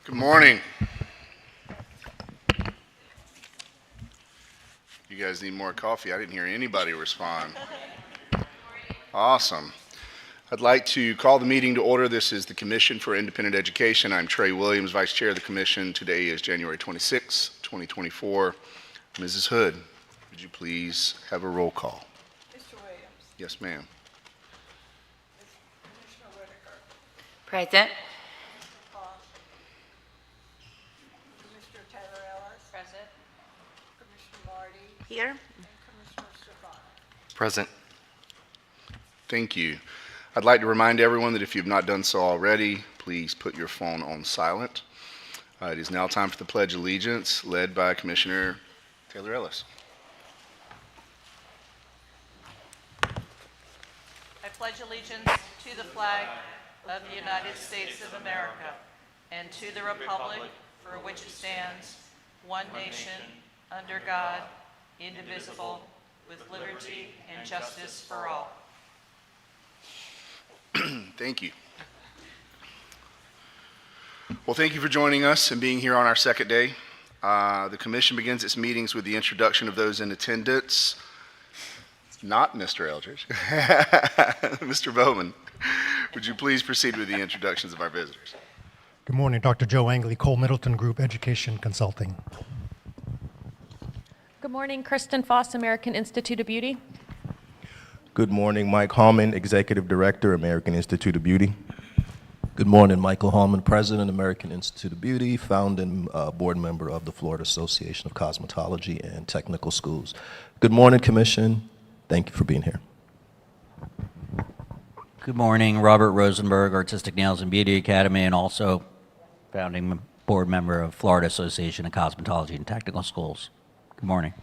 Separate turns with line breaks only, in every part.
Good morning. You guys need more coffee? I didn't hear anybody respond. Awesome. I'd like to call the meeting to order. This is the Commission for Independent Education. I'm Trey Williams, Vice Chair of the Commission. Today is January 26, 2024. Mrs. Hood, would you please have a roll call?
Mr. Williams.
Yes, ma'am.
Commissioner Whitaker.
Present.
Commissioner Taylor Ellis.
Present.
Commissioner Marty.
Here.
And Commissioner Stefano.
Present.
Thank you. I'd like to remind everyone that if you've not done so already, please put your phone on silent. It is now time for the Pledge of Allegiance, led by Commissioner Taylor Ellis.
I pledge allegiance to the flag of the United States of America and to the republic for which it stands, one nation, under God, indivisible, with liberty and justice for all.
Thank you. Well, thank you for joining us and being here on our second day. The Commission begins its meetings with the introduction of those in attendance. Not Mr. Eldridge. Mr. Bowman, would you please proceed with the introductions of our visitors?
Good morning, Dr. Joe Angley, Cole Middleton Group Education Consulting.
Good morning, Kristen Foss, American Institute of Beauty.
Good morning, Mike Hallman, Executive Director, American Institute of Beauty.
Good morning, Michael Hallman, President, American Institute of Beauty, founding board member of the Florida Association of Cosmetology and Technical Schools. Good morning, Commission. Thank you for being here.
Good morning, Robert Rosenberg, Artistic Nails and Beauty Academy, and also founding board member of Florida Association of Cosmetology and Technical Schools. Good morning.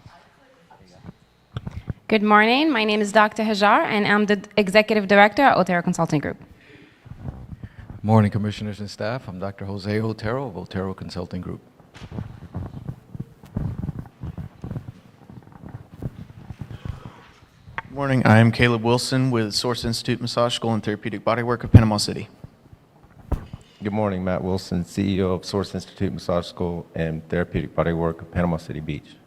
Good morning. My name is Dr. Hajar, and I'm the Executive Director at Otero Consulting Group.
Morning, Commissioners and staff. I'm Dr. Jose Otero of Otero Consulting Group.
Good morning. I am Caleb Wilson with Source Institute Massage School and Therapeutic Bodywork of Panama City.
Good morning, Matt Wilson, CEO of Source Institute Massage School and Therapeutic Bodywork of Panama City Beach.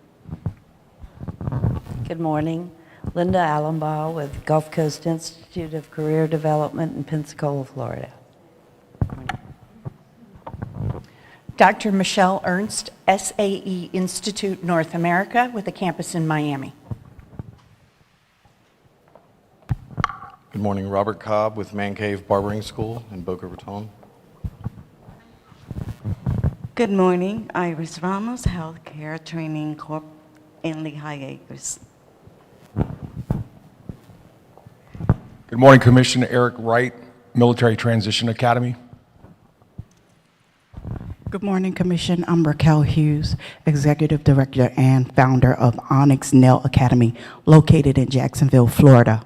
Good morning. Linda Allenbaugh with Gulf Coast Institute of Career Development in Pensacola, Florida.
Dr. Michelle Ernst, SAE Institute North America with a campus in Miami.
Good morning, Robert Cobb with Man Cave Barbering School in Boca Raton.
Good morning, Iris Ramos, Healthcare Training Corp in Lehigh Acres.
Good morning, Commissioner Eric Wright, Military Transition Academy.
Good morning, Commission. I'm Raquel Hughes, Executive Director and founder of Onyx Nail Academy, located in Jacksonville, Florida.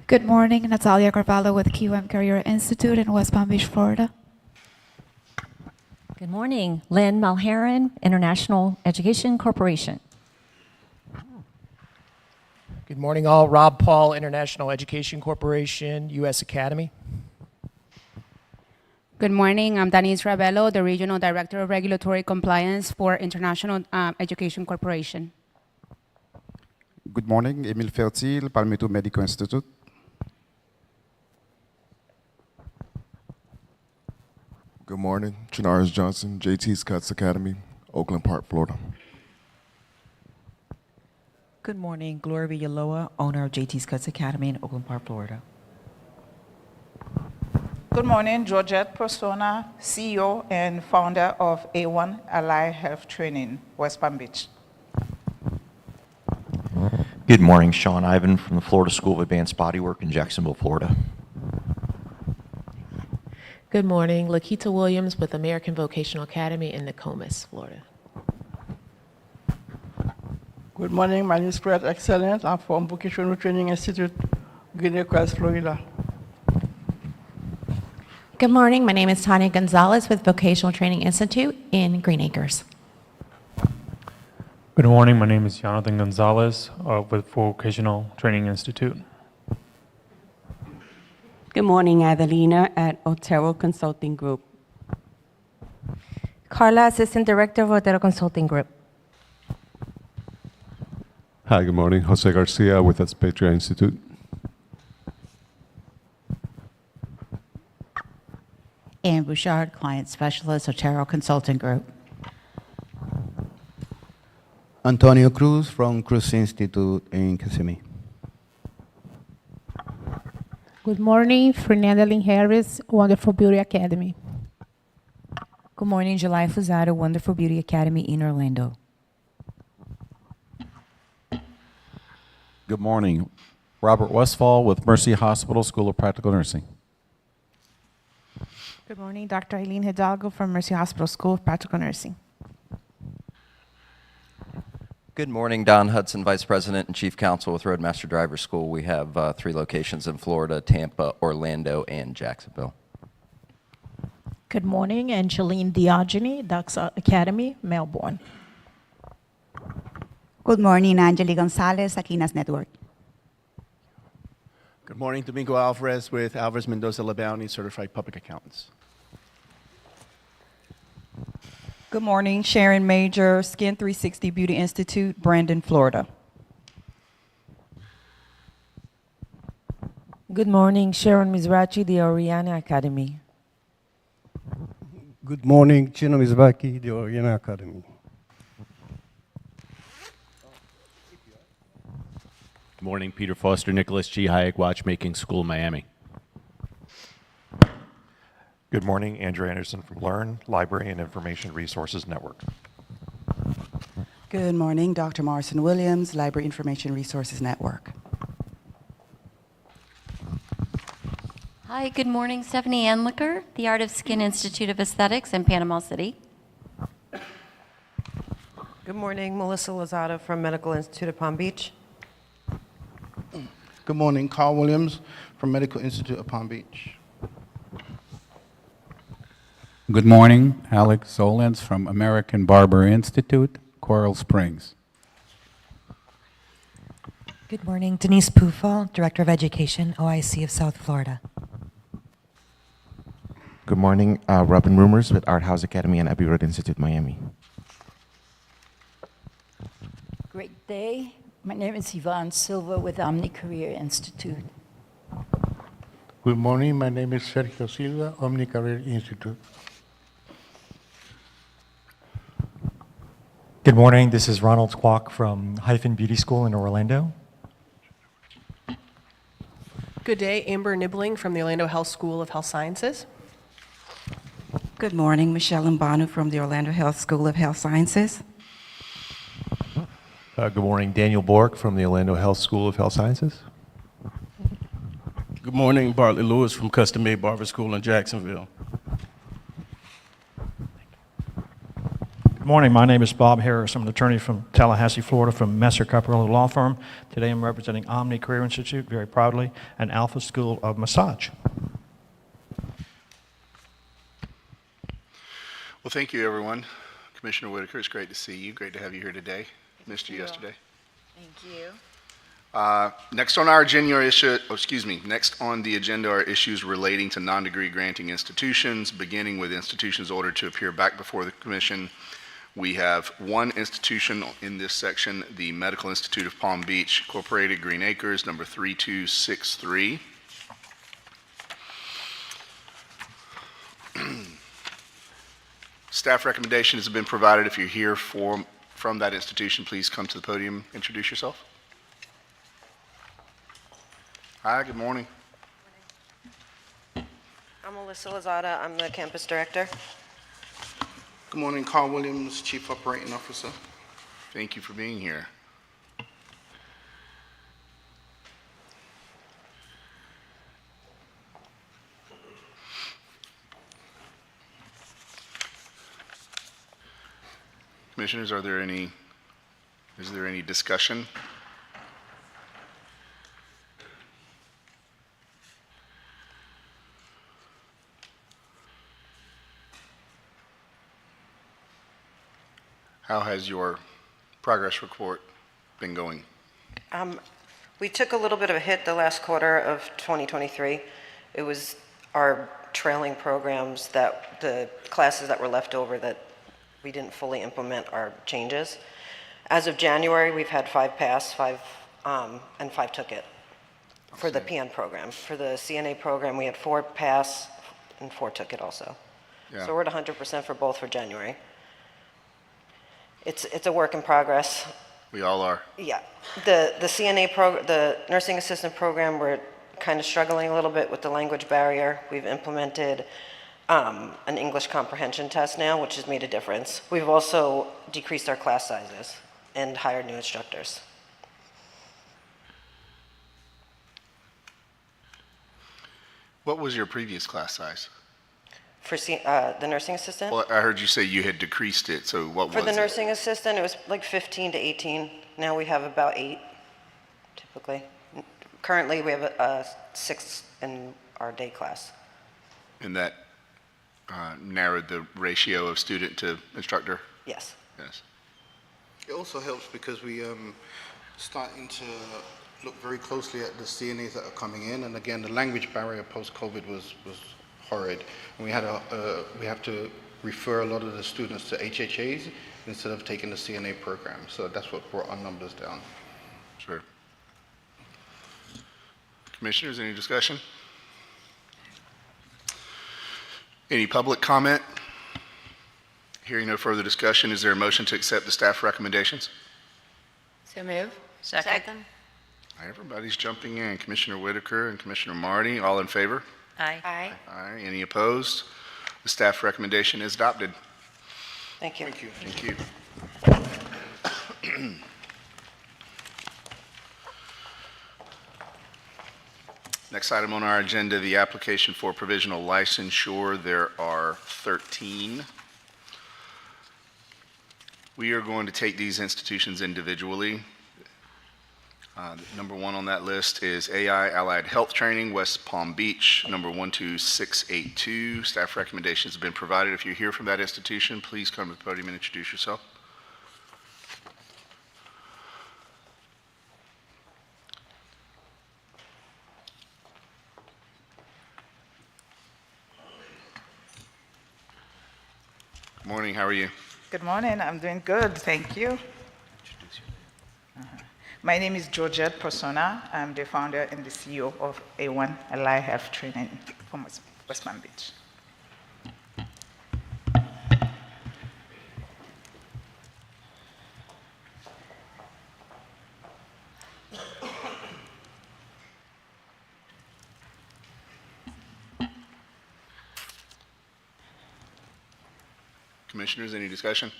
Good morning, Natalia Carvalho with QM Career Institute in West Palm Beach, Florida.
Good morning, Lynn Malheron, International Education Corporation.
Good morning, all. Rob Paul, International Education Corporation, U.S. Academy.
Good morning. I'm Denise Rabello, the Regional Director of Regulatory Compliance for International Education Corporation.
Good morning, Emile Fertil, Palmetto Medical Institute.
Good morning, Chinaris Johnson, JT's Cuts Academy, Oakland Park, Florida.
Good morning, Gloria Villalobos, owner of JT's Cuts Academy in Oakland Park, Florida.
Good morning, Georgette Persona, CEO and founder of A1 Ally Health Training, West Palm Beach.
Good morning, Sean Ivan from the Florida School of Advanced Bodywork in Jacksonville, Florida.
Good morning, Lakita Williams with American Vocational Academy in Nokomis, Florida.
Good morning, my name is Fred Excellent. I'm from Vocational Training Institute, Guinea Crest, Florida.
Good morning, my name is Tanya Gonzalez with Vocational Training Institute in Green Acres.
Good morning, my name is Jonathan Gonzalez with Vocational Training Institute.
Good morning, Adelina at Otero Consulting Group.
Carla, Assistant Director of Otero Consulting Group.
Hi, good morning. Jose Garcia with the Patria Institute.
Ann Bouchard, Client Specialist, Otero Consulting Group.
Antonio Cruz from Cruz Institute in Kissimmee.
Good morning, Fernanda Lynn Harris, Wonderful Beauty Academy.
Good morning, July Fusado, Wonderful Beauty Academy in Orlando.
Good morning. Robert Westfall with Mercy Hospital School of Practical Nursing.
Good morning, Dr. Eileen Hidalgo from Mercy Hospital School of Practical Nursing.
Good morning, Don Hudson, Vice President and Chief Counsel with Roadmaster Driver School. We have 3 locations in Florida: Tampa, Orlando, and Jacksonville.
Good morning, Angeline Diogene, Duxa Academy, Melbourne.
Good morning, Angeli Gonzalez, Aquinas Network.
Good morning, Domingo Alvarez with Alvarez Mendoza Labounty, Certified Public Accountants.
Good morning, Sharon Major, Skin 360 Beauty Institute, Brandon, Florida.
Good morning, Sharon Mizrachi, the Oriana Academy.
Good morning, Chino Mizbaki, the Oriana Academy.
Good morning, Peter Foster, Nicholas G. Hayek, Watchmaking School, Miami.
Good morning, Andrew Anderson from Learn, Library and Information Resources Network.
Good morning, Dr. Morrison Williams, Library Information Resources Network.
Hi, good morning, Stephanie Anlicker, the Art of Skin Institute of Aesthetics in Panama City.
Good morning, Melissa Lozada from Medical Institute of Palm Beach.
Good morning, Carl Williams from Medical Institute of Palm Beach.
Good morning, Alex Solens from American Barber Institute, Coral Springs.
Good morning, Denise Pufal, Director of Education, OIC of South Florida.
Good morning, Robin Rumors with Art House Academy and Abbey Road Institute, Miami.
Great day. My name is Yvonne Silva with Omni Career Institute.
Good morning. My name is Sergio Silva, Omni Career Institute.
Good morning. This is Ronald Kwok from Hyphen Beauty School in Orlando.
Good day. Amber Nibbling from the Orlando Health School of Health Sciences.
Good morning, Michelle Mbanu from the Orlando Health School of Health Sciences.
Good morning, Daniel Bork from the Orlando Health School of Health Sciences.
Good morning, Bartley Lewis from Custom Made Barber School in Jacksonville.
Good morning, my name is Bob Harris. I'm an attorney from Tallahassee, Florida, from Messer Caparello Law Firm. Today I'm representing Omni Career Institute, very proudly, and Alpha School of Massage.
Well, thank you, everyone. Commissioner Whitaker, it's great to see you. Great to have you here today. Missed you yesterday.
Thank you.
Next on our agenda next on the agenda are issues relating to non-degree granting institutions, beginning with institutions ordered to appear back before the Commission. We have one institution in this section, the Medical Institute of Palm Beach, Incorporated, Green Acres, number 3263. Staff recommendations have been provided. If you're here from that institution, please come to the podium, introduce yourself. Hi, good morning.
I'm Melissa Lozada. I'm the campus director.
Good morning, Carl Williams, Chief Operating Officer.
Thank you for being here. Commissioners, is there any discussion? How has your progress report been going?
We took a little bit of a hit the last quarter of 2023. It was our trailing programs, that the classes that were left over that we didn't fully implement our changes. As of January, we've had 5 pass, 5 and 5 took it for the PN program. For the CNA program, we had 4 pass and 4 took it also.
Yeah.
So we're at 100% for both for January. It's a work in progress.
We all are.
Yeah, the CNA program, the nursing assistant program, we're kind of struggling a little bit with the language barrier. We've implemented an English comprehension test now, which has made a difference. We've also decreased our class sizes and hired new instructors.
What was your previous class size?
For the nursing assistant?
Well, I heard you say you had decreased it, so what was it?
For the nursing assistant, it was like 15 to 18. Now we have about 8, typically. Currently, we have 6 in our day class.
And that narrowed the ratio of student to instructor?
Yes.
Yes.
It also helps because we starting to look very closely at the CNAs that are coming in, and again, the language barrier post-COVID was horrid, and we have to refer a lot of the students to HHAs instead of taking the CNA program. So that's what brought our numbers down.
Sure. Commissioners, any discussion? Any public comment? Hearing no further discussion, is there a motion to accept the staff recommendations?
So move.
Second.
Everybody's jumping in. Commissioner Whitaker and Commissioner Marty, all in favor?
Aye.
Aye.
Aye. Any opposed? The staff recommendation is adopted.
Thank you.
Thank you. Thank you. Next item on our agenda, the application for provisional licensure. There are 13. We are going to take these institutions individually. Number 1 on that list is AI Allied Health Training, West Palm Beach, number 12682. Staff recommendations have been provided. If you're here from that institution, please come to the podium and introduce yourself. Good morning, how are you?
Good morning, I'm doing good, thank you. My name is Georgette Persona. I'm the founder and the CEO of A1 Allied Health Training from West Palm Beach.
Commissioners, any discussion?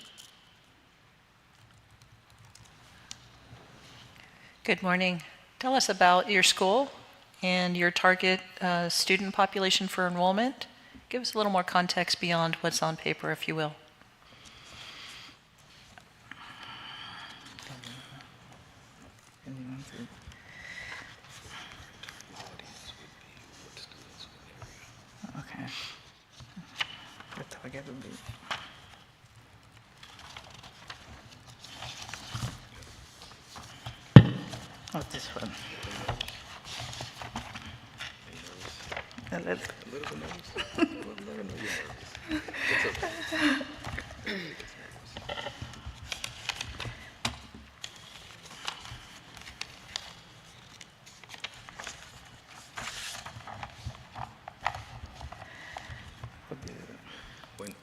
Good morning. Tell us about your school and your target student population for enrollment. Give us a little more context beyond what's on paper, if you will.
Okay. Oh, this one.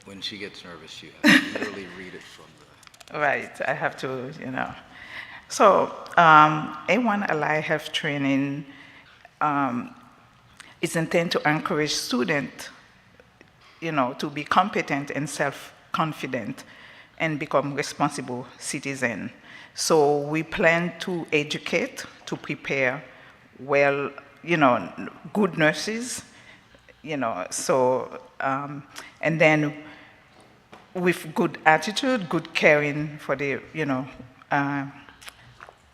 When she gets nervous, you have to literally read it from the...
Right, I have to, So, A1 Allied Health Training is intended to encourage students, to be competent and self-confident and become responsible citizens. So we plan to educate, to prepare good nurses, and then with good attitude, good caring for the,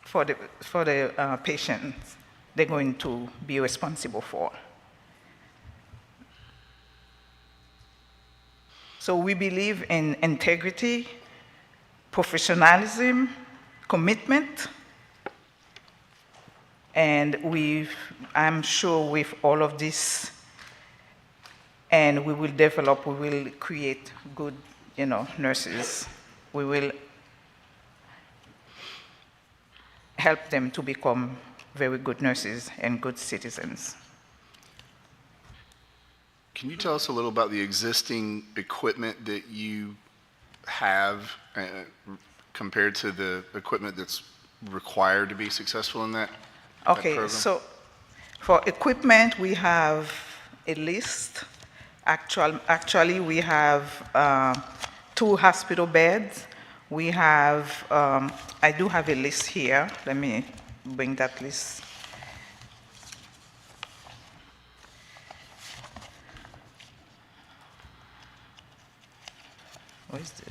for the patients they're going to be responsible for. So we believe in integrity, professionalism, commitment, and I'm sure with all of this, and we will create good, nurses. We will help them to become very good nurses and good citizens.
Can you tell us a little about the existing equipment that you have compared to the equipment that's required to be successful in that
Okay,
program?
so for equipment, we have a list. Actually, we have 2 hospital beds. We have, I do have a list here. Let me bring that list. Where is the?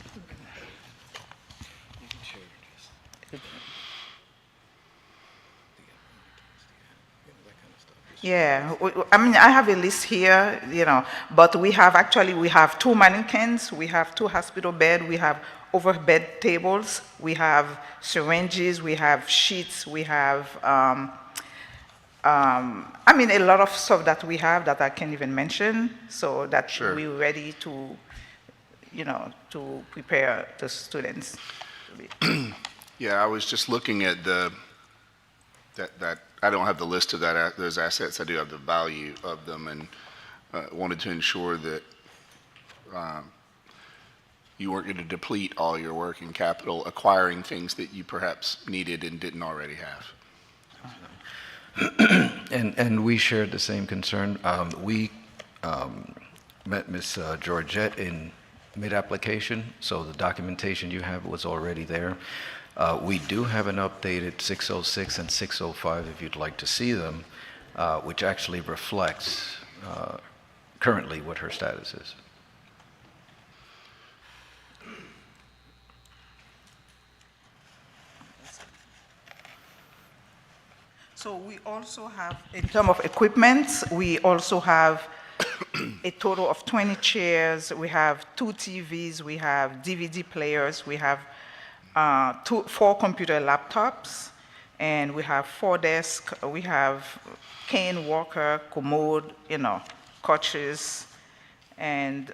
Yeah, I mean, I have a list here, but we have 2 mannequins, we have 2 hospital beds, we have overbed tables, we have syringes, we have sheets, we have, a lot of stuff that we have that I can't even mention, so that we're ready to, to prepare the students.
Yeah, I was just looking at that I don't have the list of those assets. I do have the value of them, and wanted to ensure that you weren't going to deplete all your working capital acquiring things that you perhaps needed and didn't already have.
And we shared the same concern. We met Ms. Georgette in mid-application, so the documentation you have was already there. We do have an updated 606 and 605 if you'd like to see them, which actually reflects currently what her status is.
So we also have, in terms of equipment, we also have a total of 20 chairs, we have 2 TVs, we have DVD players, we have 4 computer laptops, and we have 4 desks, we have cane walker, commode, couches, and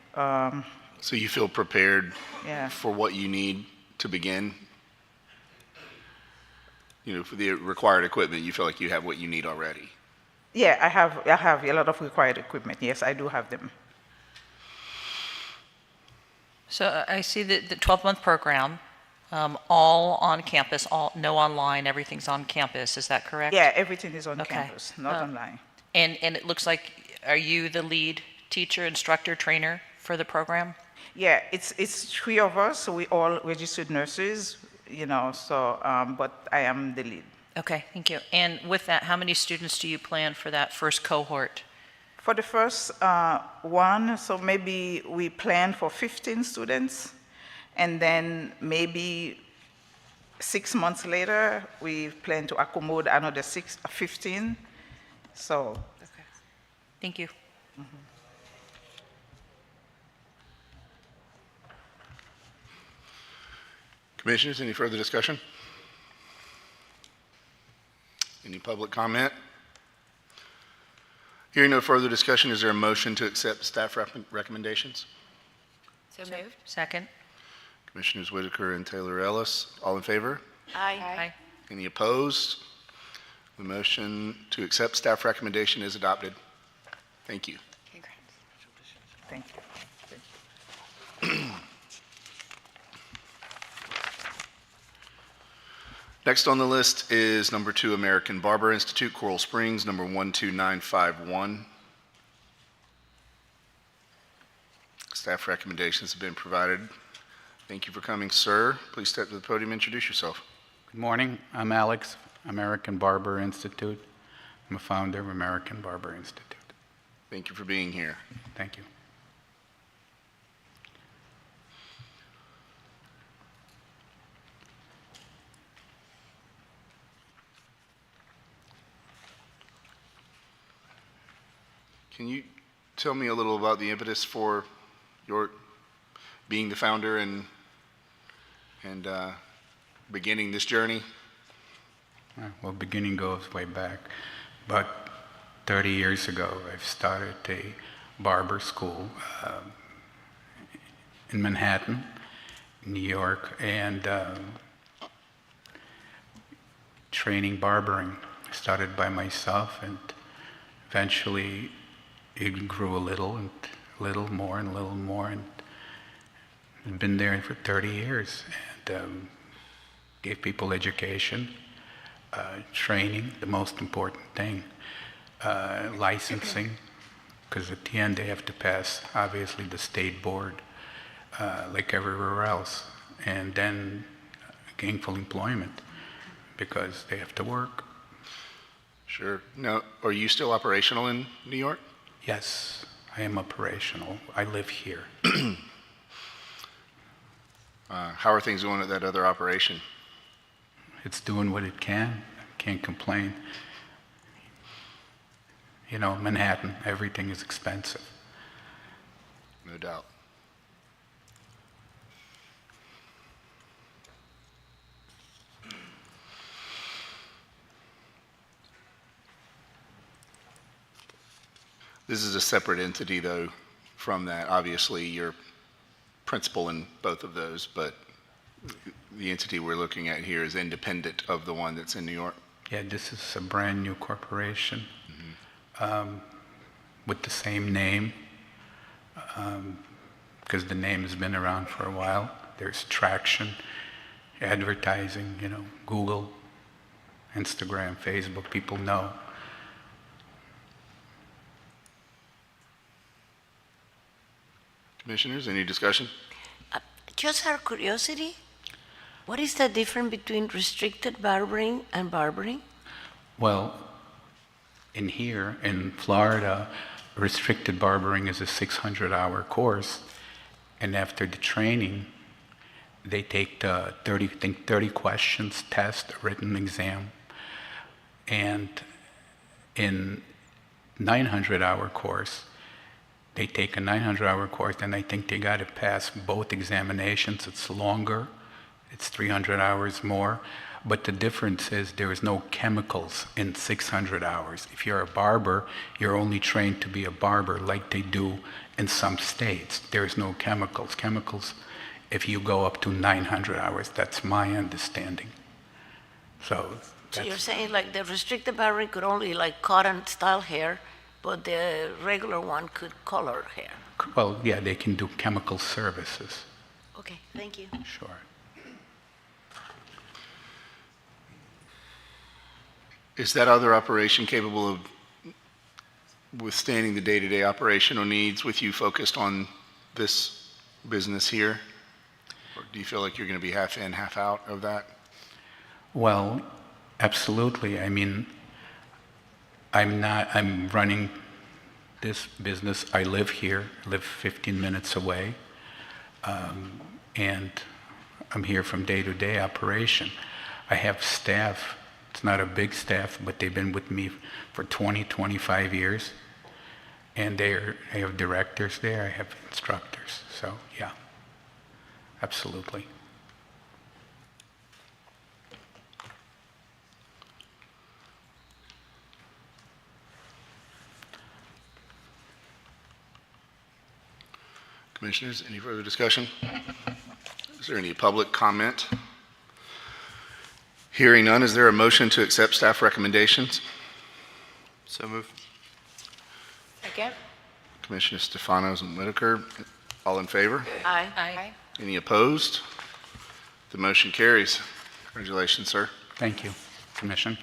so you feel prepared
yeah.
for what you need to begin? For the required equipment, you feel like you have what you need already?
Yeah, I have a lot of required equipment. Yes, I do have them.
So I see the 12-month program, all on campus, no online, everything's on campus, is that correct?
Yeah, everything is on campus, not online.
And it looks like, are you the lead teacher, instructor, trainer for the program?
Yeah, it's 3 of us, so we all registered nurses, but I am the lead.
Okay, thank you. And with that, how many students do you plan for that first cohort?
For the first one, so maybe we plan for 15 students, and then maybe 6 months later, we plan to accommodate another 15. So.
Okay. Thank you.
Mm-hmm.
Commissioners, any further discussion? Any public comment? Hearing no further discussion, is there a motion to accept staff recommendations?
So moved. Second.
Commissioners Whitaker and Taylor Ellis, all in favor?
Aye.
Any opposed? The motion to accept staff recommendation is adopted. Thank you.
Congrats.
Thank you.
Next on the list is number 2, American Barber Institute, Coral Springs, number 12951. Staff recommendations have been provided. Thank you for coming, sir. Please step to the podium and introduce yourself.
Good morning. I'm Alex, American Barber Institute. I'm a founder of American Barber Institute.
Thank you for being here.
Thank you.
Can you tell me a little about the impetus for your being the founder and beginning this journey?
Well, beginning goes way back. About 30 years ago, I've started a barber school in Manhattan, New York, and training barbering. I started by myself, and eventually it grew a little and a little more and a little more, and I've been there for 30 years, and gave people education, training, the most important thing, licensing, because at the end they have to pass, obviously, the state board, like everywhere else, and then gainful employment, because they have to work.
Sure. Now, are you still operational in New York?
Yes, I am operational. I live here.
How are things going at that other operation?
It's doing what it can. Can't complain. You know, Manhattan, everything is expensive.
No doubt. This is a separate entity, though, from that. Obviously, you're principal in both of those, but the entity we're looking at here is independent of the one that's in New York.
Yeah, this is a brand new corporation with the same name, because the name has been around for a while. There's traction, advertising, you know, Google, Instagram, Facebook, people know.
Commissioners, any discussion?
Just out of curiosity, what is the difference between restricted barbering and barbering?
Well, in here, in Florida, restricted barbering is a 600-hour course, and after the training, they take the 30 questions test, a written exam, and in 900-hour course, they take a 900-hour course, and I think they got to pass both examinations. It's longer, it's 300 hours more, but the difference is there is no chemicals in 600 hours. If you're a barber, you're only trained to be a barber like they do in some states. There's no chemicals. Chemicals, if you go up to 900 hours, that's my understanding. So
you're saying like the restricted barbering could only like cotton style hair, but the regular one could color hair.
Well, yeah, they can do chemical services.
Okay, thank you.
Sure.
Is that other operation capable of withstanding the day-to-day operational needs with you focused on this business here? Or do you feel like you're going to be half in, half out of that?
Well, absolutely. I mean, I'm running this business. I live here, live 15 minutes away, and I'm here from day-to-day operation. I have staff. It's not a big staff, but they've been with me for 20, 25 years, and I have directors there, I have instructors, so yeah, absolutely.
Commissioners, any further discussion? Is there any public comment? Hearing none, is there a motion to accept staff recommendations?
So moved.
Second.
Commissioner Stefanos and Whitaker, all in favor?
Aye. Aye.
Any opposed? The motion carries. Congratulations, sir.
Thank you, Commission.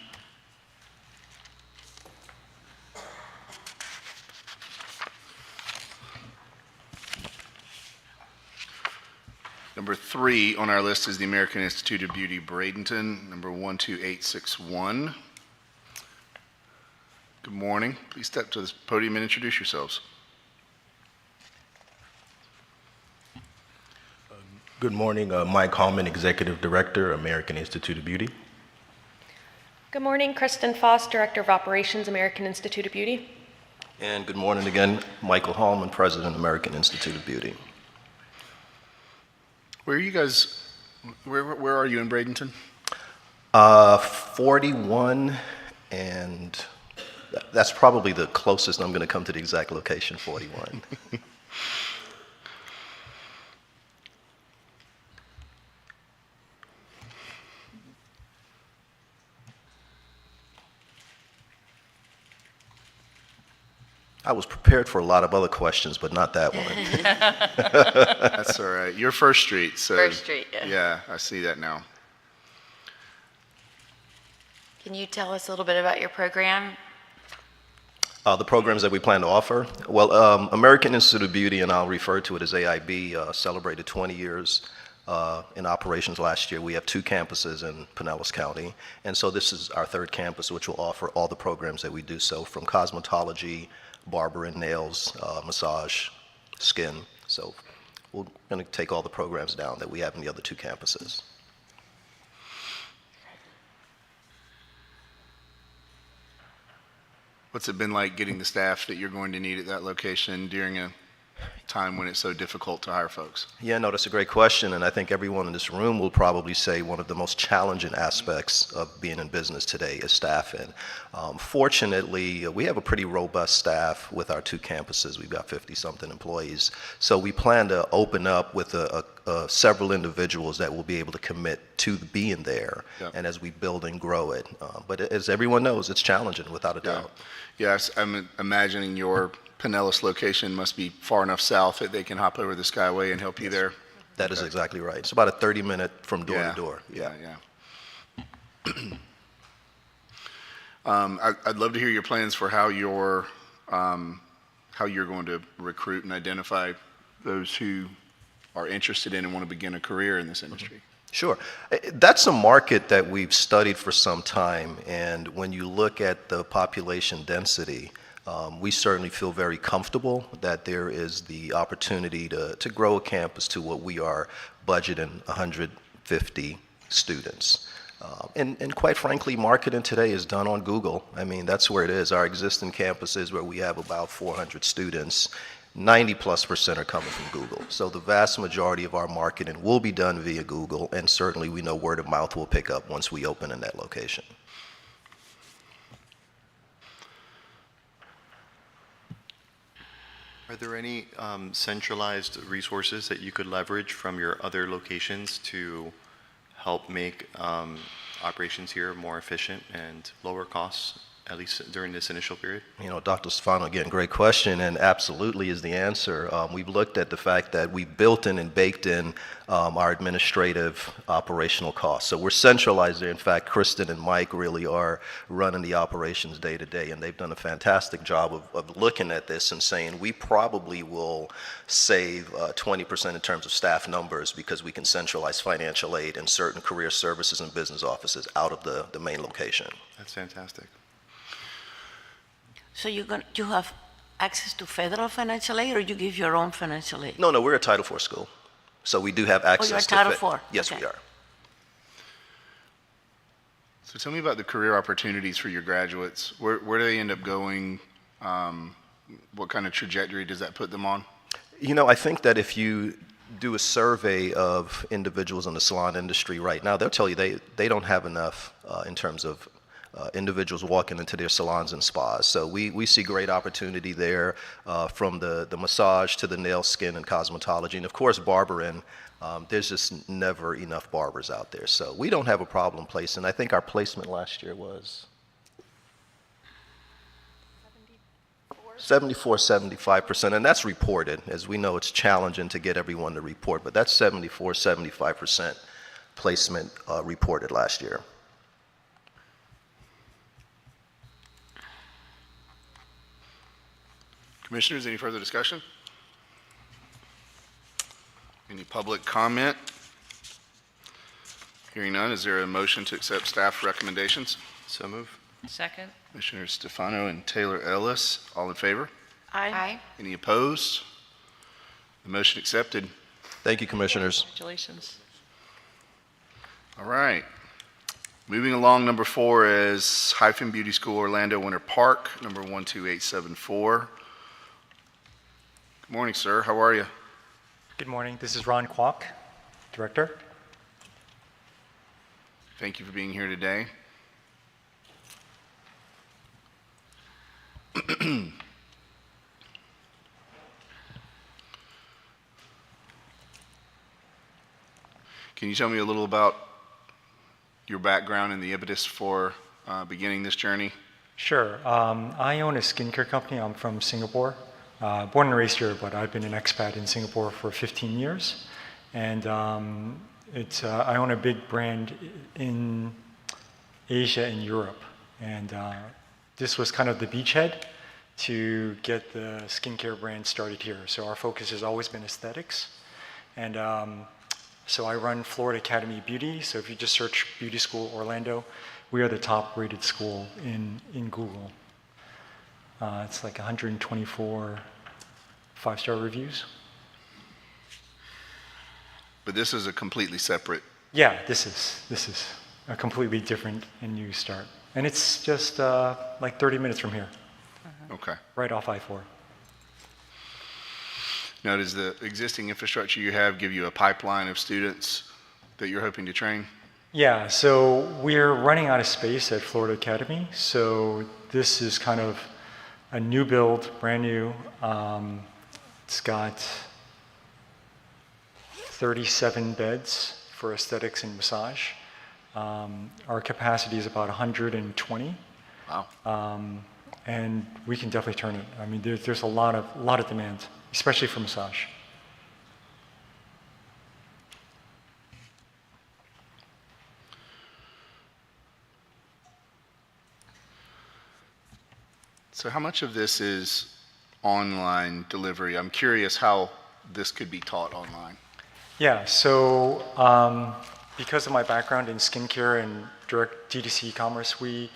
Number 3 on our list is the American Institute of Beauty, Bradenton, number 12861. Good morning. Please step to this podium and introduce yourselves.
Good morning. Mike Hallman, Executive Director, American Institute of Beauty.
Good morning. Kristen Foss, Director of Operations, American Institute of Beauty.
And good morning again, Michael Hallman, President, American Institute of Beauty.
Where are you guys, where are you in Bradenton?
41 and That's probably the closest I'm going to come to the exact location, 41. I was prepared for a lot of other questions, but not that one.
That's all right. You're First Street, so.
First Street, yeah.
Yeah, I see that now.
Can you tell us a little bit about your program?
The programs that we plan to offer? Well, American Institute of Beauty, and I'll refer to it as AIB, celebrated 20 years in operations last year. We have 2 campuses in Pinellas County, and so this is our 3rd campus, which will offer all the programs that we do, so from cosmetology, barbering, nails, massage, skin. So we're going to take all the programs down that we have in the other 2 campuses.
What's it been like getting the staff that you're going to need at that location during a time when it's so difficult to hire folks?
Yeah, no, that's a great question, and I think everyone in this room will probably say one of the most challenging aspects of being in business today is staffing. Fortunately, we have a pretty robust staff with our 2 campuses. We've got 50-something employees, so we plan to open up with several individuals that will be able to commit to being there, and as we build and grow it. But as everyone knows, it's challenging, without a doubt.
Yes, I'm imagining your Pinellas location must be far enough south that they can hop over the Skyway and help you there.
That is exactly right. It's about a 30-minute from door to door.
Yeah. I'd love to hear your plans for how you're going to recruit and identify those who are interested in and want to begin a career in this industry.
Sure. That's a market that we've studied for some time, and when you look at the population density, we certainly feel very comfortable that there is the opportunity to grow a campus to what we are budgeting 150 students. And quite frankly, marketing today is done on Google. I mean, that's where it is. Our existing campuses where we have about 400 students, 90+% are coming from Google. So the vast majority of our marketing will be done via Google, and certainly we know word of mouth will pick up once we open in that location.
Are there any centralized resources that you could leverage from your other locations to help make operations here more efficient and lower costs, at least during this initial period?
You know, Dr. Stefano, again, great question, and absolutely is the answer. We've looked at the fact that we built in and baked in our administrative operational costs. So we're centralized there. In fact, Kristen and Mike really are running the operations day to day, and they've done a fantastic job of looking at this and saying we probably will save 20% in terms of staff numbers because we can centralize financial aid and certain career services and business offices out of the main location.
That's fantastic.
So you have access to federal financial aid, or you give your own financial aid?
No, we're a Title IV school, so we do have access
you're
to
Title IV?
Yes,
Okay.
we are.
So tell me about the career opportunities for your graduates. Where do they end up going? What kind of trajectory does that put them on?
You know, I think that if you do a survey of individuals in the salon industry right now, they'll tell you they don't have enough in terms of individuals walking into their salons and spas. So we see great opportunity there from the massage to the nail, skin, and cosmetology. And of course, barbering. There's just never enough barbers out there. So we don't have a problem placing. I think our placement last year was 74-75%, and that's reported. As we know, it's challenging to get everyone to report, but that's 74-75% placement reported last year.
Commissioners, any further discussion? Any public comment? Hearing none, is there a motion to accept staff recommendations?
So move.
Second.
Commissioners Stefano and Taylor Ellis, all in favor?
Aye.
Any opposed? The motion accepted.
Thank you, Commissioners.
Congratulations.
All right. Moving along, number 4 is Hyphen Beauty School Orlando Winter Park, number 12874. Good morning, sir. How are you?
Good morning. This is Ron Kwok, Director.
Thank you for being here today. Can you tell me a little about your background and the impetus for beginning this journey?
Sure. I own a skincare company. I'm from Singapore. Born and raised here, but I've been an expat in Singapore for 15 years. And I own a big brand in Asia and Europe. And this was kind of the beachhead to get the skincare brand started here. So our focus has always been aesthetics. And so I run Florida Academy Beauty. So if you just search Beauty School Orlando, we are the top rated school in Google. It's like 124 5-star reviews.
But this is a completely separate.
Yeah, this is a completely different and new start. And it's just like 30 minutes from here.
Okay.
Right off I-4.
Now, does the existing infrastructure you have give you a pipeline of students that you're hoping to train?
Yeah, so we're running out of space at Florida Academy. So this is kind of a new build, brand new. It's got 37 beds for aesthetics and massage. Our capacity is about 120.
Wow.
And we can definitely turn it. I mean, there's a lot of demand, especially for massage.
So how much of this is online delivery? I'm curious how this could be taught online.
Yeah, so because of my background in skincare and direct D2C commerce, we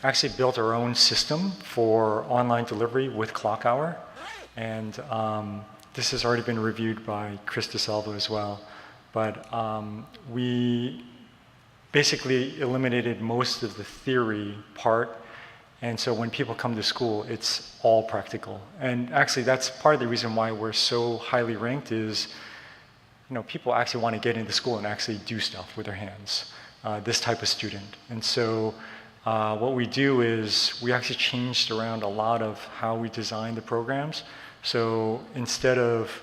actually built our own system for online delivery with Clock Hour. And this has already been reviewed by Chris DeSalvo as well. But we basically eliminated most of the theory part. And so when people come to school, it's all practical. And actually, that's part of the reason why we're so highly ranked is, you know, people actually want to get into school and actually do stuff with their hands, this type of student. And so what we do is we actually changed around a lot of how we design the programs. So instead of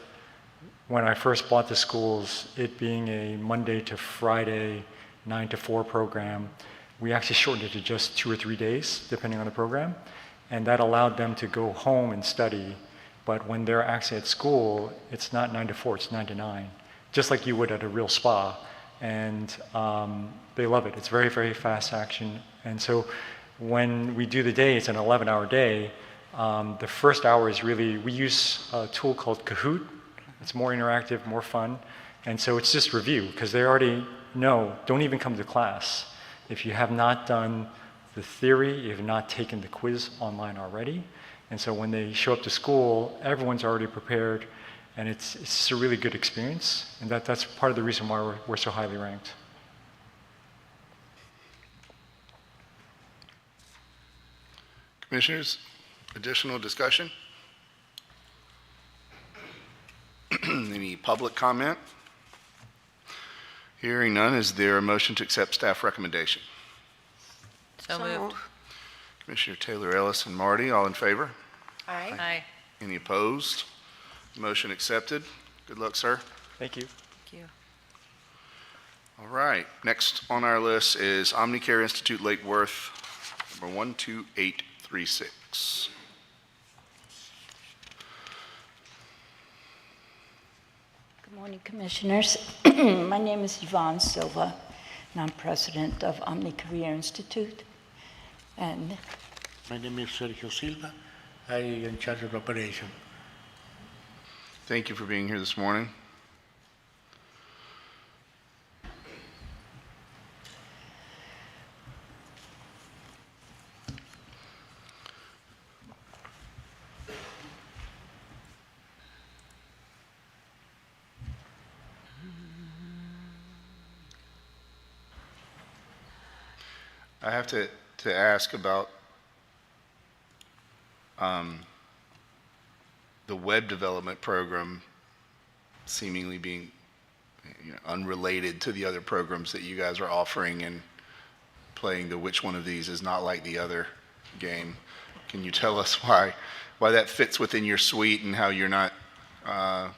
when I first bought the schools, it being a Monday to Friday 9 to 4 program, we actually shortened it to just 2 or 3 days, depending on the program. And that allowed them to go home and study. But when they're actually at school, it's not 9 to 4, it's 9 to 9, just like you would at a real spa. And they love it. It's very, very fast action. And so when we do the day, it's an 11-hour day. The first hour is really, we use a tool called Kahoot. It's more interactive, more fun. And so it's just review, because they already know, don't even come to class. If you have not done the theory, you have not taken the quiz online already. And so when they show up to school, everyone's already prepared, and it's just a really good experience. And that's part of the reason why we're so highly ranked.
Commissioners, additional discussion? Any public comment? Hearing none, is there a motion to accept staff recommendation?
So moved.
Commissioner Taylor Ellis and Marty, all in favor?
Aye.
Aye.
Any opposed? Motion accepted. Good luck, sir.
Thank you.
Thank you.
All right, next on our list is Omni Institute Lake Worth, number 12836.
Good morning, Commissioners. My name is Yvonne Silva, and I'm president of Omni Career Institute. And
My name is Sergio Silva. I am in charge of operation.
Thank you for being here this morning. I have to ask about the web development program seemingly being unrelated to the other programs that you guys are offering and playing the which one of these is not like the other game. Can you tell us why that fits within your suite and how you're not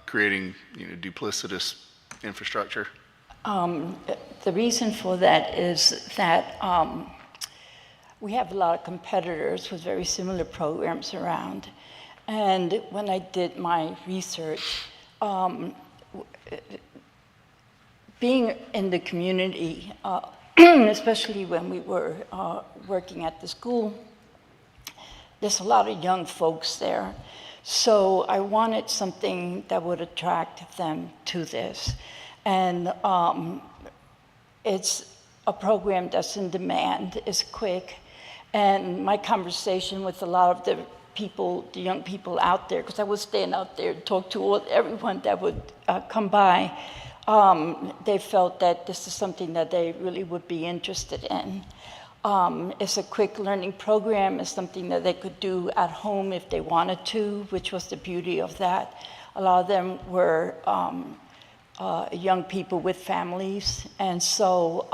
creating duplicitous infrastructure?
The reason for that is that we have a lot of competitors with very similar programs around. And when I did my research, being in the community, especially when we were working at the school, there's a lot of young folks there. So I wanted something that would attract them to this. And it's a program that's in demand, it's quick. And my conversation with a lot of the people, the young people out there, because I was staying out there and talk to everyone that would come by, they felt that this is something that they really would be interested in. It's a quick learning program. It's something that they could do at home if they wanted to, which was the beauty of that. A lot of them were young people with families, and so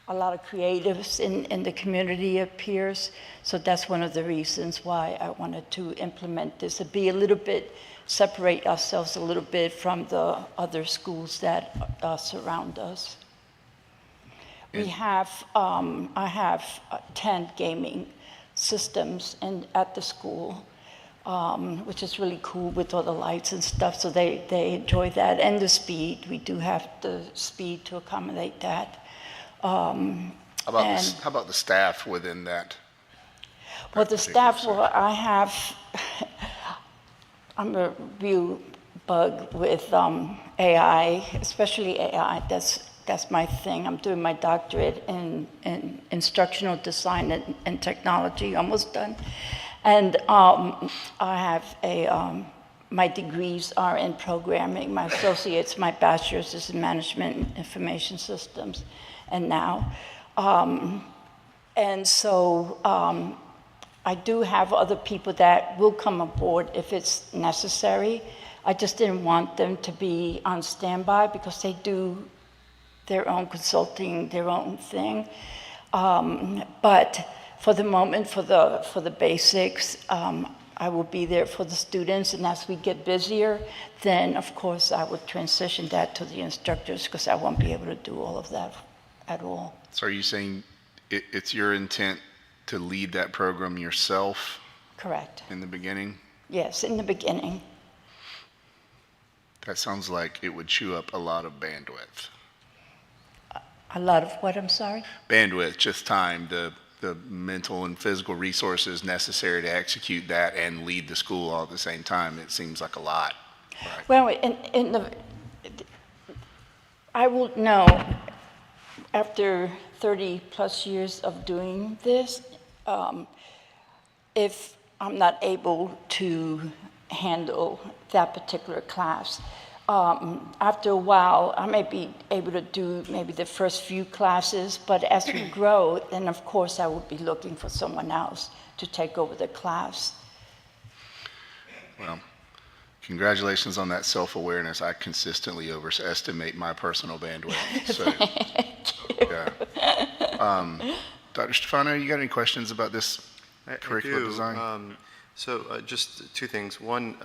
a lot of creatives in the community appears. So that's one of the reasons why I wanted to implement this, to be a little bit, separate ourselves a little bit from the other schools that surround us. We have, I have 10 gaming systems at the school, which is really cool with all the lights and stuff, so they enjoy that. And the speed, we do have the speed to accommodate that.
How about the staff within that?
Well, the staff, well, I have, I'm a real bug with AI, especially AI. That's my thing. I'm doing my doctorate in instructional design and technology, almost done. And I have my degrees are in programming. My associate's, my bachelor's is in management and information systems, and now. And so I do have other people that will come aboard if it's necessary. I just didn't want them to be on standby because they do their own consulting, their own thing. But for the moment, for the basics, I will be there for the students, and as we get busier, then of course I would transition that to the instructors because I won't be able to do all of that at all.
So are you saying it's your intent to lead that program yourself?
Correct.
In the beginning?
Yes, in the beginning.
That sounds like it would chew up a lot of bandwidth.
A lot of what, I'm sorry?
Bandwidth, just time, the mental and physical resources necessary to execute that and lead the school all at the same time. It seems like a lot. Right?
Well, I will know after 30 plus years of doing this, if I'm not able to handle that particular class. After a while, I may be able to do maybe the first few classes, but as we grow, then of course I would be looking for someone else to take over the class.
Well, congratulations on that self-awareness. I consistently overestimate my personal bandwidth. So, yeah. Dr. Stefano, you got any questions about this curriculum design?
Just two things. One,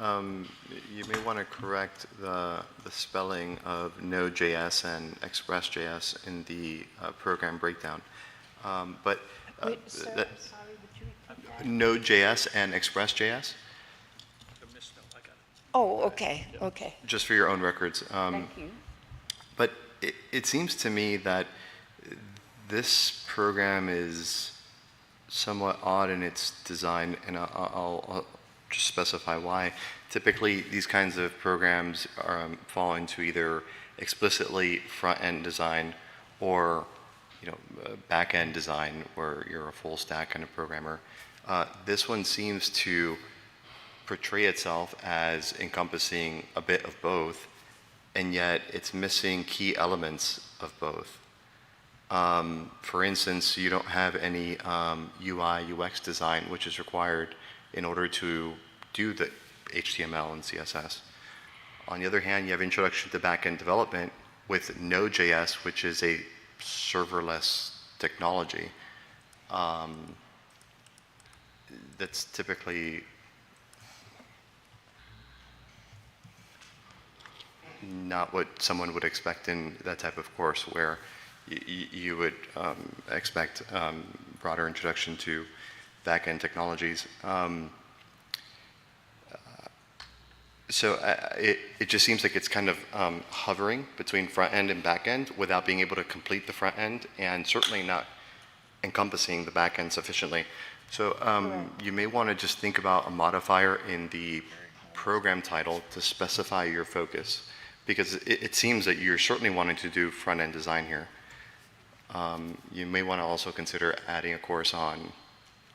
you may want to correct the spelling of Node.js and Express.js in the program breakdown.
Wait, sir, sorry, would you repeat that?
Node.js and Express.js?
Oh, okay, okay.
Just for your own records.
Thank you.
But it seems to me that this program is somewhat odd in its design, and I'll just specify why. Typically, these kinds of programs fall into either explicitly front-end design or back-end design, where you're a full-stack kind of programmer. This one seems to portray itself as encompassing a bit of both, and yet it's missing key elements of both. For instance, you don't have any UI, UX design, which is required in order to do the HTML and CSS. On the other hand, you have introduction to backend development with Node.js, which is a serverless technology. that's typically not what someone would expect in that type of course, where you would expect broader introduction to back-end technologies. It just seems like it's kind of hovering between front-end and back-end without being able to complete the front-end, and certainly not encompassing the back-end sufficiently. So you may want to just think about a modifier in the program title to specify your focus, because it seems that you're certainly wanting to do front-end design here. You may want to also consider adding a course on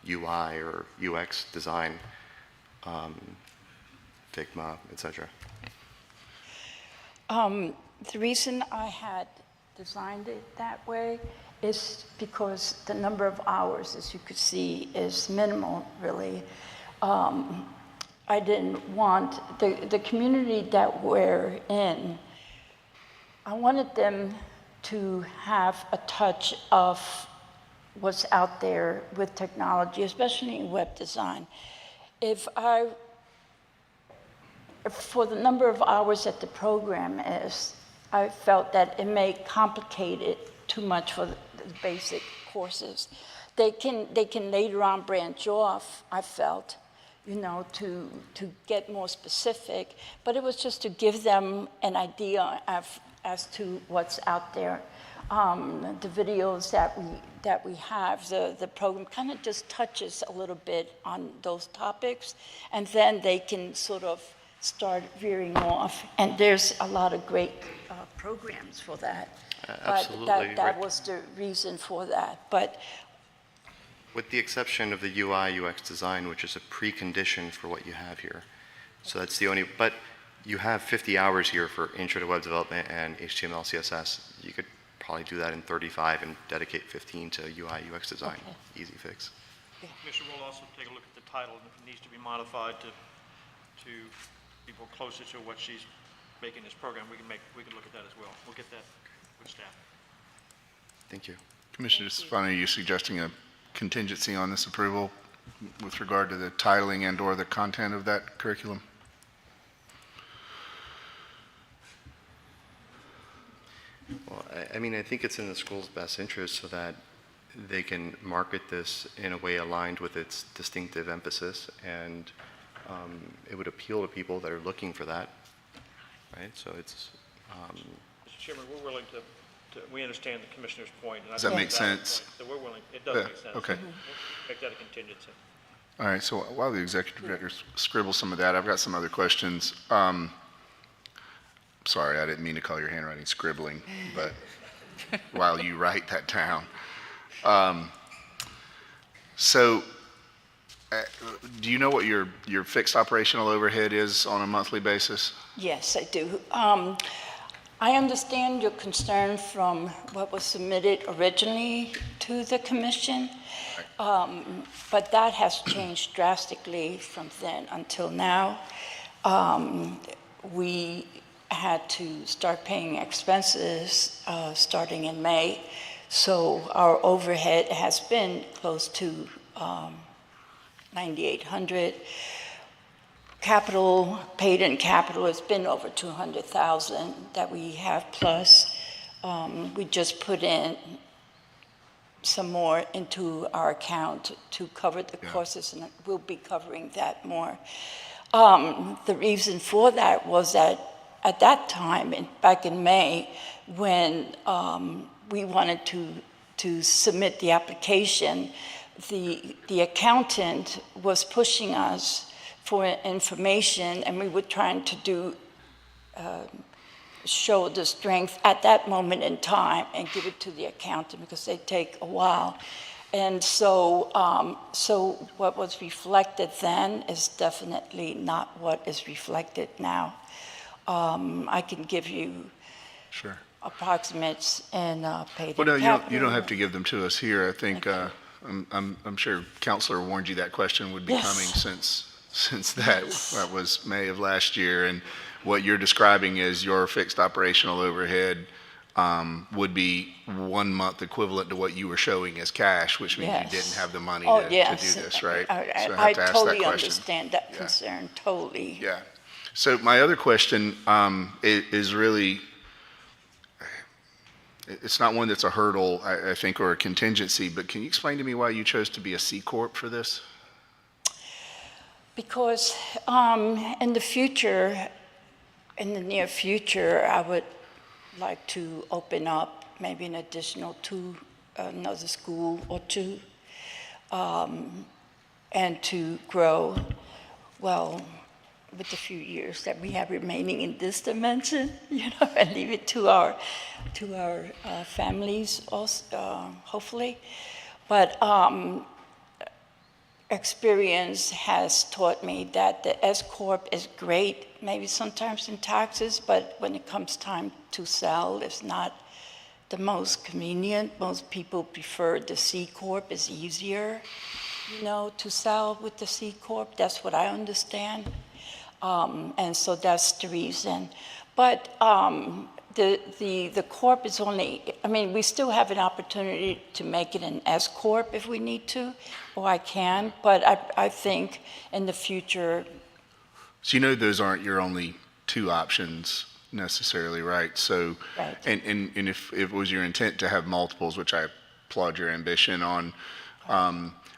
UI or UX design, Figma, etc.
The reason I had designed it that way is because the number of hours, as you could see, is minimal, really. I didn't want the community that we're in, I wanted them to have a touch of what's out there with technology, especially in web design. For the number of hours that the program is, I felt that it may complicate it too much for the basic courses. They can later on branch off, I felt, you know, to get more specific, but it was just to give them an idea as to what's out there. The videos that we have, the program kind of just touches a little bit on those topics, and then they can sort of start veering off. And there's a lot of great programs for that.
Absolutely.
But that was the reason for that. But
with the exception of the UI UX design, which is a precondition for what you have here. So that's the only, but you have 50 hours here for intro to web development and HTML, CSS. You could probably do that in 35 and dedicate 15 to UI UX design. Okay. Easy fix.
Commissioner, we'll also take a look at the title, and if it needs to be modified to be more closer to what she's making this program, we can look at that as well. We'll get that with staff.
Thank you.
Commissioner Stefano, are you suggesting a contingency on this approval with regard to the titling and or the content of that curriculum?
Well, I mean, I think it's in the school's best interest so that they can market this in a way aligned with its distinctive emphasis, and it would appeal to people that are looking for that, right? So it's...
Mr. Chairman, we're willing to we understand the commissioner's point. And
does that make sense?
So we're willing, it does make sense.
Okay.
We'll make that a contingency.
All right, so while the executive director scribbles some of that, I've got some other questions. Sorry, I didn't mean to call your handwriting scribbling, but while you write that down. Do you know what your fixed operational overhead is on a monthly basis?
yes, I do. I understand your concern from what was submitted originally to the commission, but that has changed drastically from then until now. We had to start paying expenses starting in May, so our overhead has been close to $9,800. Capital, paid in capital, has been over $200,000 that we have plus. We just put in some more into our account to cover the courses, and we'll be covering that more. The reason for that was that at that time, back in May, when we wanted to submit the application, the accountant was pushing us for information, and we were trying to show the strength at that moment in time and give it to the accountant because they take a while. And so, so what was reflected then is definitely not what is reflected now. I can give you approximates and paid
Well, no,
capital.
you don't have to give them to us here. I think I'm sure Counselor warned you that question would be coming since that was May of last year, and what you're describing is your fixed operational overhead would be 1 month equivalent to what you were showing as cash, which means you
Yes.
didn't have the money
Oh,
to do
yes.
this, right?
I
So have
I
to ask that
totally
question.
understand that concern, totally.
Yeah. So my other question is really, it's not one that's a hurdle, I think, or a contingency, but can you explain to me why you chose to be a C Corp for this?
Because in the future, in the near future, I would like to open up maybe an additional another school or two, and to grow, well, with the few years that we have remaining in this dimension, and leave it to our families also, hopefully. But experience has taught me that the S Corp is great, maybe sometimes in taxes, but when it comes time to sell, it's not the most convenient. Most people prefer the C Corp. It's easier, to sell with the C Corp. That's what I understand. And so that's the reason. But the Corp is only, we still have an opportunity to make it an S Corp if we need to, or I can, but I think in the future.
So those aren't your only two options necessarily, right? So,
Right.
And if it was your intent to have multiples, which I applaud your ambition on,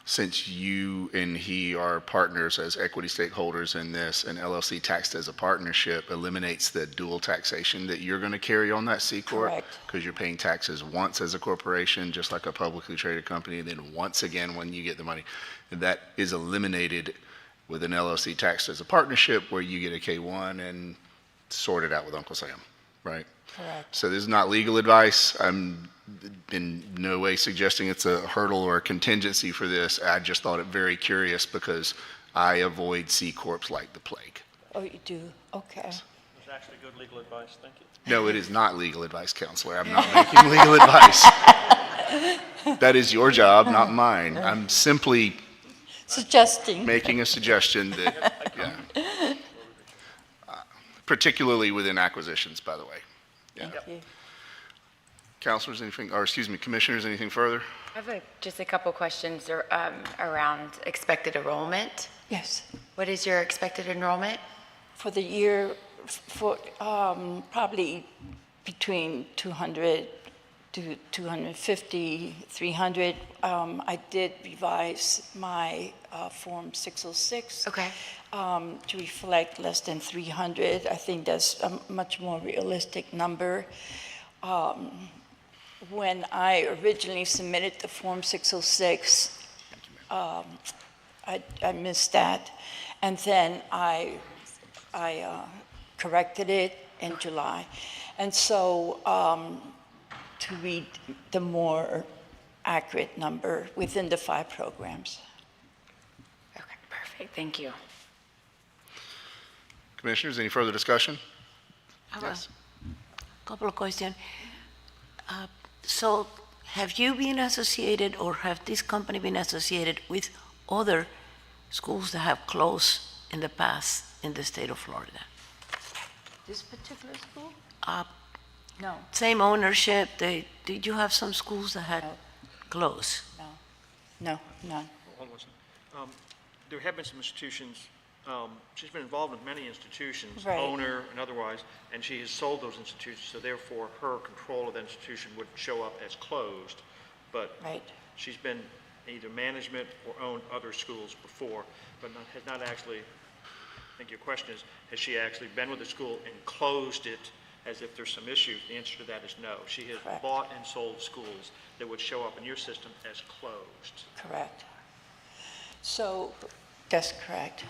since you and he are partners as equity stakeholders in this, and LLC taxed as a partnership eliminates the dual taxation that you're going to carry on that C Corp.
Correct.
Because you're paying taxes once as a corporation, just like a publicly traded company, and then once again when you get the money. And that is eliminated with an LLC taxed as a partnership where you get a K-1 and sort it out with Uncle Sam, right?
Correct.
So this is not legal advice. I'm in no way suggesting it's a hurdle or a contingency for this. I just thought it very curious because I avoid C Corps like the plague.
Oh, you do? Okay.
It's actually good legal advice, thank you.
No, it is not legal advice, counselor. I'm not making legal advice. That is your job, not mine. I'm simply making a suggestion that, particularly within acquisitions, by the way. Yeah.
Thank you.
Counselors, anything, or excuse me, commissioners, anything further?
I have just a couple questions around expected enrollment.
Yes.
What is your expected enrollment?
For the year, for probably between 200 to 250, 300. I did revise my Form 606 to reflect less than 300. I think that's a much more realistic number. When I originally submitted the Form 606, I missed that, and then I corrected it in July. And so to read the more accurate number within the 5 programs.
Okay, perfect, thank you.
Commissioners, any further discussion?
I have a couple of questions. So have you been associated, or have this company been associated with other schools that have closed in the past in the state of Florida?
This particular school?
No. Same ownership. Did you have some schools that had closed?
No, none.
Hold on a second. There have been some institutions, she's been involved with many institutions,
Right.
owner and otherwise, and she has sold those institutions, so therefore her control of that institution would show up as closed. But she's been either management or owned other schools before, but has not actually, I think your question is, has she actually been with the school and closed it as if there's some issues? The answer to that is no. She has bought and sold schools that would show up in your system as closed.
Correct. So that's correct.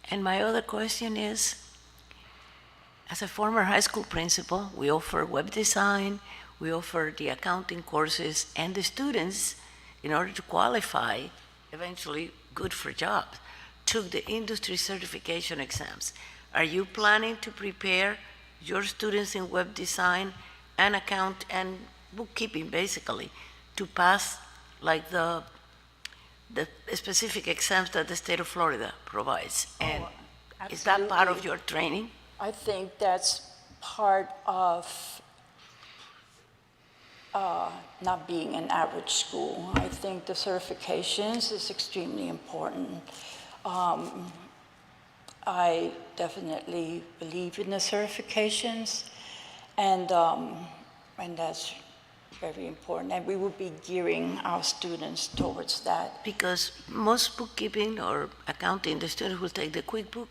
And my other question is, as a former high school principal, we offer web design, we offer the accounting courses, and the students, in order to qualify, eventually good for jobs, took the industry certification exams. Are you planning to prepare your students in web design and account and bookkeeping, basically, to pass like the specific exams that the state of Florida provides? And is that part of your training?
I think that's part of not being an average school. I think the certifications is extremely important. I definitely believe in the certifications, and that's very important. And we will be gearing our students towards that.
Because most bookkeeping or accounting, the students will take the QuickBook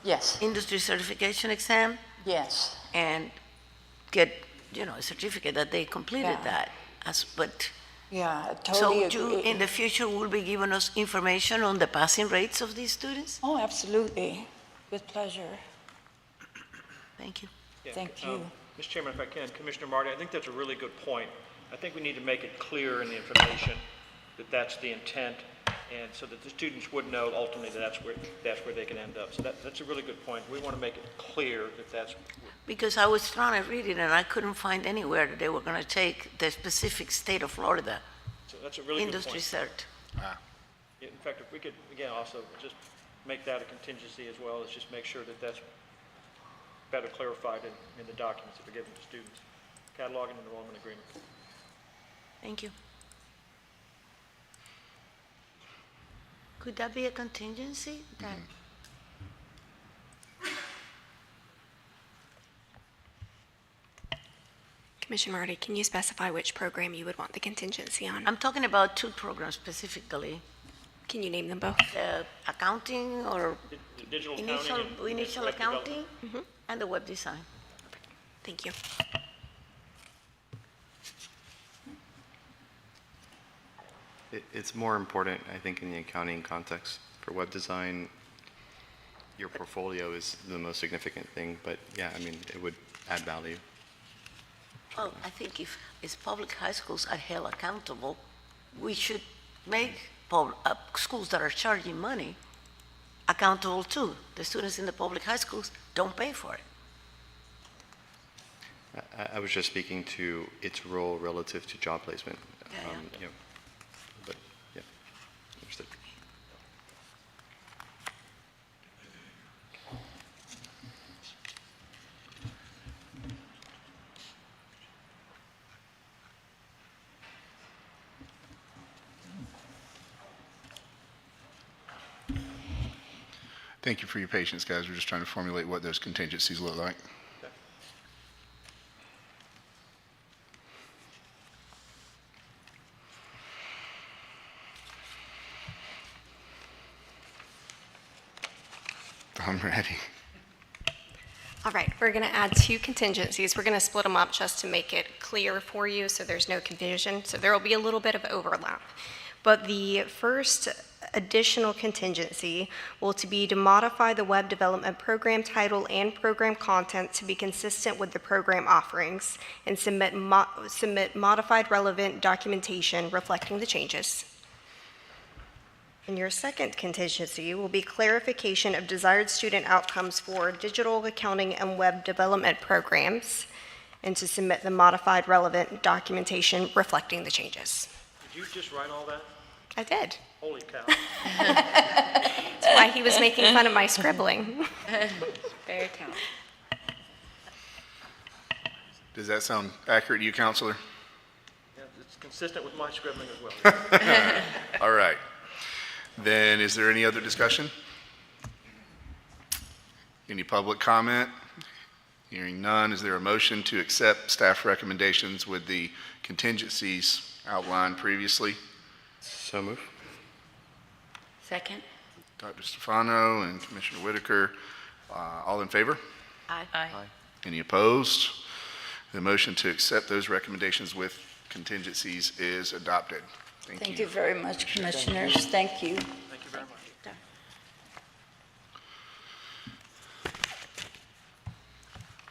Yes.
industry certification exam
Yes.
and get, a certificate that they completed
Yeah.
that. But
Yeah, I
so
totally
you,
agree.
in the future, will be giving us information on the passing rates of these students?
Oh, absolutely. With pleasure.
Thank you.
Yeah,
Thank you.
Mr. Chairman, if I can, Commissioner Marty, I think that's a really good point. I think we need to make it clear in the information that that's the intent, and so that the students would know ultimately that that's where they can end up. So that's a really good point. We want to make it clear that that's.
Because I was trying to read it and I couldn't find anywhere that they were going to take the specific state of Florida
So that's a really good
industry
point.
cert.
Yeah, in fact, if we could, again, also just make that a contingency as well, as just make sure that that's better clarified in the documents that are given to students. Cataloging and enrollment agreement.
Thank you. Could that be a contingency? That
Commissioner Marty, can you specify which program you would want the contingency on?
I'm talking about two programs specifically.
Can you name them both?
Accounting or
The digital accounting and
initial
web
accounting
development.
and the web design.
Thank you.
It's more important, I think, in the accounting context. For web design, your portfolio is the most significant thing, but yeah, I mean, it would add value.
Well, I think if public high schools are held accountable, we should make schools that are charging money accountable too. The students in the public high schools don't pay for it.
I was just speaking to its role relative to job placement.
Yeah.
But yeah, understood.
Thank you for your patience, guys. We're just trying to formulate what those contingencies look like. I'm ready.
All right, we're going to add two contingencies. We're going to split them up just to make it clear for you so there's no confusion. So there will be a little bit of overlap. But the first additional contingency will be to modify the web development program title and program content to be consistent with the program offerings and submit modified relevant documentation reflecting the changes. And your second contingency will be clarification of desired student outcomes for digital accounting and web development programs, and to submit the modified relevant documentation reflecting the changes.
Did you just write all that?
I did.
Holy cow.
That's why he was making fun of my scribbling.
Very talented.
Does that sound accurate to you, Counselor?
Yeah, it's consistent with my scribbling as well.
All right. Then is there any other discussion? Any public comment? Hearing none, is there a motion to accept staff recommendations with the contingencies outlined previously?
So move.
Second?
Dr. Stefano and Commissioner Whitaker, all in favor?
Aye.
Any opposed? The motion to accept those recommendations with contingencies is adopted.
Thank you very much, Commissioners. Thank you.
Thank you very much.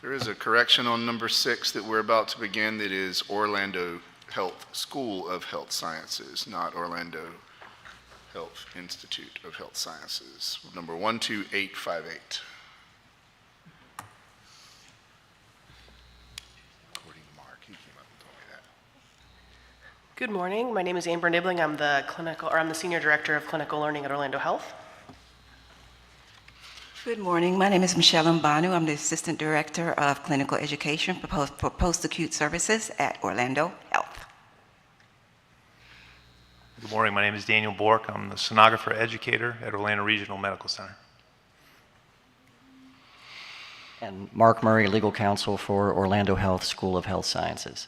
There is a correction on number 6 that we're about to begin. That is Orlando Health School of Health Sciences, not Orlando Health Institute of Health Sciences. Number 12858. According to Mark, he came up and told me that.
Good morning. My name is Amber Nibbling. I'm the Senior Director of Clinical Learning at Orlando Health.
Good morning. My name is Michelle Mbanu. I'm the Assistant Director of Clinical Education for Post-Acute Services at Orlando Health.
Good morning. My name is Daniel Bork. I'm the sonographer educator at Orlando Regional Medical Center.
And Mark Murray, Legal Counsel for Orlando Health School of Health Sciences.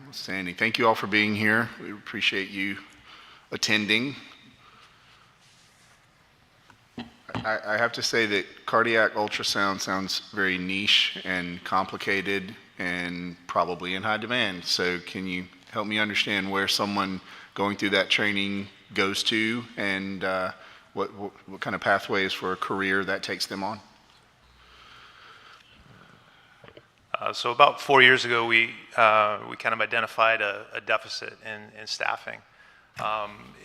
Outstanding. Thank you all for being here. We appreciate you attending. I have to say that cardiac ultrasound sounds very niche and complicated and probably in high demand. So can you help me understand where someone going through that training goes to and what kind of pathways for a career that takes them on?
So about 4 years ago, we kind of identified a deficit in staffing.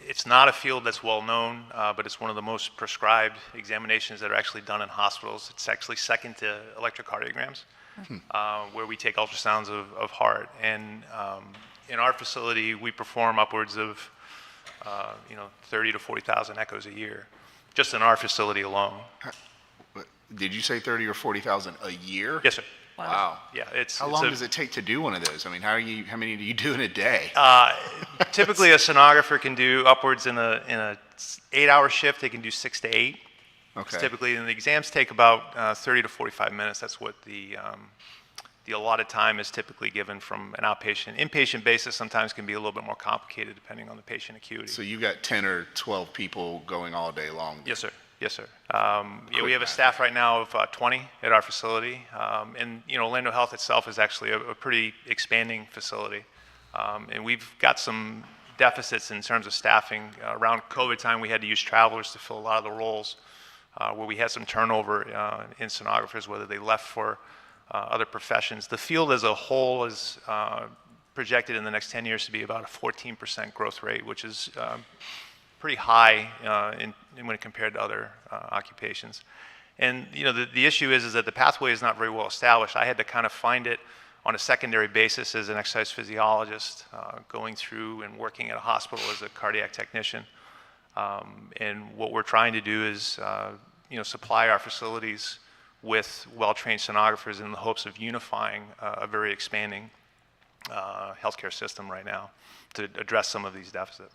It's not a field that's well known, but it's one of the most prescribed examinations that are actually done in hospitals. It's actually second to electrocardiograms, where we take ultrasounds of heart. And in our facility, we perform upwards of 30 to 40,000 echoes a year, just in our facility alone.
Did you say 30 or 40,000 a year?
Yes, sir.
Wow.
Yeah,
How long does it take to do one of those? I mean, how many do you do in a day?
Typically, a sonographer can do upwards in a 8-hour shift. They can do 6 to 8.
Okay.
Typically, and the exams take about 30 to 45 minutes. That's what the allotted time is typically given from an outpatient. Inpatient basis sometimes can be a little bit more complicated depending on the patient acuity.
So you've got 10 or 12 people going all day long?
Yes, sir. Yes, sir. We have a staff right now of 20 at our facility, and Orlando Health itself is actually a pretty expanding facility, and we've got some deficits in terms of staffing. Around COVID time, we had to use travelers to fill a lot of the roles, where we had some turnover in sonographers, whether they left for other professions. The field as a whole is projected in the next 10 years to be about a 14% growth rate, which is pretty high when compared to other occupations. And the issue is that the pathway is not very well established. I had to kind of find it on a secondary basis as an exercise physiologist, going through and working at a hospital as a cardiac technician. And what we're trying to do is supply our facilities with well-trained sonographers in the hopes of unifying a very expanding healthcare system right now to address some of these deficits.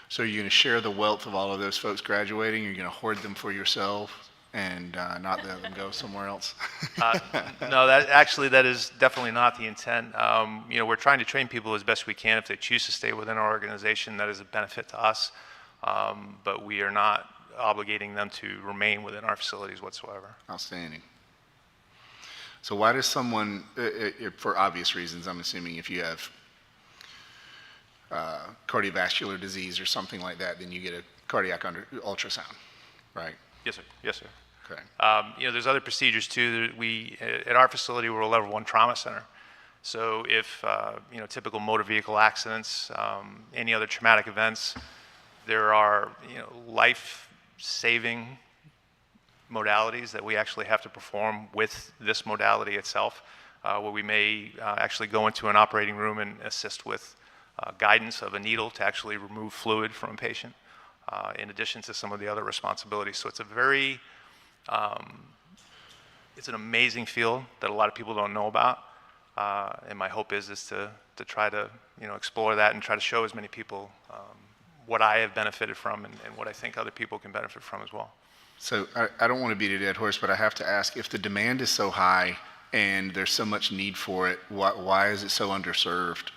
So are you going to share the wealth of all of those folks graduating? Are you going to hoard them for yourself and not let them go somewhere else?
No, that is definitely not the intent. We're trying to train people as best we can. If they choose to stay within our organization, that is a benefit to us. But we are not obligating them to remain within our facilities whatsoever.
Outstanding. So why does someone, for obvious reasons, I'm assuming if you have cardiovascular disease or something like that, then you get a cardiac ultrasound, right?
Yes, sir. Yes, sir.
Okay.
There's other procedures too. At our facility, we're a level 1 trauma center. So if typical motor vehicle accidents, any other traumatic events, there are life-saving modalities that we actually have to perform with this modality itself, where we may actually go into an operating room and assist with guidance of a needle to actually remove fluid from a patient, in addition to some of the other responsibilities. So it's it's an amazing field that a lot of people don't know about, and my hope is to try to explore that and try to show as many people what I have benefited from and what I think other people can benefit from as well.
So I don't want to beat a dead horse, but I have to ask, if the demand is so high and there's so much need for it, why is it so underserved?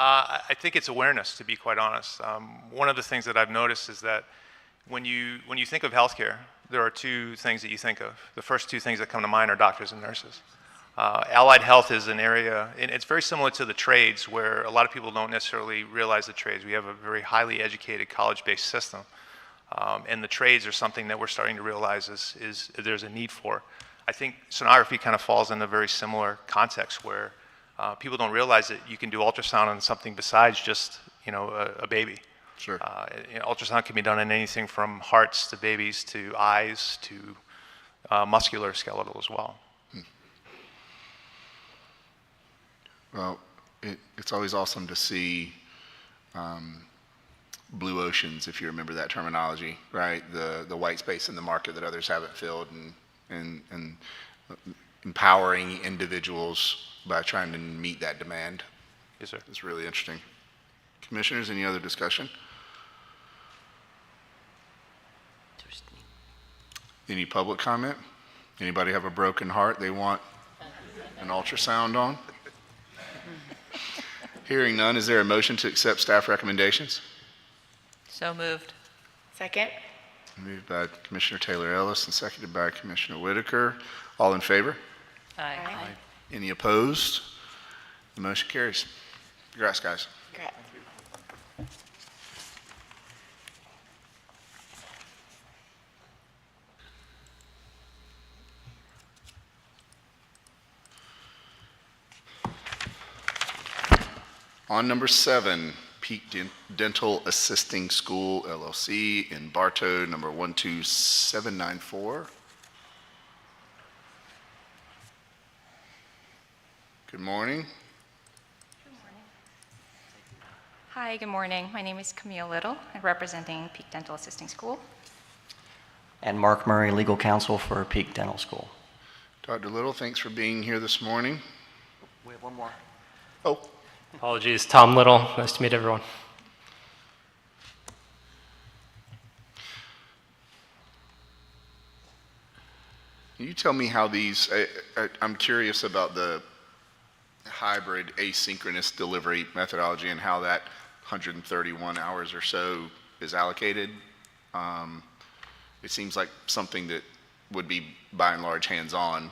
I think it's awareness, to be quite honest. One of the things that I've noticed is that when you think of healthcare, there are two things that you think of. The first two things that come to mind are doctors and nurses. Allied health is an area, and it's very similar to the trades, where a lot of people don't necessarily realize the trades. We have a very highly educated college-based system, and the trades are something that we're starting to realize is there's a need for. I think sonography kind of falls in a very similar context where people don't realize that you can do ultrasound on something besides just a baby.
Sure.
Ultrasound can be done on anything from hearts to babies to eyes to muscular skeletal as well.
Well, it's always awesome to see blue oceans, if you remember that terminology, right? The white space in the market that others haven't filled, and empowering individuals by trying to meet that demand.
Yes, sir.
It's really interesting. Commissioners, any other discussion? Any public comment? Anybody have a broken heart they want an ultrasound on? Hearing none, is there a motion to accept staff recommendations?
So moved.
Second?
Moved by Commissioner Taylor Ellis and seconded by Commissioner Whitaker. All in favor?
Aye.
Any opposed? The motion carries. Congrats, guys.
Correct.
On number 7, Peak Dental Assisting School, LLC, in Bartow, number 12794. Good morning.
Hi, good morning. My name is Camille Little. I'm representing Peak Dental Assisting School.
And Mark Murray, legal counsel for Peak Dental School.
Dr. Little, thanks for being here this morning.
We have one more.
Oh.
Apologies, Tom Little. Nice to meet everyone.
Can you tell me how these, I'm curious about the hybrid asynchronous delivery methodology and how that 131 hours or so is allocated. It seems like something that would be by and large hands-on,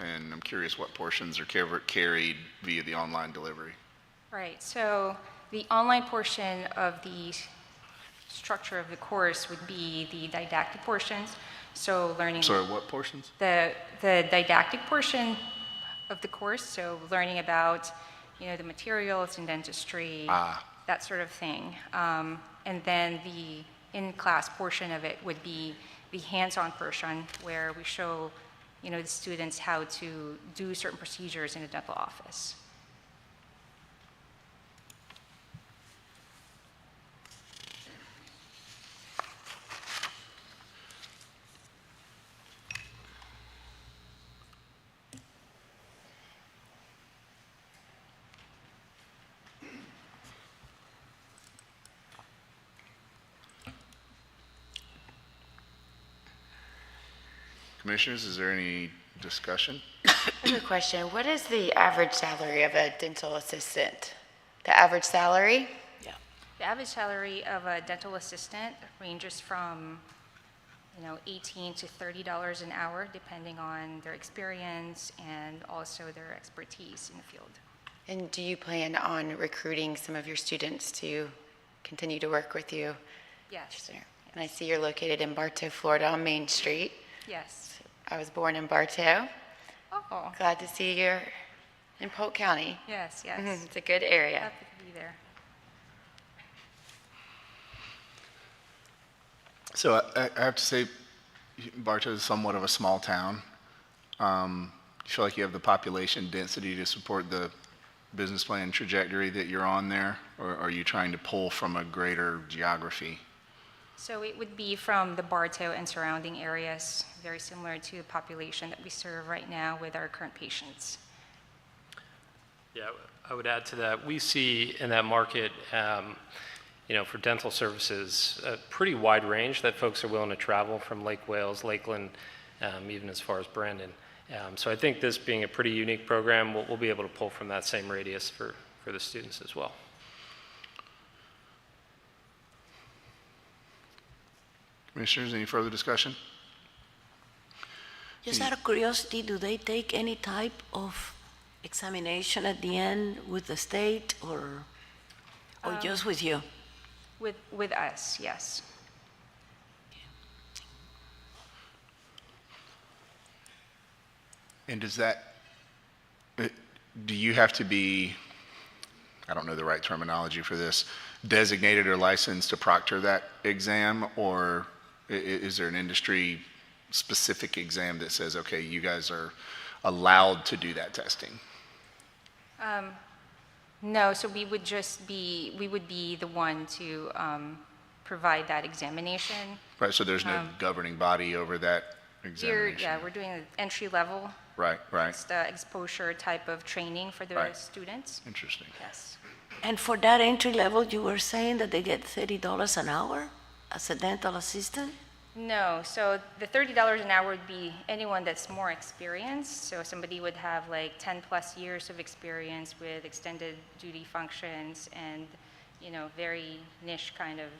and I'm curious what portions are carried via the online delivery.
Right, so the online portion of the structure of the course would be the didactic portions. So learning.
Sorry, what portions?
The didactic portion of the course, so learning about, the materials in dentistry, that sort of thing. And then the in-class portion of it would be the hands-on portion where we show, the students how to do certain procedures in a dental office.
Commissioners, is there any discussion?
I have a question. What is the average salary of a dental assistant? The average salary?
Yeah. The average salary of a dental assistant ranges from, $18 to $30 an hour, depending on their experience and also their expertise in the field.
And do you plan on recruiting some of your students to continue to work with you?
Yes.
And I see you're located in Bartow, Florida on Main Street.
Yes.
I was born in Bartow.
Oh.
Glad to see you're in Polk County.
Yes, yes.
It's a good area.
Happy to be there.
So I have to say, Bartow is somewhat of a small town. You feel like you have the population density to support the business plan trajectory that you're on there, or are you trying to pull from a greater geography?
So it would be from the Bartow and surrounding areas, very similar to the population that we serve right now with our current patients.
Yeah, I would add to that. We see in that market, for dental services, a pretty wide range that folks are willing to travel from Lake Wales, Lakeland, even as far as Brandon. So I think this being a pretty unique program, we'll be able to pull from that same radius for the students as well.
Commissioners, any further discussion?
Just out of curiosity, do they take any type of examination at the end with the state or just with you?
With us, yes.
And do you have to be, I don't know the right terminology for this, designated or licensed to proctor that exam, or is there an industry specific exam that says, okay, you guys are allowed to do that testing?
No, so we would be the one to provide that examination.
Right, so there's no governing body over that examination?
Yeah, we're doing an entry level.
Right.
It's the exposure type of training for the students.
Interesting.
Yes.
And for that entry level, you were saying that they get $30 an hour as a dental assistant?
No, so the $30 an hour would be anyone that's more experienced. So somebody would have like 10 plus years of experience with extended duty functions and, very niche kind of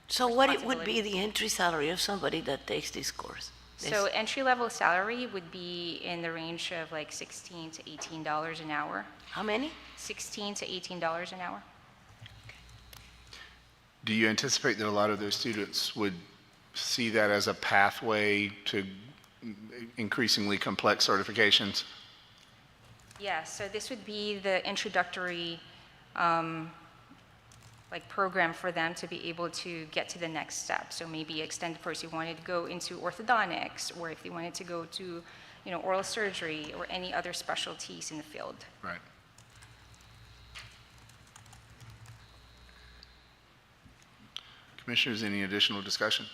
So what it would be the entry salary of somebody that takes this course?
So entry-level salary would be in the range of like $16 to $18 an hour.
How many?
$16 to $18 an hour.
Do you anticipate that a lot of those students would see that as a pathway to increasingly complex certifications?
Yeah, so this would be the introductory program for them to be able to get to the next step. So maybe extended course, you wanted to go into orthodontics, or if they wanted to go to, oral surgery or any other specialties in the field.
Right. Commissioners, any additional discussion?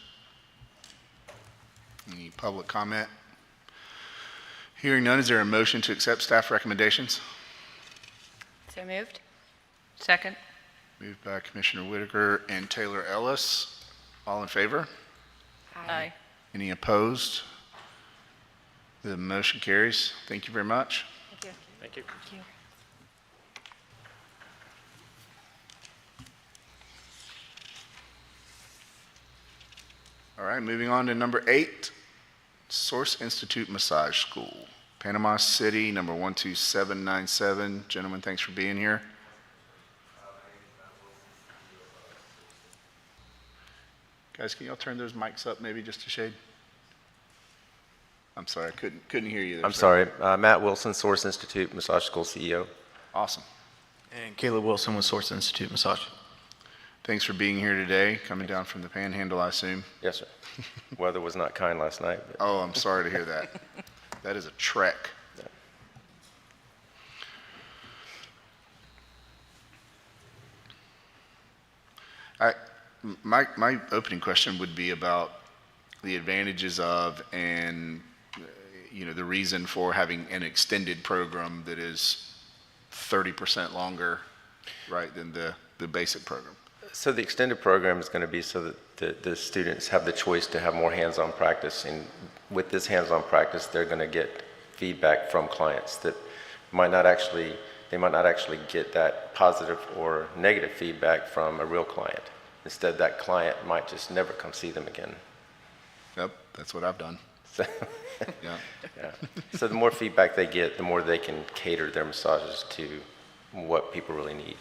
Any public comment? Hearing none, is there a motion to accept staff recommendations?
So moved.
Second.
Moved by Commissioner Whitaker and Taylor Ellis. All in favor?
Aye.
Any opposed? The motion carries. Thank you very much.
Thank you.
Thank you.
Thank you.
All right, moving on to number 8, Source Institute Massage School, Panama City, number 12797. Gentlemen, thanks for being here. Guys, can y'all turn those mics up maybe just a shade? I'm sorry, I couldn't hear you there.
I'm sorry. Matt Wilson, Source Institute Massage School CEO.
Awesome.
And Caleb Wilson with Source Institute Massage.
Thanks for being here today, coming down from the Panhandle, I assume.
Yes, sir. Weather was not kind last night. But.
Oh, I'm sorry to hear that. That is a trek. My opening question would be about the advantages of and the reason for having an extended program that is 30% longer, right, than the basic program.
So the extended program is going to be so that the students have the choice to have more hands-on practice, and with this hands-on practice, they're going to get feedback from clients that they might not actually get that positive or negative feedback from a real client. Instead, that client might just never come see them again.
Yep, that's what I've done.
So, yeah. So the more feedback they get, the more they can cater their massages to what people really need.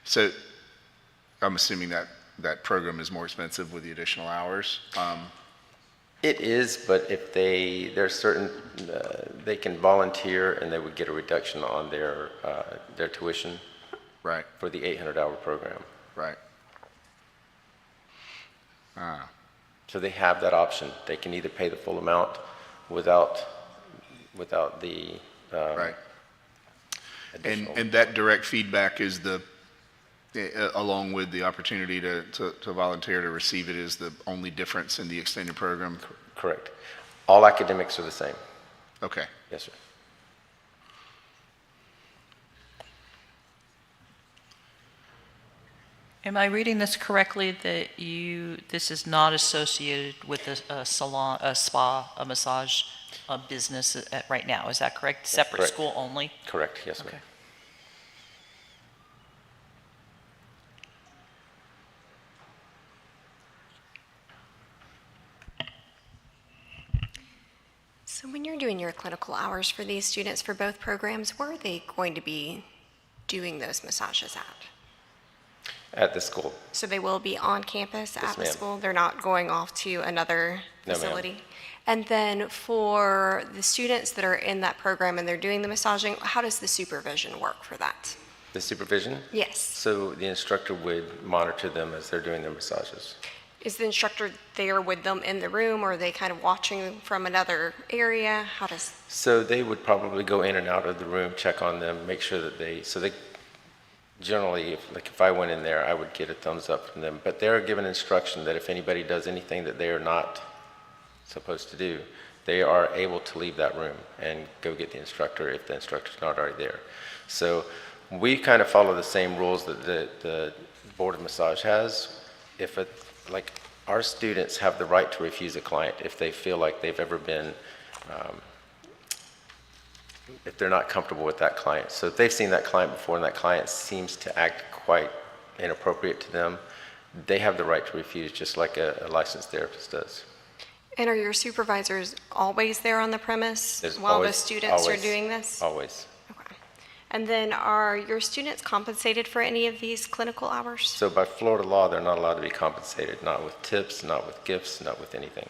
So I'm assuming that program is more expensive with the additional hours.
It is, but if there's certain, they can volunteer and they would get a reduction on their tuition.
Right.
For the 800-hour program.
Right.
So they have that option. They can either pay the full amount without the
right. And that direct feedback is along with the opportunity to volunteer to receive it, is the only difference in the extended program?
Correct. All academics are the same.
Okay.
Yes, sir.
Am I reading this correctly that this is not associated with a salon, a spa, a massage business right now? Is that correct?
That's
Separate
correct.
school only?
Correct. Yes, ma'am.
So when you're doing your clinical hours for these students for both programs, where are they going to be doing those massages at?
At the school.
So they will be on campus
Yes,
at the
ma'am.
school? They're not going off to another
No, ma'am.
facility? And then for the students that are in that program and they're doing the massaging, how does the supervision work for that?
The supervision?
Yes.
So the instructor would monitor them as they're doing their massages.
Is the instructor there with them in the room, or are they kind of watching from another area? How does?
So they would probably go in and out of the room, check on them, make sure that generally, if I went in there, I would get a thumbs up from them. But they're given instruction that if anybody does anything that they are not supposed to do, they are able to leave that room and go get the instructor if the instructor's not already there. So we kind of follow the same rules that the Board of Massage has. If like our students have the right to refuse a client if they feel like they've ever been, if they're not comfortable with that client. So if they've seen that client before and that client seems to act quite inappropriate to them, they have the right to refuse, just like a licensed therapist does.
And are your supervisors always there on the premise
There's
while the
always-
students are
always-
doing this?
Always.
And then are your students compensated for any of these clinical hours?
So by Florida law, they're not allowed to be compensated, not with tips, not with gifts, not with anything.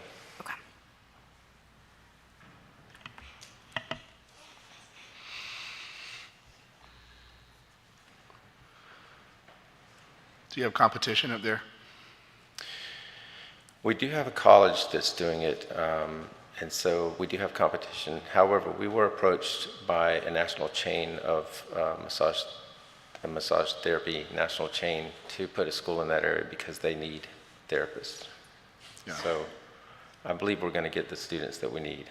Do you have competition up there?
We do have a college that's doing it, and so we do have competition. However, we were approached by a national chain of a massage therapy national chain to put a school in that area because they need therapists.
Yeah.
So I believe we're going to get the students that we need.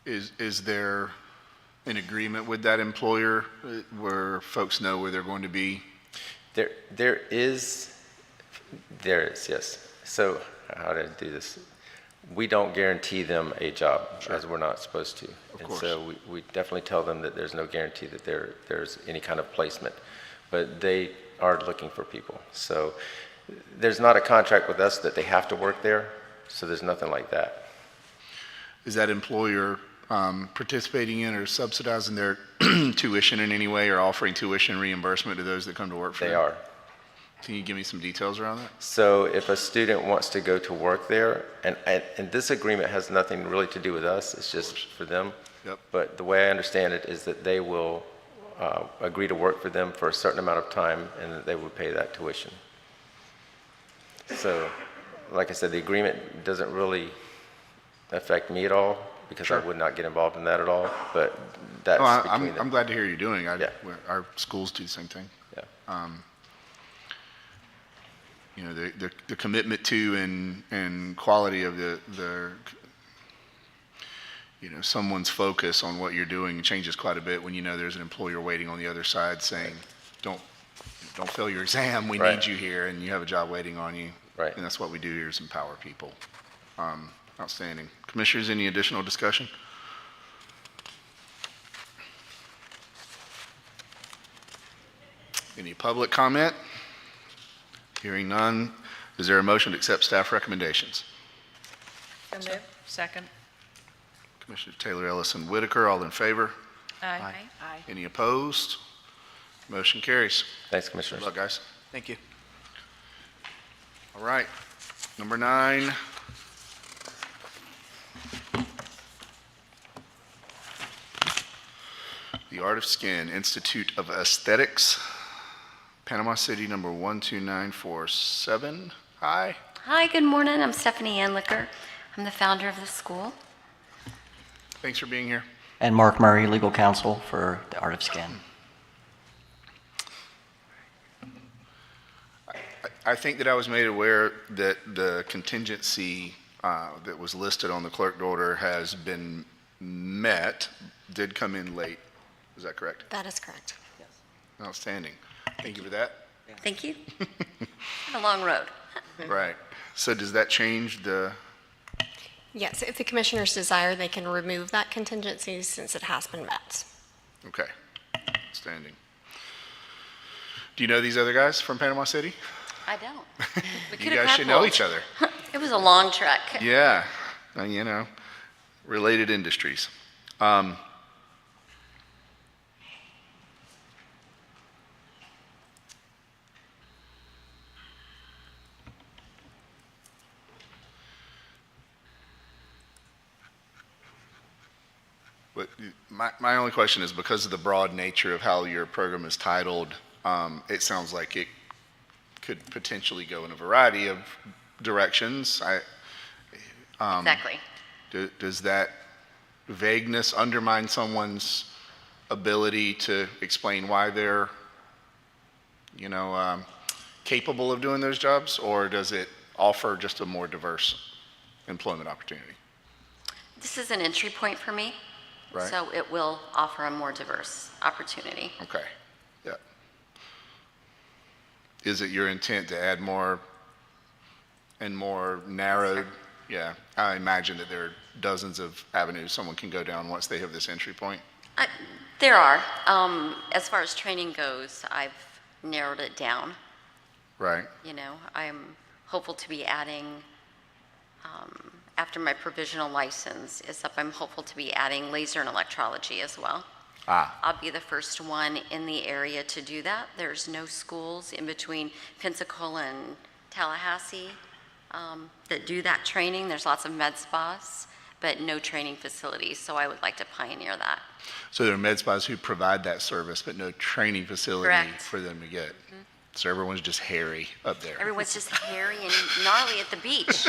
Is there an agreement with that employer where folks know where they're going to be?
There is, yes. So how to do this? We don't guarantee them a job, as we're not supposed to. And
course.
so we definitely tell them that there's no guarantee that there's any kind of placement, but they are looking for people. So there's not a contract with us that they have to work there, so there's nothing like that.
Is that employer participating in or subsidizing their tuition in any way or offering tuition reimbursement to those that come to work for them?
They are.
Can you give me some details around that?
So if a student wants to go to work there, and this agreement has nothing really to do with us, it's just for them.
Yep.
But the way I understand it is that they will agree to work for them for a certain amount of time and that they will pay that tuition. So, like I said, the agreement doesn't really affect me at all because I would not get involved in that at all, but that's between them.
I'm glad to hear you're doing it. Our schools do the same thing.
Yeah.
You know, the commitment to and quality of the you know, someone's focus on what you're doing changes quite a bit when you know there's an employer waiting on the other side saying, don't fail your exam, we need you here, and you have a job waiting on you.
Right.
And that's what we do here is empower people. Outstanding. Commissioners, any additional discussion? Any public comment? Hearing none, is there a motion to accept staff recommendations?
So moved. Second.
Commissioners Taylor, Ellison, Whitaker, all in favor?
Aye.
Any opposed? Motion carries.
Thanks, Commissioners.
Good luck, guys.
Thank you.
All right, number 9. The Art of Skin, Institute of Aesthetics, Panama City, number 12947. Hi.
Hi, good morning. I'm Stephanie Anlicker. I'm the founder of the school.
Thanks for being here.
And Mark Murray, legal counsel for the Art of Skin.
I think that I was made aware that the contingency that was listed on the clerk order has been met, did come in late. Is that correct?
That is correct.
Outstanding. Thank you for that.
Thank you. A long road.
Right. So does that change the,
Yes, if the commissioners desire, they can remove that contingency since it has been met.
okay, outstanding. Do you know these other guys from Panama City?
I don't. We
You
could have
guys should know each other.
It was a long trek.
Yeah, you know, related industries. But my only question is because of the broad nature of how your program is titled, it sounds like it could potentially go in a variety of directions.
Exactly.
Does that vagueness undermine someone's ability to explain why they're, capable of doing those jobs, or does it offer just a more diverse employment opportunity?
This is an entry point for me,
Right.
so it will offer a more diverse opportunity.
Okay, yeah. Is it your intent to add more and more narrowed? Yeah, I imagine that there are dozens of avenues someone can go down once they have this entry point.
There are. As far as training goes, I've narrowed it down.
Right.
I'm hopeful to be adding, after my provisional license is up, I'm hopeful to be adding laser and electrology as well. I'll be the first one in the area to do that. There's no schools in between Pensacola and Tallahassee that do that training. There's lots of med spas, but no training facilities, so I would like to pioneer that.
So there are med spas who provide that service, but no training facility
Correct.
for them to get. So everyone's just hairy up there.
Everyone's just hairy and gnarly at the beach.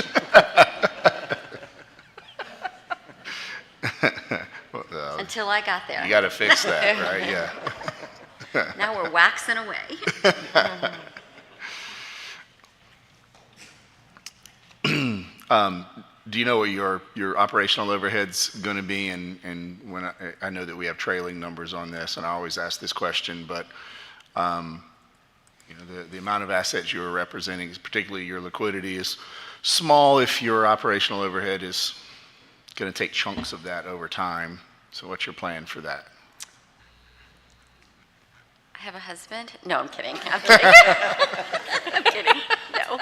Until I got there.
You got to fix that, right? Yeah.
Now we're waxing away.
Do you know what your operational overhead's going to be? And when I know that we have trailing numbers on this, and I always ask this question, but the amount of assets you are representing, particularly your liquidity, is small if your operational overhead is going to take chunks of that over time. So what's your plan for that?
I have a husband. No, I'm kidding. I'm kidding. I'm kidding. No.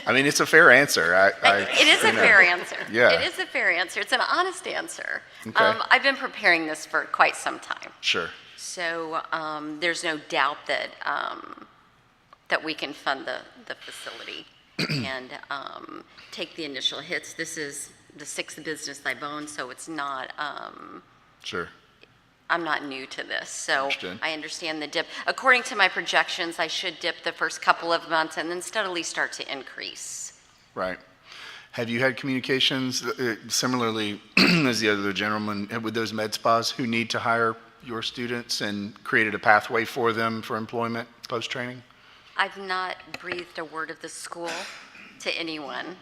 I mean, it's a fair answer.
It is a fair answer.
Yeah.
It is a fair answer. It's an honest answer.
Okay.
I've been preparing this for quite some time.
Sure.
So there's no doubt that that we can fund the facility and take the initial hits. This is the sixth business I've owned, so it's not.
Sure.
I'm not new to this, so
Understood.
I understand the dip. According to my projections, I should dip the first couple of months and then steadily start to increase.
Right. Have you had communications similarly as the other gentleman with those med spas who need to hire your students and created a pathway for them for employment post-training?
I've not breathed a word of the school to anyone.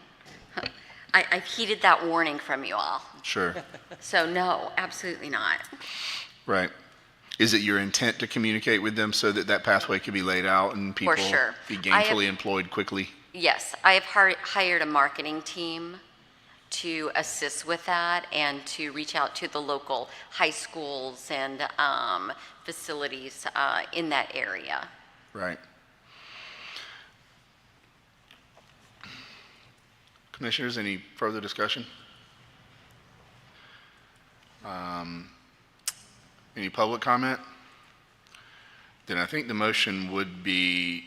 I've heeded that warning from you all.
Sure.
So no, absolutely not.
Right. Is it your intent to communicate with them so that that pathway can be laid out and people
sure.
be gainfully employed quickly?
Yes, I have hired a marketing team to assist with that and to reach out to the local high schools and facilities in that area.
Right. Commissioners, any further discussion? Any public comment? Then I think the motion would be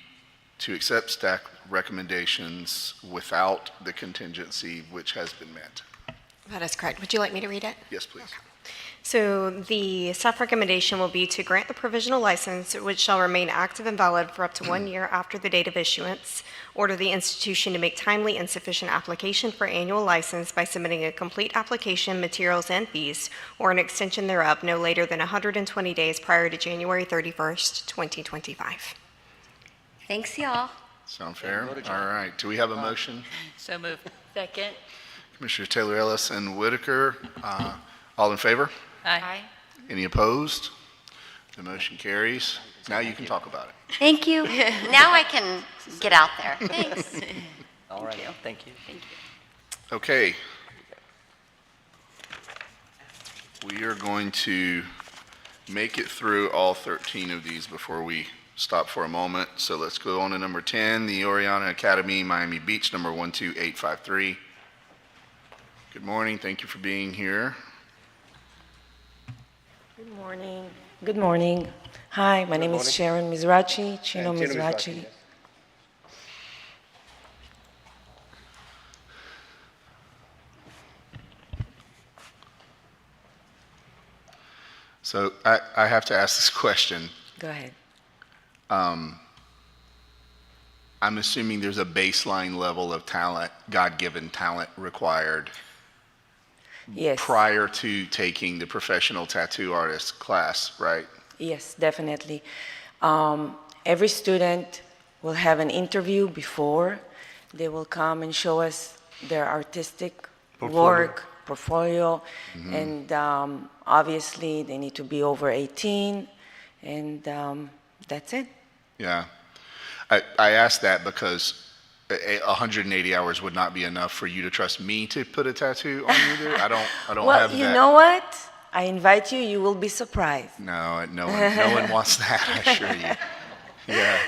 to accept staff recommendations without the contingency which has been met.
That is correct. Would you like me to read it?
Yes, please.
So the staff recommendation will be to grant the provisional license, which shall remain active and valid for up to 1 year after the date of issuance. Order the institution to make timely and sufficient application for annual license by submitting a complete application, materials, and fees, or an extension thereof no later than 120 days prior to January 31st, 2025.
Thanks, y'all.
Sound fair? All right. Do we have a motion?
So moved.
Second.
Commissioners Taylor Ellis and Whitaker, all in favor?
Aye.
Any opposed? The motion carries. Now you can talk about it.
Thank you. Now I can get out there. Thanks.
All right, thank you.
Thank you.
Okay. We are going to make it through all 13 of these before we stop for a moment. So let's go on to number 10, the Oriana Academy, Miami Beach, number 12853. Good morning. Thank you for being here.
Good morning. Good morning. Hi, my name is Sharon Mizrachi, Chino Mizrachi.
So I have to ask this question.
Go ahead.
I'm assuming there's a baseline level of talent, God-given talent required
Yes.
prior to taking the professional tattoo artist class, right?
Yes, definitely. Every student will have an interview before. They will come and show us their artistic work, portfolio, and obviously they need to be over 18, and that's it.
Yeah. I asked that because 180 hours would not be enough for you to trust me to put a tattoo on you there. I don't
Well,
have that.
you know what? I invite you, you will be surprised.
No one wants that, I assure you. Yeah.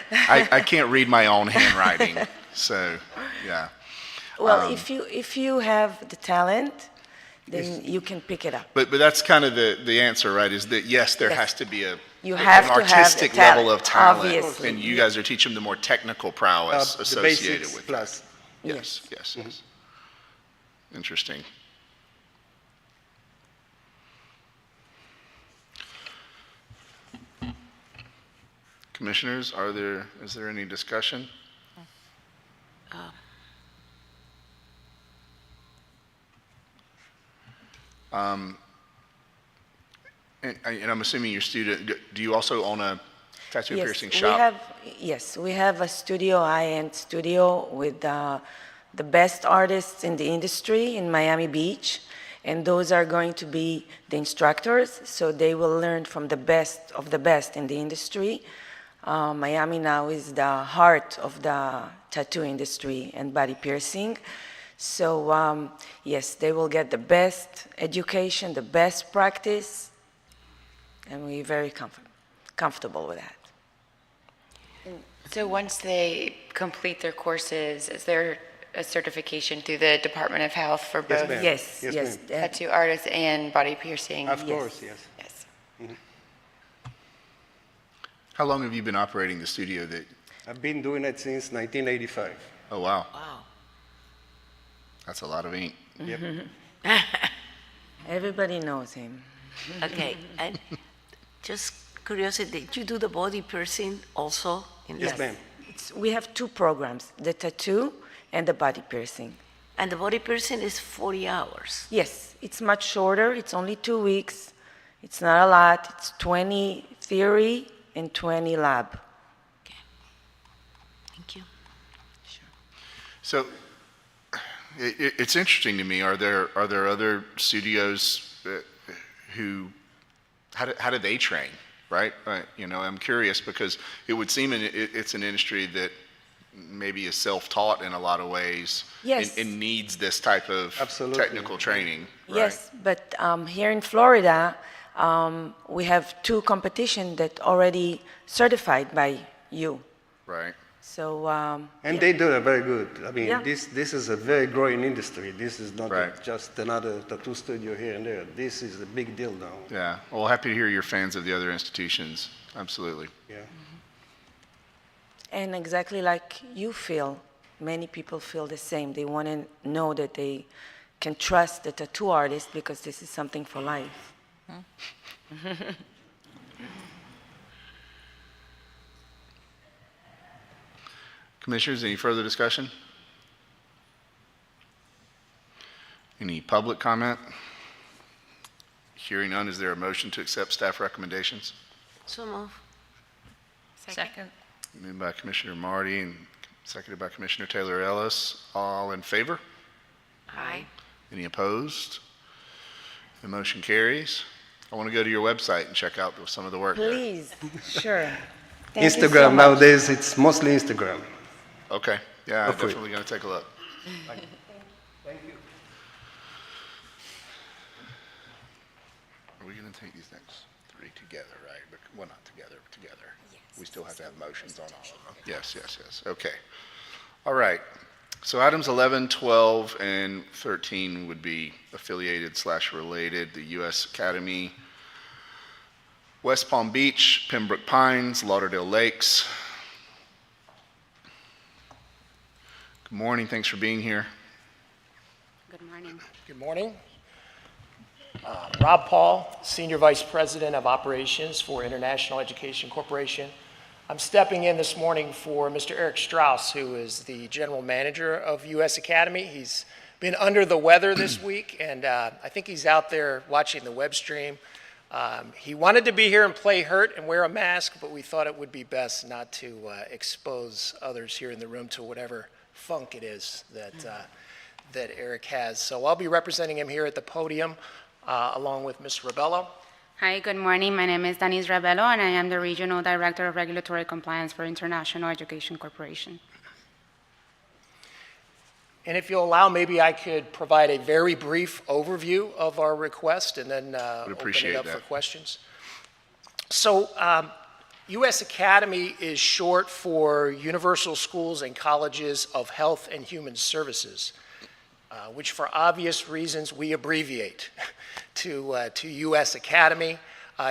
I can't read my own handwriting, so, yeah.
Well, if you have the talent, then you can pick it up.
But that's kind of the answer, right? Is that yes, there has to be an
have to have the
artistic
talent,
level of talent,
obviously.
and you guys are teaching them the more technical prowess
The
associated
basics
with
plus.
that. Yes. Interesting. Commissioners, is there any discussion? And I'm assuming your student, do you also own a tattoo and piercing shop?
We have a studio, high-end studio with the best artists in the industry in Miami Beach, and those are going to be the instructors, so they will learn from the best of the best in the industry. Miami now is the heart of the tattoo industry and body piercing. So yes, they will get the best education, the best practice, and we're very comfortable with that.
So once they complete their courses, is there a certification through the Department of Health for both
Yes,
tattoo artists and body piercing?
Of course, yes.
How long have you been operating the studio that?
I've been doing it since 1985.
Oh, wow.
Wow.
That's a lot of ink.
Yep.
Everybody knows him.
Okay, and just curiosity, did you do the body piercing also?
Yes, ma'am.
We have two programs, the tattoo and the body piercing.
And the body piercing is 40 hours?
Yes, it's much shorter. It's only 2 weeks. It's not a lot. It's 20 theory and 20 lab.
Okay. Thank you.
So it's interesting to me. Are there other studios who how do they train? Right? I'm curious because it would seem it's an industry that maybe is self-taught in a lot of ways.
Yes.
And needs this type of technical training. Right?
Yes, but here in Florida, we have 2 competitions that already certified by you.
Right.
So.
And they do it very good. I mean,
Yeah.
this is a very growing industry. This is not
Right.
just another tattoo studio here and there. This is a big deal now.
Yeah. Well, happy to hear you're fans of the other institutions. Absolutely.
Yeah.
And exactly like you feel, many people feel the same. They want to know that they can trust the tattoo artist because this is something for life.
Commissioners, any further discussion? Any public comment? Hearing none, is there a motion to accept staff recommendations?
So move.
Second.
Moved by Commissioner Marty and seconded by Commissioner Taylor Ellis. All in favor?
Aye.
Any opposed? The motion carries. I want to go to your website and check out some of the work there.
Please, sure. Thank you so
Instagram
much.
nowadays, it's mostly Instagram.
Okay. Yeah, I'm
Hopefully.
definitely going to take a look.
Thank you.
Are we going to take these next 3 together, right? Well, not together, but together. We still have to have motions on all of them. Yes. Okay. All right. So items 11, 12, and 13 would be affiliated/related. The U.S. Academy, West Palm Beach, Pembroke Pines, Lauderdale Lakes. Good morning. Thanks for being here.
Good morning.
Good morning. Rob Paul, Senior Vice President of Operations for International Education Corporation. I'm stepping in this morning for Mr. Eric Strauss, who is the General Manager of U.S. Academy. He's been under the weather this week, and I think he's out there watching the web stream. He wanted to be here and play hurt and wear a mask, but we thought it would be best not to expose others here in the room to whatever funk it is that Eric has. So I'll be representing him here at the podium along with Ms. Rebello.
Hi, good morning. My name is Denise Rebello, and I am the Regional Director of Regulatory Compliance for International Education Corporation.
And if you'll allow, maybe I could provide a very brief overview of our request and then open it up for questions. So U.S. Academy is short for Universal Schools and Colleges of Health and Human Services, which for obvious reasons we abbreviate to U.S. Academy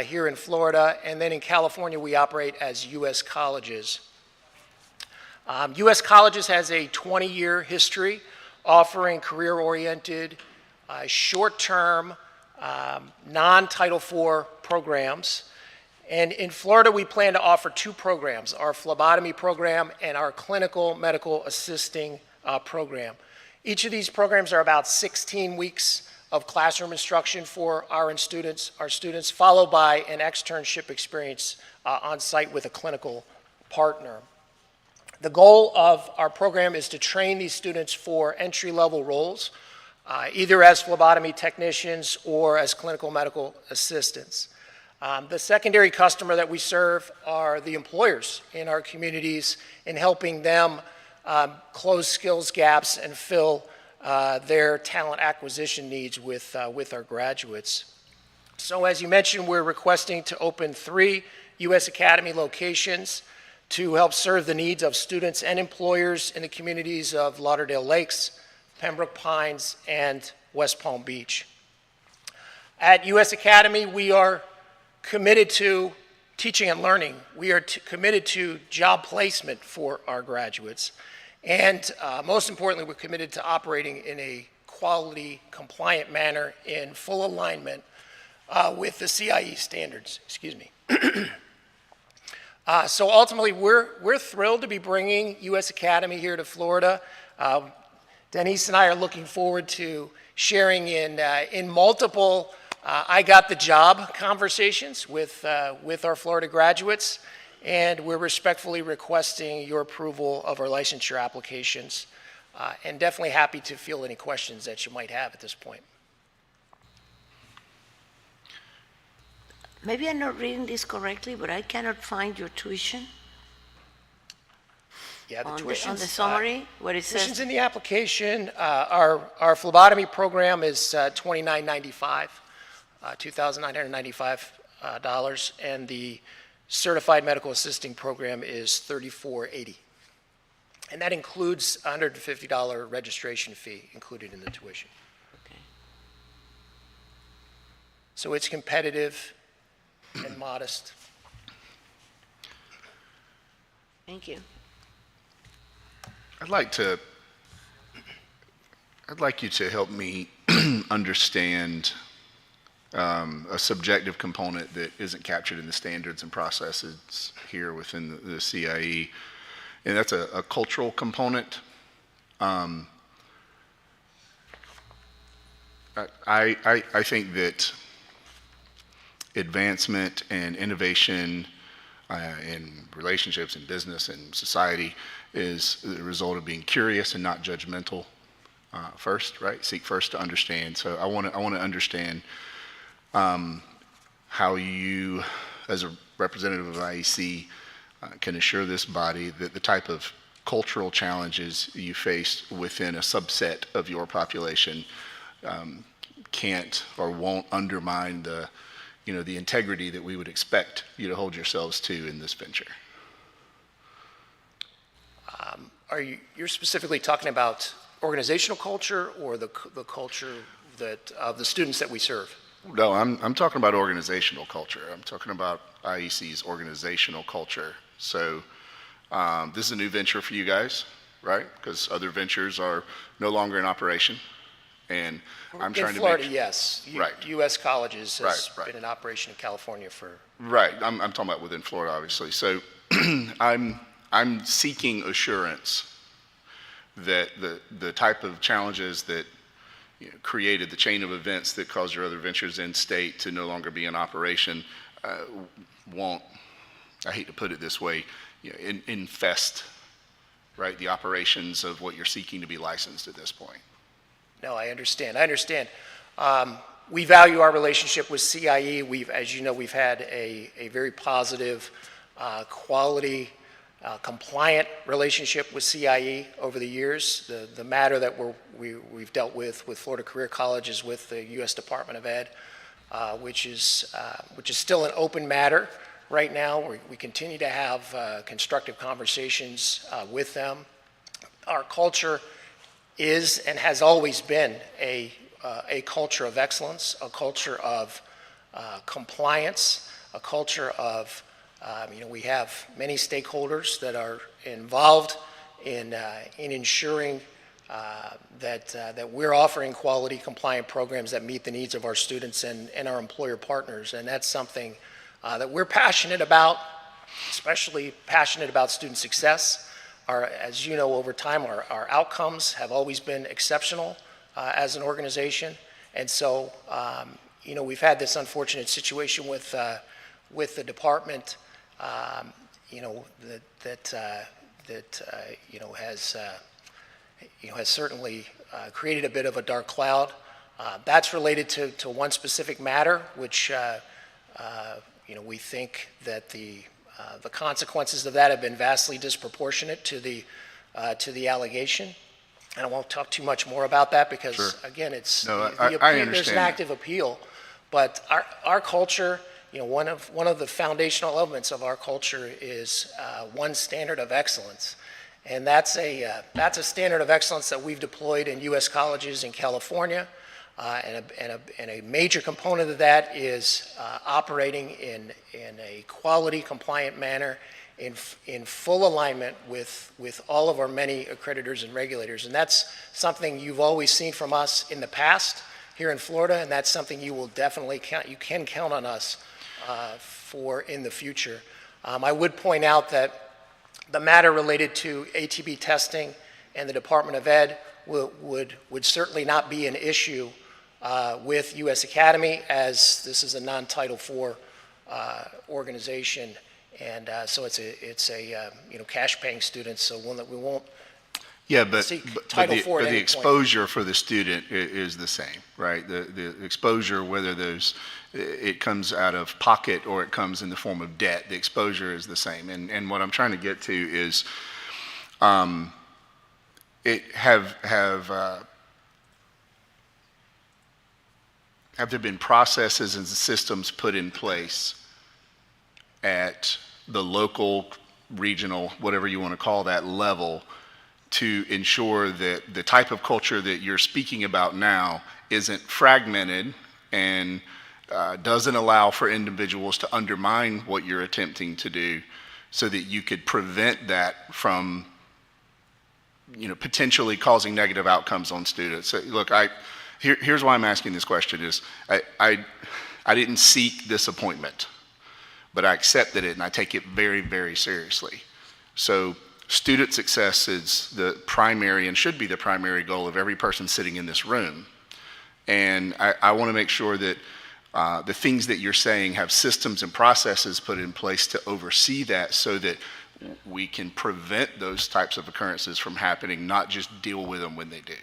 here in Florida, and then in California we operate as U.S. Colleges. U.S. Colleges has a 20-year history offering career-oriented, short-term, non-Title IV programs. And in Florida, we plan to offer two programs, our phlebotomy program and our clinical medical assisting program. Each of these programs are about 16 weeks of classroom instruction for our students, followed by an externship experience on site with a clinical partner. The goal of our program is to train these students for entry-level roles, either as phlebotomy technicians or as clinical medical assistants. The secondary customer that we serve are the employers in our communities in helping them close skills gaps and fill their talent acquisition needs with our graduates. So as you mentioned, we're requesting to open 3 U.S. Academy locations to help serve the needs of students and employers in the communities of Lauderdale Lakes, Pembroke Pines, and West Palm Beach. At U.S. Academy, we are committed to teaching and learning. We are committed to job placement for our graduates. And most importantly, we're committed to operating in a quality, compliant manner in full alignment with the CIE standards. Excuse me. So ultimately, we're thrilled to be bringing U.S. Academy here to Florida. Denise and I are looking forward to sharing in multiple I got the job conversations with our Florida graduates, and we're respectfully requesting your approval of our licensure applications, and definitely happy to field any questions that you might have at this point.
Maybe I'm not reading this correctly, but I cannot find your tuition.
Yeah, the
tuition on the summary, what it says.
Tuition's in the application. Our phlebotomy program is $29.95, $2,995, and the certified medical assisting program is $34.80, and that includes a $150 registration fee included in the tuition.
Okay.
So it's competitive and modest.
Thank you.
I'd like you to help me understand a subjective component that isn't captured in the standards and processes here within the CIE, and that's a cultural component. I think that advancement and innovation in relationships and business and society is the result of being curious and not judgmental first, right? Seek first to understand. So I want to understand how you, as a representative of IEC, can assure this body that the type of cultural challenges you face within a subset of your population can't or won't undermine the integrity that we would expect you to hold yourselves to in this venture.
You're specifically talking about organizational culture or the culture of the students that we serve?
No, I'm talking about organizational culture. I'm talking about IEC's organizational culture. So this is a new venture for you guys, right? Because other ventures are no longer in operation. And I'm trying to
Florida, yes.
Right.
U.S. Colleges has
right.
been in operation in California for...
Right. I'm talking about within Florida, obviously. So I'm seeking assurance that the type of challenges that created the chain of events that caused your other ventures in state to no longer be in operation, won't, I hate to put it this way, infest, right, the operations of what you're seeking to be licensed at this point.
No, I understand. We value our relationship with CIE. As you know, we've had a very positive, quality, compliant relationship with CIE over the years. The matter that we've dealt with Florida Career College is with the U.S. Department of Ed, which is still an open matter right now. We continue to have constructive conversations with them. Our culture is and has always been a culture of excellence, a culture of compliance, a culture of, we have many stakeholders that are involved in ensuring that we're offering quality, compliant programs that meet the needs of our students and our employer partners. And that's something that we're passionate about, especially passionate about student success. As you know, over time, our outcomes have always been exceptional as an organization. And so, we've had this unfortunate situation with the department, has certainly created a bit of a dark cloud. That's related to one specific matter, which we think that the consequences of that have been vastly disproportionate to the allegation. And I won't talk too much more about that because,
Sure.
Again, it's
No,
the
I
appeal,
understand
there's an
that.
active appeal. But our culture, one of the foundational elements of our culture is one standard of excellence. And that's a standard of excellence that we've deployed in U.S. colleges in California. And a major component of that is operating in a quality, compliant manner in full alignment with all of our many accreditors and regulators. And that's something you've always seen from us in the past here in Florida, and that's something you will definitely you can count on us for in the future. I would point out that the matter related to ATB testing and the Department of Ed would certainly not be an issue with U.S. Academy, as this is a non-Title IV organization, and so it's a cash-paying student, so we won't.
Yeah, but
seek
the
Title IV at any point.
exposure for the student is the same, right? The exposure, whether it comes out of pocket or it comes in the form of debt, the exposure is the same. And what I'm trying to get to is, have there been processes and systems put in place at the local, regional, whatever you want to call that level, to ensure that the type of culture that you're speaking about now isn't fragmented and doesn't allow for individuals to undermine what you're attempting to do, so that you could prevent that from potentially causing negative outcomes on students? So, look, here's why I'm asking this question is I didn't seek this appointment, but I accepted it and I take it very, very seriously. So student success is the primary and should be the primary goal of every person sitting in this room. And I want to make sure that the things that you're saying have systems and processes put in place to oversee that, so that we can prevent those types of occurrences from happening, not just deal with them when they do.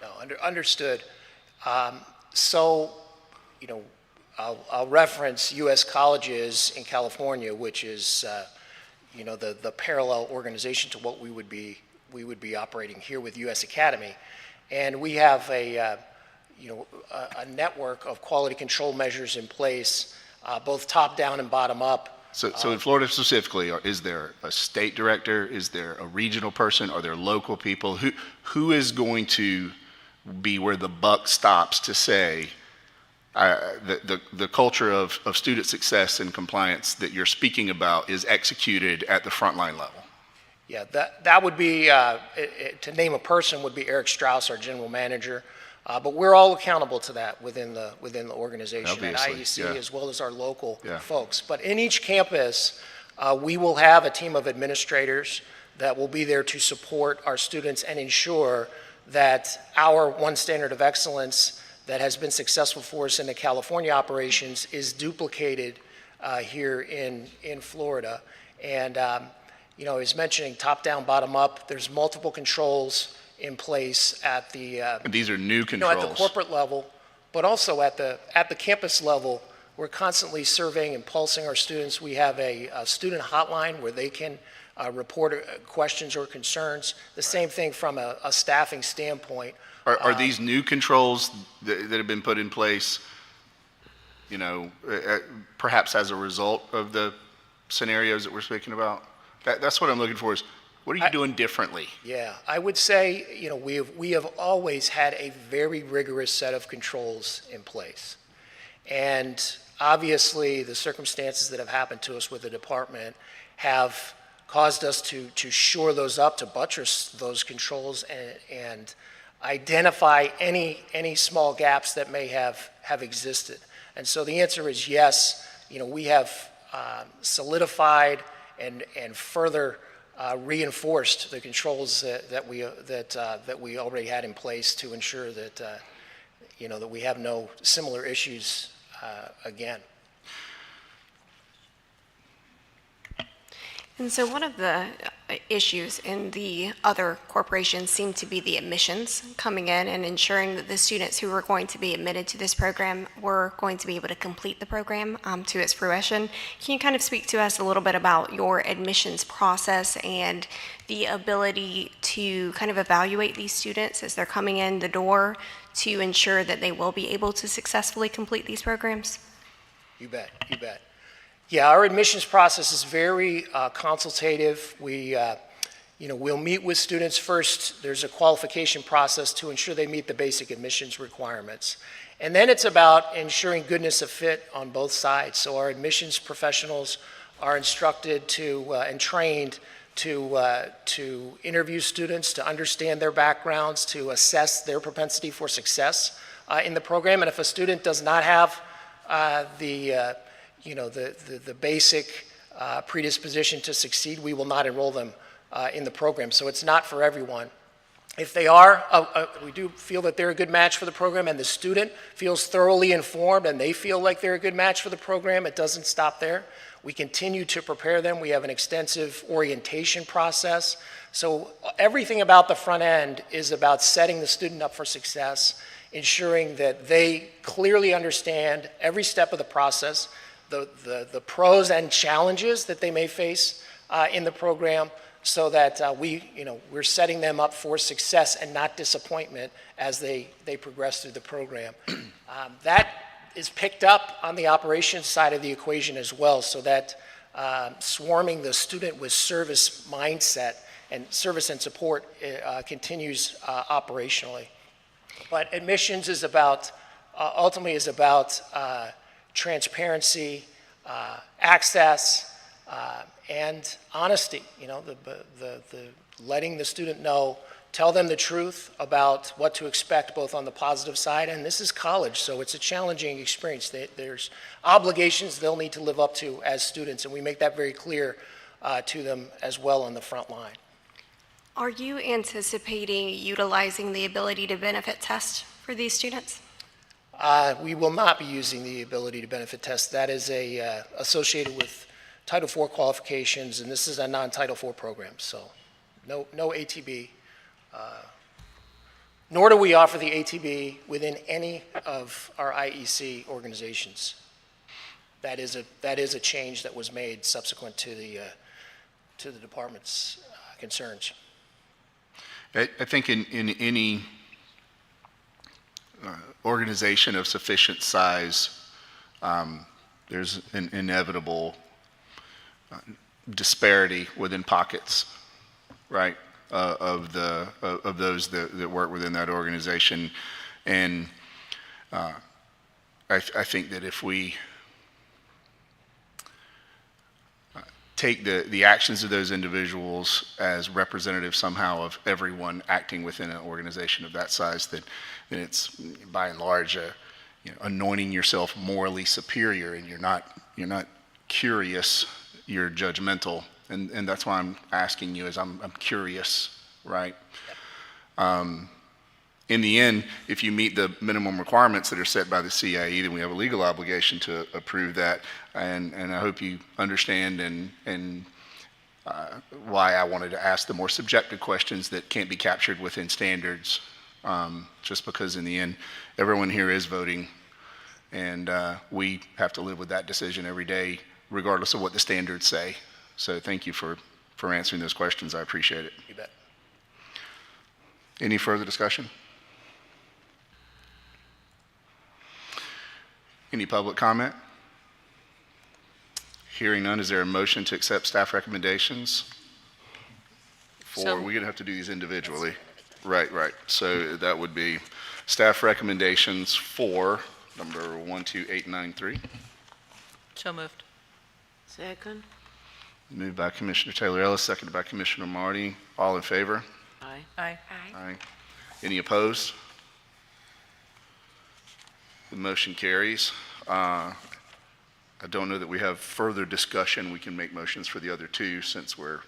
No, understood. So, I'll reference U.S. colleges in California, which is, the parallel organization to what we would be operating here with U.S. Academy, and we have a network of quality control measures in place, both top down and bottom up.
So in Florida specifically, is there a state director? Is there a regional person? Are there local people? Who is going to be where the buck stops to say the culture of student success and compliance that you're speaking about is executed at the frontline level?
Yeah, that would be, to name a person, would be Eric Strauss, our general manager. But we're all accountable to that within the organization at
Obviously,
IEC,
yeah.
as well as our local
Yeah.
folks. But in each campus, we will have a team of administrators that will be there to support our students and ensure that our one standard of excellence that has been successful for us in the California operations is duplicated here in Florida. And, you know, he's mentioning top down, bottom up. There's multiple controls in place at the
And these are new controls.
at the corporate level, but also at the campus level. We're constantly surveying and pulsing our students. We have a student hotline where they can report questions or concerns. The same thing from a staffing standpoint.
Are these new controls that have been put in place, you know, perhaps as a result of the scenarios that we're speaking about? That's what I'm looking for is, what are you doing differently?
Yeah, I would say, you know, we have always had a very rigorous set of controls in place. And obviously, the circumstances that have happened to us with the department have caused us to shore those up, to buttress those controls and identify any small gaps that may have existed. And so the answer is yes. You know, we have solidified and further reinforced the controls that we already had in place to ensure that you know, that we have no similar issues again.
And so one of the issues in the other corporations seem to be the admissions coming in and ensuring that the students who were going to be admitted to this program were going to be able to complete the program to its fruition. Can you kind of speak to us a little bit about your admissions process and the ability to kind of evaluate these students as they're coming in the door to ensure that they will be able to successfully complete these programs?
You bet, you bet. Yeah, our admissions process is very consultative. We, you know, we'll meet with students first. There's a qualification process to ensure they meet the basic admissions requirements. And then it's about ensuring goodness of fit on both sides. So our admissions professionals are instructed to and trained to interview students, to understand their backgrounds, to assess their propensity for success in the program. And if a student does not have you know, the basic predisposition to succeed, we will not enroll them in the program. So it's not for everyone. If they are, we do feel that they're a good match for the program and the student feels thoroughly informed and they feel like they're a good match for the program, it doesn't stop there. We continue to prepare them. We have an extensive orientation process. So everything about the front end is about setting the student up for success, ensuring that they clearly understand every step of the process, the pros and challenges that they may face in the program, so that we're setting them up for success and not disappointment as they progress through the program. That is picked up on the operations side of the equation as well, so that swarming the student with service mindset and service and support continues operationally. But admissions is about, ultimately is about transparency, access, and honesty. You know, the letting the student know, tell them the truth about what to expect both on the positive side, and this is college, so it's a challenging experience. There's obligations they'll need to live up to as students, and we make that very clear to them as well on the front line.
Are you anticipating utilizing the ability to benefit test for these students?
We will not be using the ability to benefit test. That is associated with Title IV qualifications, and this is a non-Title IV program, so no ATB. Nor do we offer the ATB within any of our IEC organizations. That is a change that was made subsequent to the department's concerns.
I think in any organization of sufficient size, there's an inevitable disparity within pockets, right, of those that work within that organization, and I think that if we take the actions of those individuals as representative somehow of everyone acting within an organization of that size, then it's by and large anointing yourself morally superior, and you're not curious, you're judgmental, and that's why I'm asking you, is I'm curious, right? In the end, if you meet the minimum requirements that are set by the CIE, then we have a legal obligation to approve that. And I hope you understand and why I wanted to ask the more subjective questions that can't be captured within standards, just because in the end, everyone here is voting, and we have to live with that decision every day, regardless of what the standards say. So thank you for answering those questions. I appreciate it.
You bet.
Any further discussion? Any public comment? Hearing none, is there a motion to accept staff recommendations? We're going to have to do these individually. Right. So that would be staff recommendations for number 12893.
So moved.
Second.
Moved by Commissioner Taylor Ellis, seconded by Commissioner Marty. All in favor?
Aye.
Aye.
Aye. Any opposed? The motion carries. I don't know that we have further discussion. We can make motions for the other two since we're...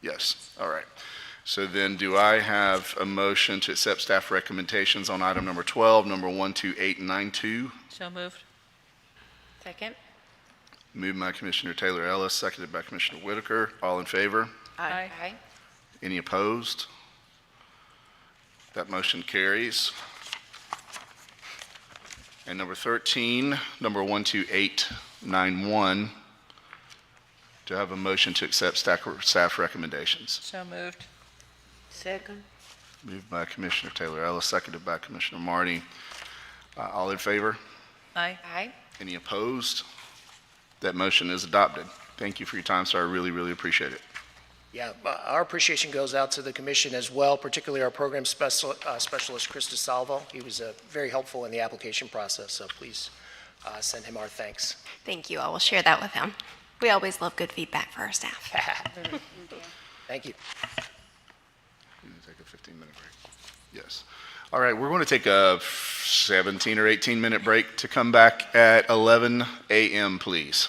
Yes. All right. So then do I have a motion to accept staff recommendations on item number 12, number 12892?
So moved.
Second?
Moved by Commissioner Taylor Ellis, seconded by Commissioner Whitaker. All in favor?
Aye.
Aye.
Any opposed? That motion carries. And number 13, number 12891, do I have a motion to accept staff recommendations?
So moved.
Second.
Moved by Commissioner Taylor Ellis, seconded by Commissioner Marty. All in favor?
Aye.
Aye.
Any opposed? That motion is adopted. Thank you for your time, sir. I really, really appreciate it.
Yeah, our appreciation goes out to the commission as well, particularly our program specialist, Chris DeSalvo. He was very helpful in the application process, so please send him our thanks.
Thank you. I will share that with him. We always love good feedback for our staff.
Thank you.
You can take a 15-minute break. Yes. All right, we're going to take a 17 or 18-minute break to come back at 11 a.m., please.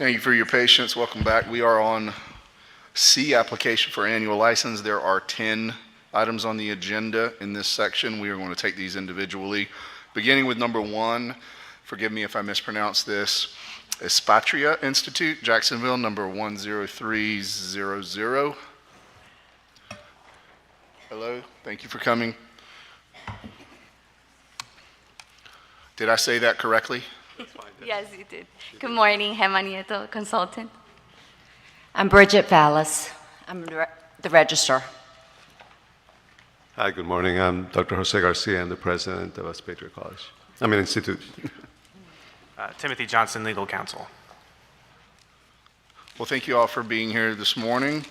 Thank you for your patience. Welcome back. We are on C, application for annual license. There are 10 items on the agenda in this section. We are going to take these individually. Beginning with number 1, forgive me if I mispronounce this, is Patria Institute, Jacksonville, number 10300. Hello, thank you for coming. Did I say that correctly?
Yes, you did. Good morning, Gemma Nieto, consultant. I'm Bridget Vallis. I'm the registrar.
Hi, good morning. I'm Dr. Jose Garcia. I'm the president of Patria Institute.
Timothy Johnson, legal counsel.
Well, thank you all for being here this morning.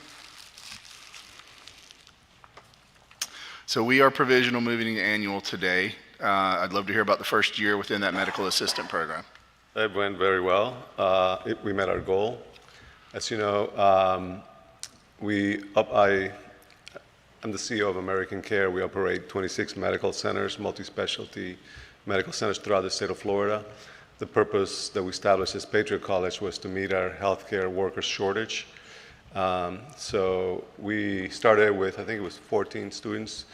So we are provisional moving to annual today. I'd love to hear about the first year within that medical assistant program.
It went very well. We met our goal. As you know, I'm the CEO of American Care. We operate 26 medical centers, multi-specialty medical centers throughout the state of Florida. The purpose that we established as Patria College was to meet our healthcare workers shortage. So we started with, I think it was 14 students.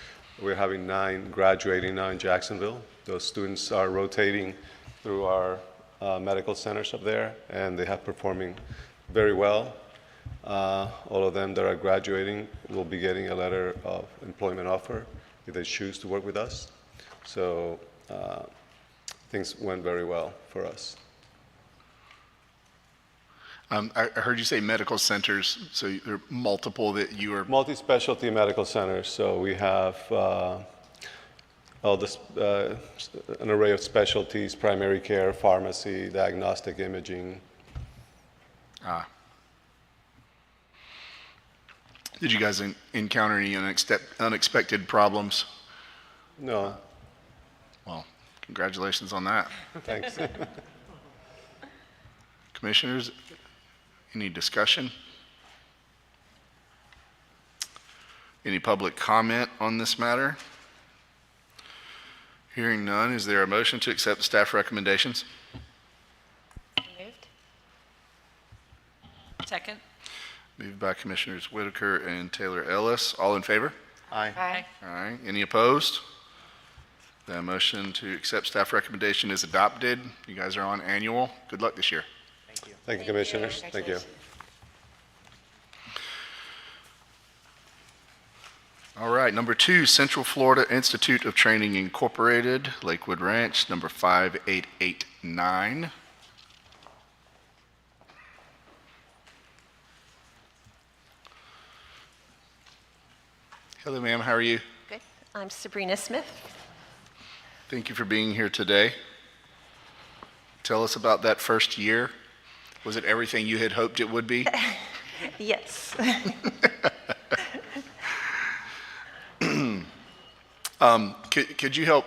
We're having 9 graduating now in Jacksonville. Those students are rotating through our medical centers up there, and they have performing very well. All of them that are graduating will be getting a letter of employment offer if they choose to work with us. So things went very well for us.
I heard you say medical centers, so there are multiple that you are...
Multi-specialty medical centers, so we have an array of specialties: primary care, pharmacy, diagnostic imaging.
Did you guys encounter any unexpected problems?
No.
Well, congratulations on that.
Thanks.
Commissioners, any discussion? Any public comment on this matter? Hearing none, is there a motion to accept the staff recommendations?
Moved. Second.
Moved by Commissioners Whitaker and Taylor Ellis. All in favor?
Aye.
Aye.
All right. Any opposed? The motion to accept staff recommendation is adopted. You guys are on annual. Good luck this year.
Thank you. Thank you, Commissioners. Thank you.
All right. Number 2, Central Florida Institute of Training Incorporated, Lakewood Ranch, number 5889. Hello, ma'am. How are you?
Good. I'm Sabrina Smith.
Thank you for being here today. Tell us about that first year. Was it everything you had hoped it would be?
Yes.
Could you help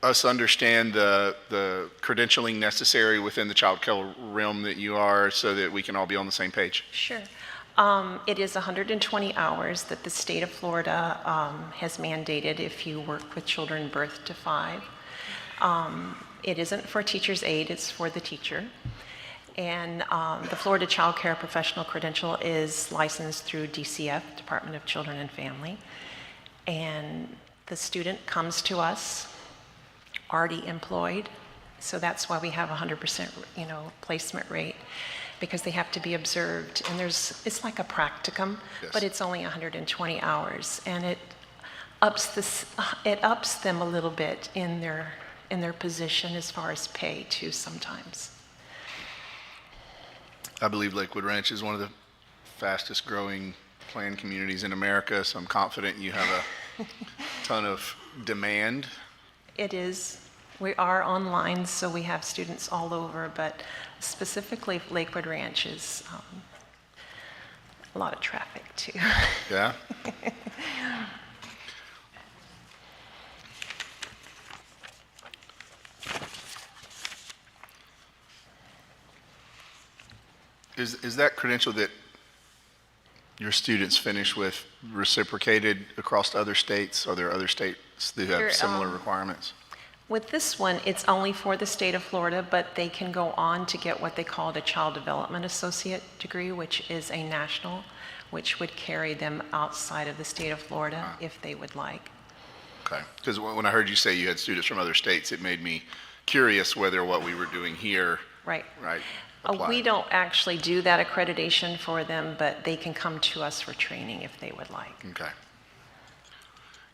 us understand the credentialing necessary within the child care realm that you are, so that we can all be on the same page?
Sure. It is 120 hours that the state of Florida has mandated if you work with children birth to 5. It isn't for teacher's aid, it's for the teacher. And the Florida Child Care Professional Credential is licensed through DCF, Department of Children and Family. And the student comes to us already employed, so that's why we have 100% placement rate, because they have to be observed. And it's like a practicum, yes, but it's only 120 hours, and it ups them a little bit in their position as far as pay too sometimes.
I believe Lakewood Ranch is one of the fastest growing planned communities in America, so I'm confident you have a ton of demand.
It is. We are online, so we have students all over, but specifically Lakewood Ranch is a lot of traffic too.
Yeah? Is that credential that your students finish with reciprocated across other states? Are there other states that have similar requirements?
With this one, it's only for the state of Florida, but they can go on to get what they called a Child Development Associate degree, which is a national, which would carry them outside of the state of Florida if they would like.
Okay, because when I heard you say you had students from other states, it made me curious whether what we were doing here.
Right.
Right.
We don't actually do that accreditation for them, but they can come to us for training if they would like.
Okay.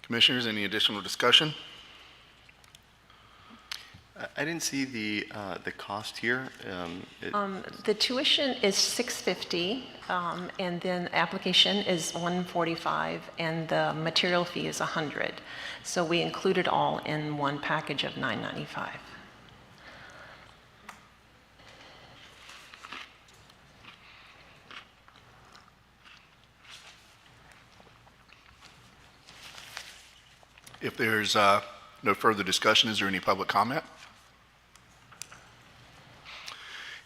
Commissioners, any additional discussion?
I didn't see the cost here.
The tuition is $650, and then application is $145, and the material fee is $100. So we include it all in one package of $995.
If there's no further discussion, is there any public comment?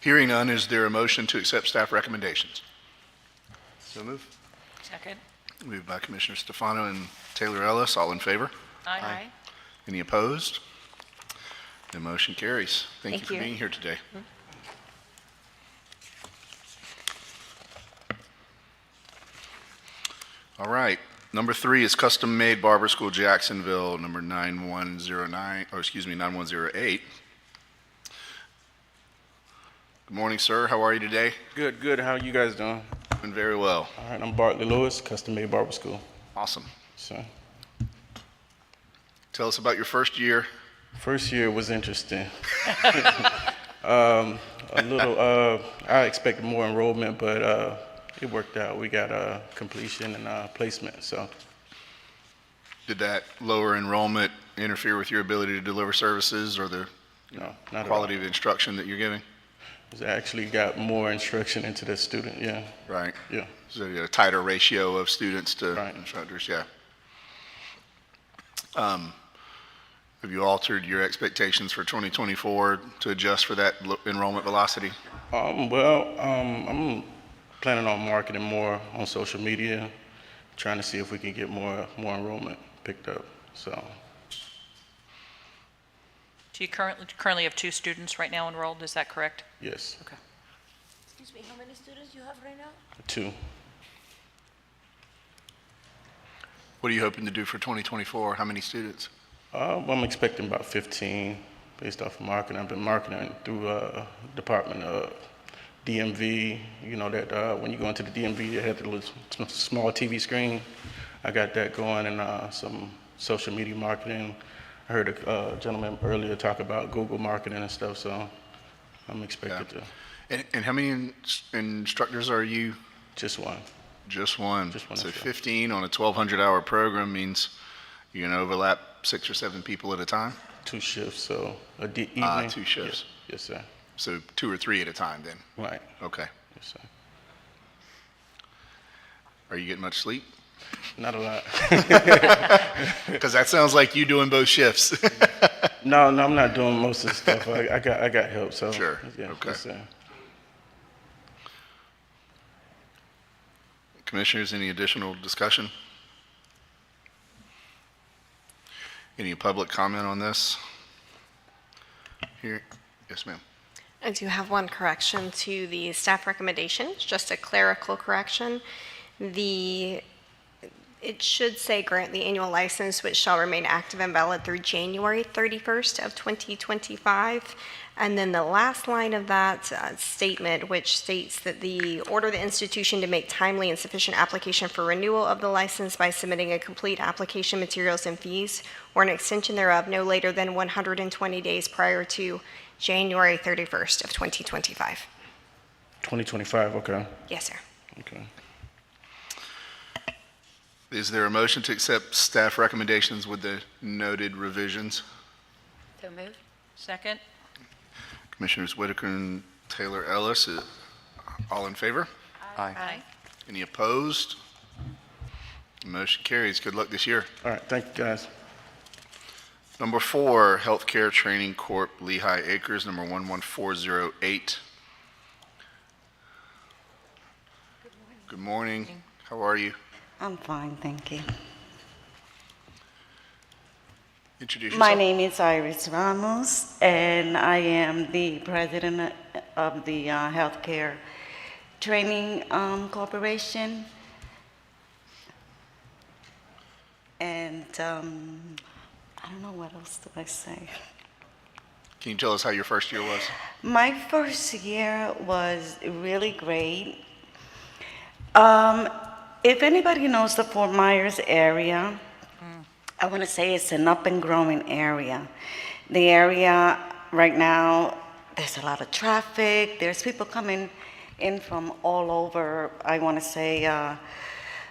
Hearing none, is there a motion to accept staff recommendations?
So move.
Second.
Moved by Commissioner Stefano and Taylor Ellis. All in favor?
Aye.
Any opposed? The motion carries. Thank you
Thank
for
you.
being here today. All right. Number 3 is Custom Made Barber School, Jacksonville, number 9108. Good morning, sir. How are you today?
Good, good. How are you guys doing?
Doing very well.
All right, I'm Bartley Lewis, Custom Made Barber School.
Awesome.
So,
Tell us about your first year.
first year was interesting. A little, I expected more enrollment, but it worked out. We got completion and placement, so.
Did that lower enrollment interfere with your ability to deliver services or the
No, not
quality
at
of instruction that you're giving?
all. I actually got more instruction into the student, yeah.
Right.
Yeah.
So you got a tighter ratio of students to
Right.
instructors, yeah. Have you altered your expectations for 2024 to adjust for that enrollment velocity?
I'm planning on marketing more on social media, trying to see if we can get more enrollment picked up, so.
Do you currently have 2 students right now enrolled, is that correct?
Yes,
Okay.
Excuse me, how many students you have right now?
2.
What are you hoping to do for 2024? How many students?
I'm expecting about 15 based off of marketing. I've been marketing through Department of DMV. You know that when you go into the DMV, they have the little small TV screen. I got that going and some social media marketing. I heard a gentleman earlier talk about Google marketing and stuff, so I'm expected to.
And how many instructors are you?
Just one.
Just one.
Just one
So
instructor.
15 on a 1,200-hour program means you're going to overlap 6 or 7 people at a time?
2 shifts, so evening.
2 shifts.
Yes, sir.
So 2 or 3 at a time then?
Right.
Okay.
Yes, sir.
Are you getting much sleep?
Not a lot.
Because that sounds like you doing both shifts.
No, I'm not doing most of the stuff. I got help, so.
Sure.
Yeah,
Okay.
yes, sir.
Commissioners, any additional discussion? Any public comment on this? Here, yes, ma'am.
I do have one correction to the staff recommendation, it's just a clerical correction. It should say grant the annual license, which shall remain active and valid through January 31st of 2025. And then the last line of that statement, which states that order the institution to make timely and sufficient application for renewal of the license by submitting a complete application materials and fees, or an extension thereof no later than 120 days prior to January 31st of 2025.
2025, okay.
Yes, sir.
Okay.
Is there a motion to accept staff recommendations with the noted revisions?
So moved.
Second.
Commissioners Whitaker and Taylor Ellis, all in favor?
Aye.
Any opposed? Motion carries. Good luck this year.
All right, thank you, guys.
Number 4, Healthcare Training Corp. Lehigh Acres, number 11408. Good morning. How are you?
I'm fine, thank you.
Introduce
My
yourself.
name is Iris Ramos, and I am the president of the Healthcare Training Corporation. And I don't know what else do I say.
Can you tell us how your first year was?
My first year was really great. If anybody knows the Fort Myers area, I want to say it's an up and growing area. The area right now, there's a lot of traffic. There's people coming in from all over, I want to say,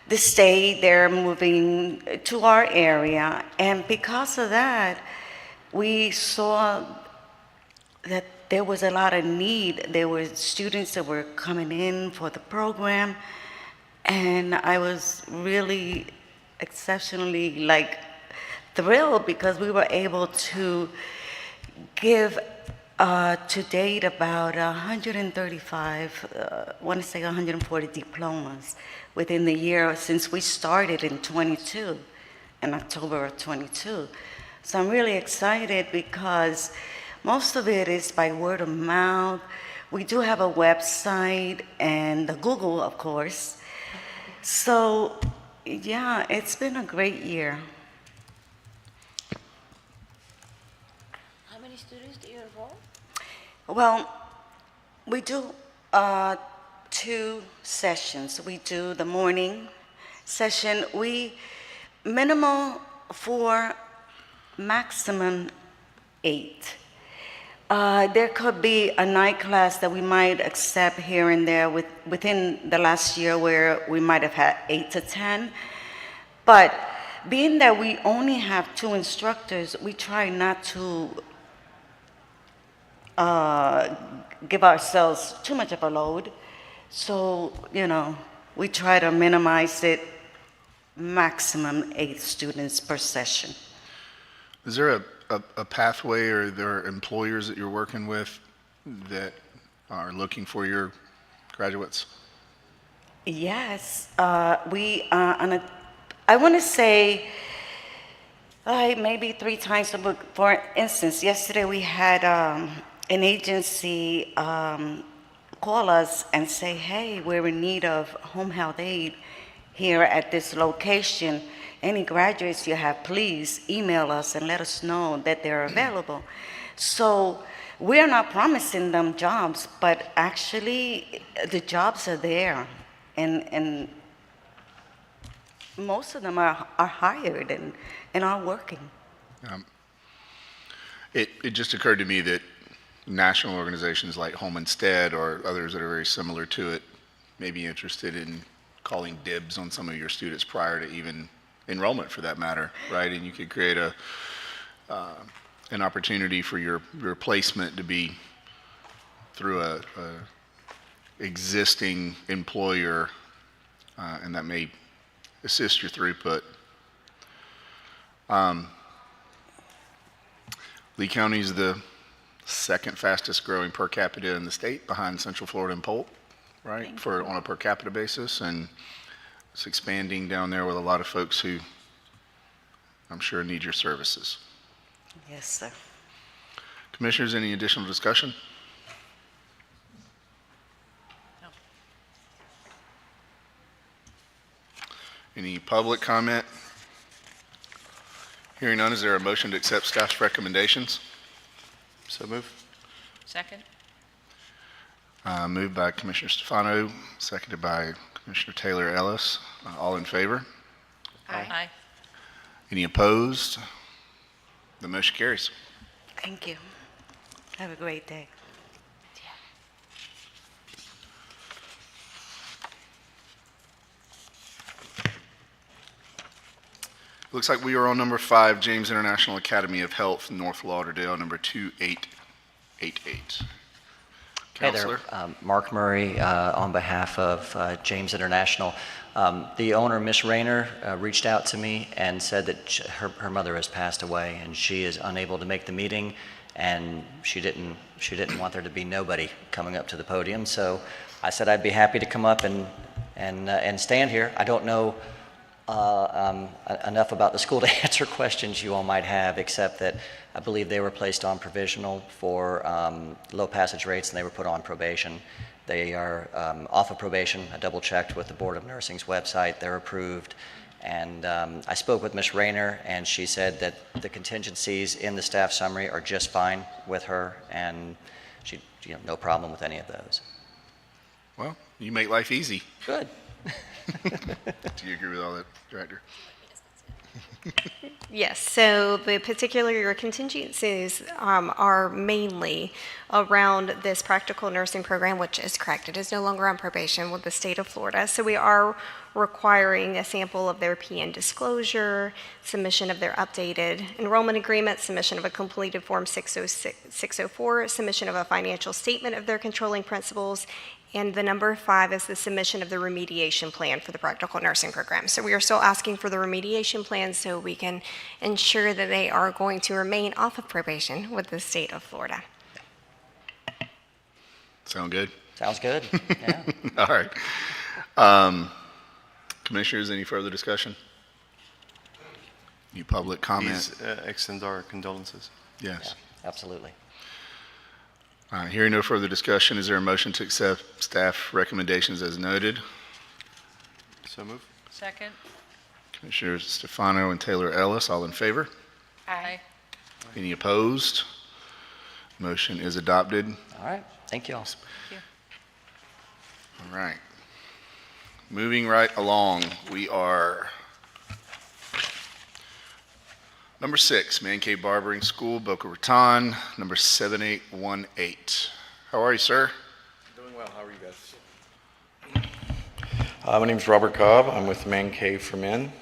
the state. They're moving to our area. And because of that, we saw that there was a lot of need. There were students that were coming in for the program, and I was really exceptionally thrilled because we were able to give to date about 135, I want to say 140 diplomas within the year since we started in October of 22. So I'm really excited because most of it is by word of mouth. We do have a website and Google, of course. So, yeah, it's been a great year.
How many students do you enroll?
Well, we do 2 sessions. We do the morning session. We minimal 4, maximum 8. There could be a night class that we might accept here and there within the last year where we might have had 8 to 10. But being that we only have 2 instructors, we try not to give ourselves too much of a load. So, we try to minimize it, maximum 8 students per session.
Is there a pathway, or there are employers that you're working with that are looking for your graduates?
Yes, I want to say maybe 3 times a week. For instance, yesterday we had an agency call us and say, hey, we're in need of home health aid here at this location. Any graduates you have, please email us and let us know that they're available. So we're not promising them jobs, but actually the jobs are there. And most of them are hired and are working.
It just occurred to me that national organizations like Home Instead or others that are very similar to it may be interested in calling dibs on some of your students prior to even enrollment, for that matter, right? And you could create an opportunity for your placement to be through a existing employer, and that may assist your throughput. Lee County is the 2nd fastest growing per capita in the state, behind Central Florida and Polk, right? On a per capita basis, and it's expanding down there with a lot of folks who I'm sure need your services.
Yes, sir.
Commissioners, any additional discussion?
No.
Any public comment? Hearing none, is there a motion to accept staff's recommendations?
So move.
Second?
Moved by Commissioner Stefano, seconded by Commissioner Taylor Ellis. All in favor?
Aye.
Any opposed? The motion carries.
Thank you. Have a great day.
Looks like we are on number 5, James International Academy of Health, North Lauderdale, number 2888.
Hey
Counselor?
there, Mark Murray on behalf of James International. The owner, Miss Rayner, reached out to me and said that her mother has passed away and she is unable to make the meeting, and she didn't want there to be nobody coming up to the podium. So I said I'd be happy to come up and stand here. I don't know Enough about the school to answer questions you all might have, except that I believe they were placed on provisional for low passage rates and they were put on probation. They are off of probation. I double-checked with the Board of Nursing's website. They're approved. And I spoke with Ms. Rayner, and she said that the contingencies in the staff summary are just fine with her, and she, no problem with any of those.
Well, you make life easy.
Good.
Do you agree with all that, Director?
Yes, so the particular contingencies are mainly around this practical nursing program, which is correct. It is no longer on probation with the state of Florida. So we are requiring a sample of their PN disclosure, submission of their updated enrollment agreement, submission of a completed Form 604, submission of a financial statement of their controlling principles, and the number 5 is the submission of the remediation plan for the practical nursing program. So we are still asking for the remediation plan so we can ensure that they are going to remain off of probation with the state of Florida.
Sound good?
Sounds good. Yeah.
All right. Commissioners, any further discussion? Any public comment?
Please extend our condolences.
Yes.
Yeah, absolutely.
Hearing no further discussion, is there a motion to accept staff recommendations as noted?
So move.
Second.
Commissioners Stefano and Taylor Ellis, all in favor?
Aye.
Any opposed? Motion is adopted.
All right. Thank you all.
Thank you.
All right. Moving right along, we are number 6, Man Cave Barbering School, Boca Raton, number 7818. How are you, sir?
Doing well. How are you guys? My name is Robert Cobb. I'm with Man Cave for Men.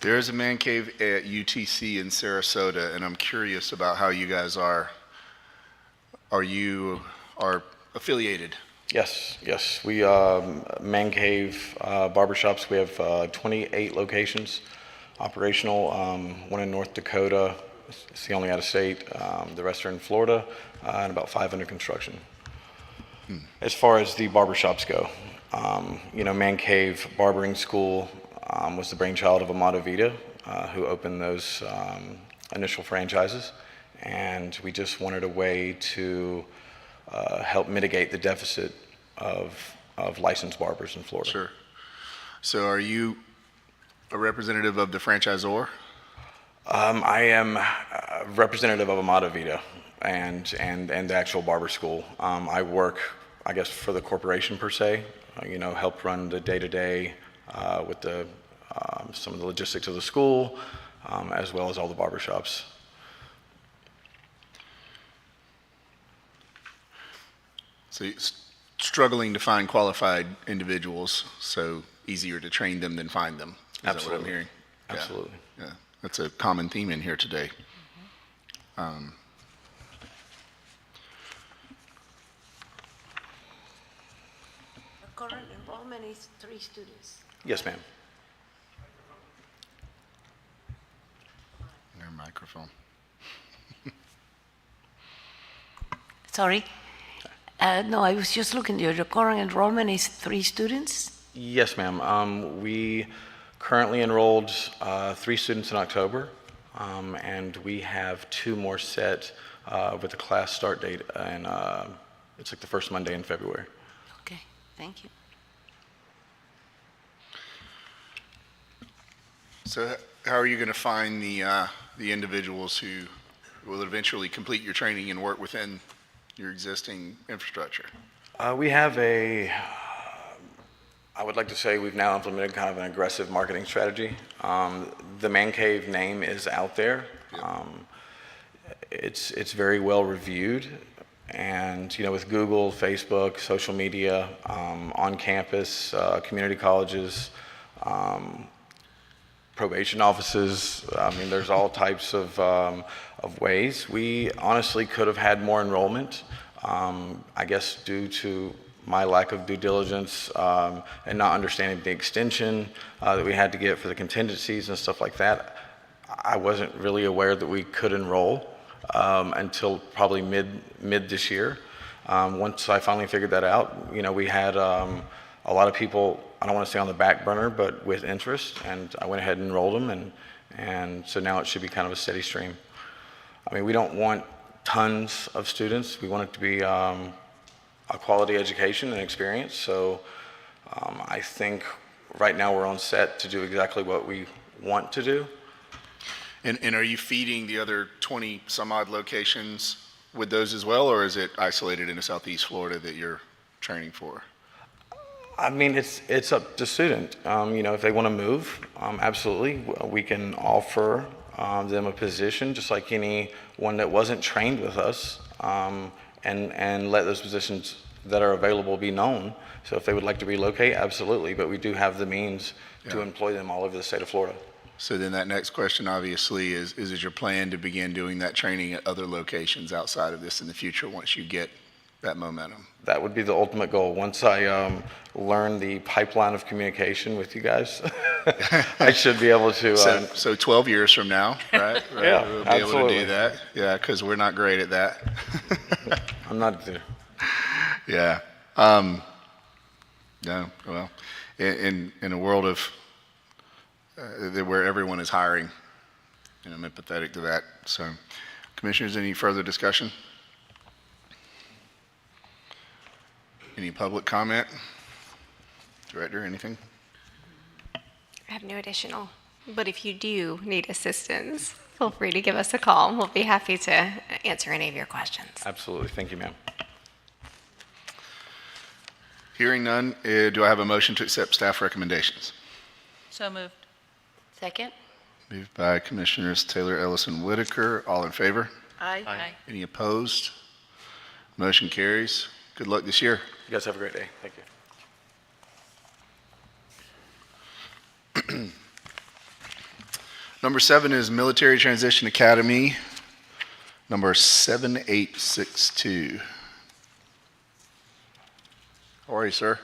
There is a man cave at UTC in Sarasota, and I'm curious about how you guys are. You affiliated?
Yes, yes. We, Man Cave barbershops, we have 28 locations operational, one in North Dakota, it's the only out of state, the rest are in Florida, and about 5 under construction. As far as the barbershops go, Man Cave Barbering School was the brainchild of Amada Vida, who opened those initial franchises, and we just wanted a way to help mitigate the deficit of licensed barbers in Florida.
Sure. So are you a representative of the franchisor?
I am a representative of Amada Vida and the actual barber school. I work, I guess, for the corporation per se, help run the day-to-day with the some of the logistics of the school, as well as all the barbershops.
So you're struggling to find qualified individuals, so easier to train them than find them. Is
Absolutely.
That what I'm hearing? Yeah.
Absolutely.
Yeah, that's a common theme in here today.
The current enrollment is 3 students.
Yes, ma'am.
Their microphone.
Sorry. No, I was just looking. The current enrollment is 3 students?
Yes, ma'am. We currently enrolled 3 students in October, and we have 2 more set with the class start date, and it's like the first Monday in February.
Okay, thank you.
So how are you going to find the individuals who will eventually complete your training and work within your existing infrastructure?
We have I would like to say we've now implemented kind of an aggressive marketing strategy. The Man Cave name is out there. It's very well reviewed, and with Google, Facebook, social media, on campus, community colleges, probation offices. I mean, there's all types of ways. We honestly could have had more enrollment, I guess due to my lack of due diligence and not understanding the extension that we had to get for the contingencies and stuff like that. I wasn't really aware that we could enroll until probably mid this year. Once I finally figured that out, we had a lot of people I don't want to say on the back burner, but with interest, and I went ahead and enrolled them, and so now it should be kind of a steady stream. I mean, we don't want tons of students. We want it to be a quality education and experience. So I think right now we're on set to do exactly what we want to do.
And are you feeding the other 20 some odd locations with those as well, or is it isolated into Southeast Florida that you're training for?
I mean, it's up to student. You know, if they want to move, absolutely, we can offer them a position just like anyone that wasn't trained with us, and let those positions that are available be known. So if they would like to relocate, absolutely, but we do have the means to employ them all over the state of Florida.
So then that next question obviously is it your plan to begin doing that training at other locations outside of this in the future once you get that momentum?
That would be the ultimate goal. Once I learn the pipeline of communication with you guys, I should be able to.
So 12 years from now, right?
Yeah,
we'll be
absolutely.
able to do that. Yeah, because we're not great at that.
I'm not there.
Yeah. No. Well, in a world of where everyone is hiring, and I'm empathetic to that. So, commissioners, any further discussion? Any public comment? Director, anything?
I have no additional, but if you do need assistance, feel free to give us a call. We'll be happy to answer any of your questions.
Absolutely. Thank you, ma'am.
Hearing none, do I have a motion to accept staff recommendations?
So moved.
Second?
Moved by Commissioners Taylor, Ellison, Whitaker. All in favor?
Aye.
Any opposed? Motion carries. Good luck this year.
You guys have a great day. Thank you.
Number 7 is Military Transition Academy, number 7862. How are you, sir?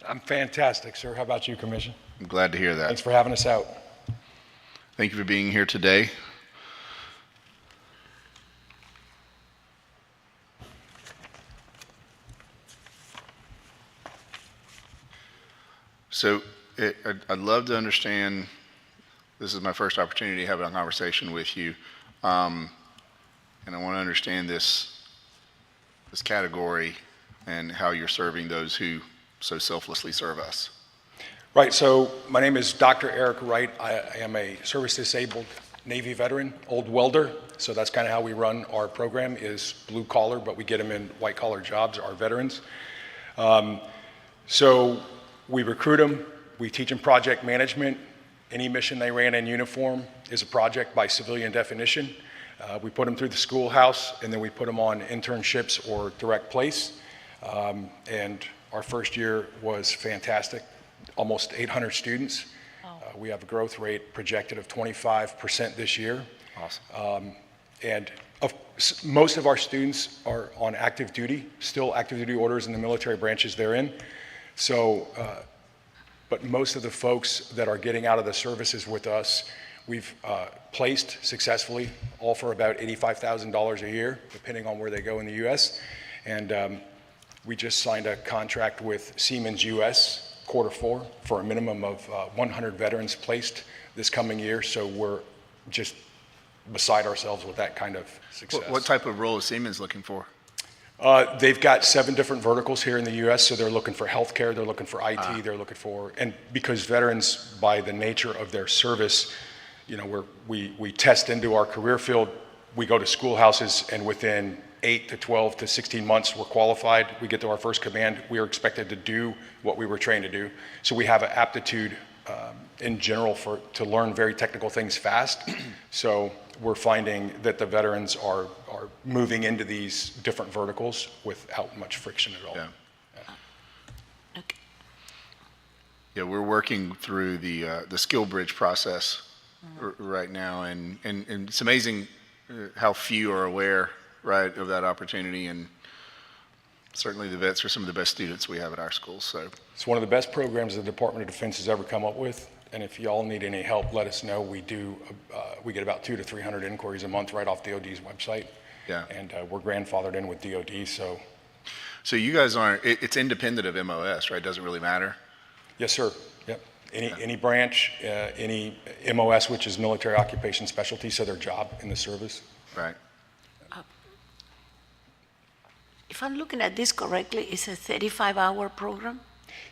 I'm fantastic, sir. How about you, Commission?
I'm glad to hear that.
Thanks for having us out.
Thank you for being here today. So I'd love to understand, this is my first opportunity to have a conversation with you, and I want to understand this category and how you're serving those who so selflessly serve us.
Right, so my name is Dr. Eric Wright. I am a service-disabled Navy veteran, old welder, so that's kind of how we run our program, is blue collar, but we get them in white collar jobs, our veterans. So we recruit them, we teach them project management. Any mission they ran in uniform is a project by civilian definition. We put them through the schoolhouse, and then we put them on internships or direct place. And our first year was fantastic, almost 800 students. We have a growth rate projected of 25% this year.
Awesome.
And most of our students are on active duty, still active duty orders in the military branches they're in. So, but most of the folks that are getting out of the services with us, we've placed successfully, all for about $85,000 a year, depending on where they go in the U.S. And we just signed a contract with Siemens U.S., Q4, for a minimum of 100 veterans placed this coming year. So we're just beside ourselves with that kind of success.
What type of role is Siemens looking for?
They've got 7 different verticals here in the U.S., so they're looking for healthcare, they're looking for IT, they're looking for, and because veterans, by the nature of their service, you know, we test into our career field, we go to schoolhouses, and within 8 to 12 to 16 months, we're qualified. We get to our first command, we are expected to do what we were trained to do. So we have an aptitude in general to learn very technical things fast. So we're finding that the veterans are moving into these different verticals without much friction at all.
Yeah. Yeah, we're working through the skill bridge process right now, and it's amazing how few are aware, right, of that opportunity, and certainly the vets are some of the best students we have at our schools. So
it's one of the best programs the Department of Defense has ever come up with. And if y'all need any help, let us know. We do. We get about 200 to 300 inquiries a month right off DoD's website.
Yeah.
And we're grandfathered in with DoD. So
you guys aren't. It's independent of MOS, right? It doesn't really matter.
Yes, sir. Yep. Any branch, any MOS, which is military occupation specialty, so their job in the service.
Right.
If I'm looking at this correctly, it's a 35-hour program?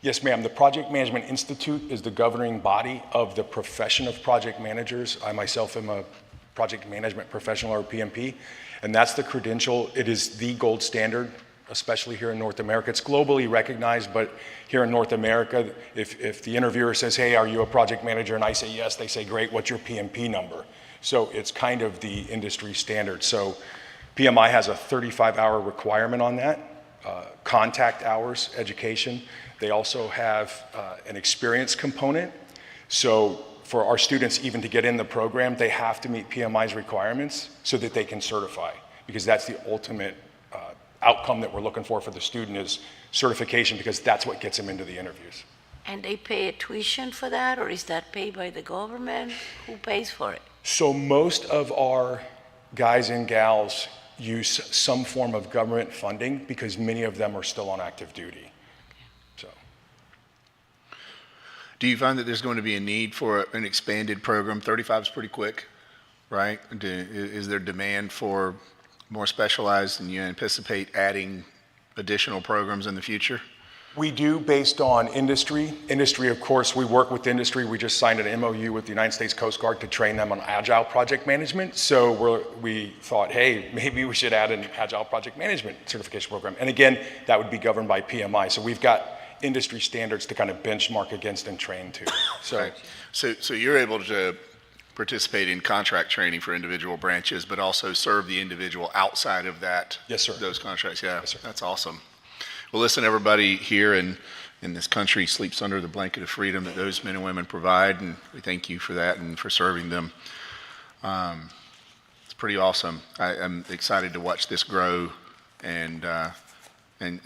Yes, ma'am. The Project Management Institute is the governing body of the profession of project managers. I myself am a project management professional, or PMP, and that's the credential. It is the gold standard, especially here in North America. It's globally recognized, but here in North America, if the interviewer says, hey, are you a project manager? And I say yes, they say, great, what's your PMP number? So it's kind of the industry standard. So PMI has a 35-hour requirement on that, contact hours, education. They also have an experience component. So for our students even to get in the program, they have to meet PMI's requirements so that they can certify, because that's the ultimate outcome that we're looking for the student is certification, because that's what gets them into the interviews.
And they pay a tuition for that, or is that paid by the government? Who pays for it?
So most of our guys and gals use some form of government funding because many of them are still on active duty. So,
do you find that there's going to be a need for an expanded program? 35 is pretty quick, right? Is there demand for more specialized, and you anticipate adding additional programs in the future?
we do based on industry. Industry, of course, we work with industry. We just signed an MOU with the United States Coast Guard to train them on agile project management. So we thought, hey, maybe we should add an agile project management certification program. And again, that would be governed by PMI. So we've got industry standards to kind of benchmark against and train to. So,
right. So you're able to participate in contract training for individual branches, but also serve the individual outside of that.
Yes, sir.
Those contracts. Yeah,
yes, sir.
That's awesome. Well, listen, everybody here in this country sleeps under the blanket of freedom that those men and women provide, and we thank you for that and for serving them. It's pretty awesome. I'm excited to watch this grow and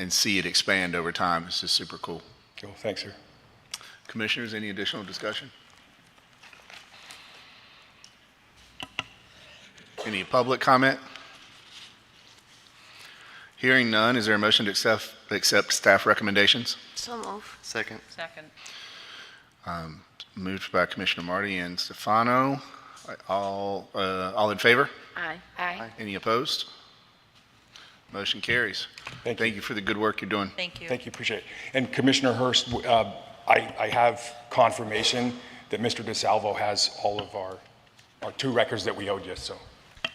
see it expand over time. This is super cool.
Cool. Thanks, sir.
Commissioners, any additional discussion? Any public comment? Hearing none, is there a motion to accept staff recommendations?
So move.
Second.
Second.
Moved by Commissioner Marty and Stefano. All in favor?
Aye.
Aye.
Any opposed? Motion carries. Thank you for the good work you're doing.
Thank you.
Thank you, appreciate it. And Commissioner Hurst, I have confirmation that Mr. DeSalvo has all of our 2 records that we owed you, so.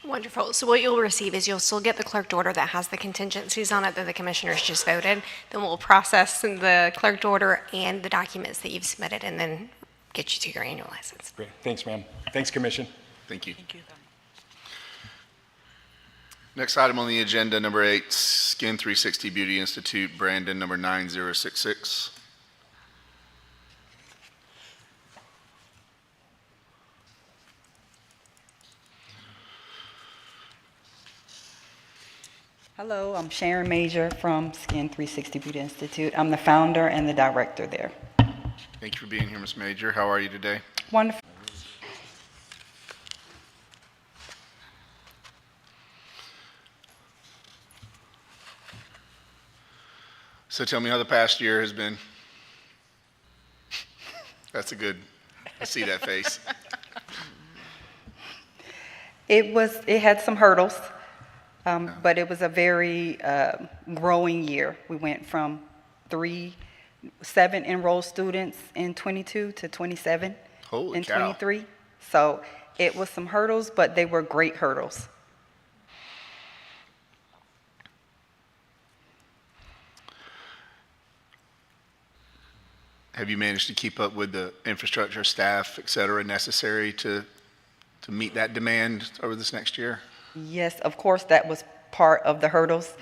Wonderful. So what you'll receive is you'll still get the clerked order that has the contingencies on it that the commissioners just voted. Then we'll process the clerked order and the documents that you've submitted and then get you to your annual license.
Great. Thanks, ma'am. Thanks, Commission.
Thank you.
Thank you.
Next item on the agenda, number 8, Skin 360 Beauty Institute, Brandon, number 9066.
Hello, I'm Sharon Major from Skin 360 Beauty Institute. I'm the founder and the director there.
Thank you for being here, Ms. Major. How are you today?
Wonderful.
So tell me how the past year has been. That's a good, I see that face.
It had some hurdles. But it was a very growing year. We went from 7 enrolled students in 22 to 27
Holy
in
cow.
23. So it was some hurdles, but they were great hurdles.
Have you managed to keep up with the infrastructure, staff, et cetera, necessary to meet that demand over this next year?
Yes, of course, that was part of the hurdles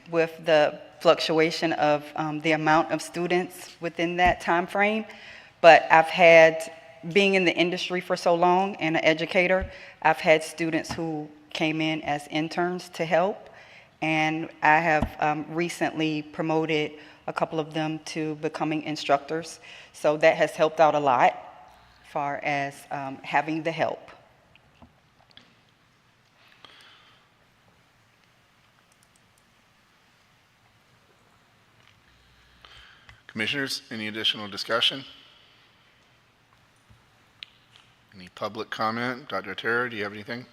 with the fluctuation of the amount of students within that time frame. But being in the industry for so long and an educator, I've had students who came in as interns to help. And I have recently promoted a couple of them to becoming instructors. So that has helped out a lot as far as having the help.
Commissioners, any additional discussion? Any public comment? Dr. Otero, do you have anything?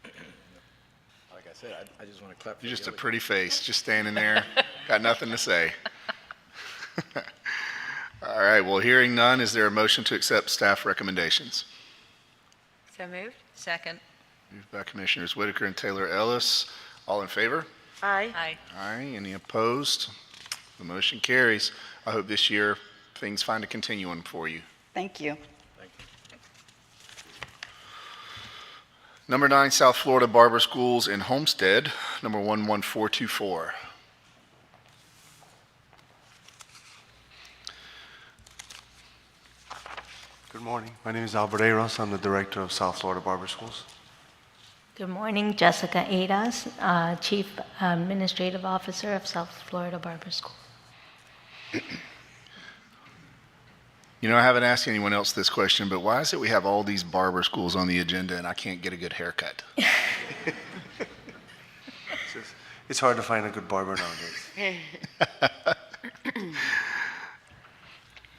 Like I said, I just want to clap for
You're just a
the
pretty face, just standing there, got nothing to say. All right, well, hearing none, is there a motion to accept staff recommendations?
So moved.
Second.
Moved by Commissioners Whitaker and Taylor Ellis. All in favor?
Aye.
Aye.
Aye. Any opposed? The motion carries. I hope this year things find a continuum for you.
Thank you.
Number 9, South Florida Barber Schools in Homestead, number 11424.
Good morning. My name is Alvareros. I'm the director of South Florida Barber Schools.
Good morning, Jessica Adas, Chief Administrative Officer of South Florida Barber School.
You know, I haven't asked anyone else this question, but why is it we have all these barber schools on the agenda and I can't get a good haircut?
It's hard to find a good barber nowadays.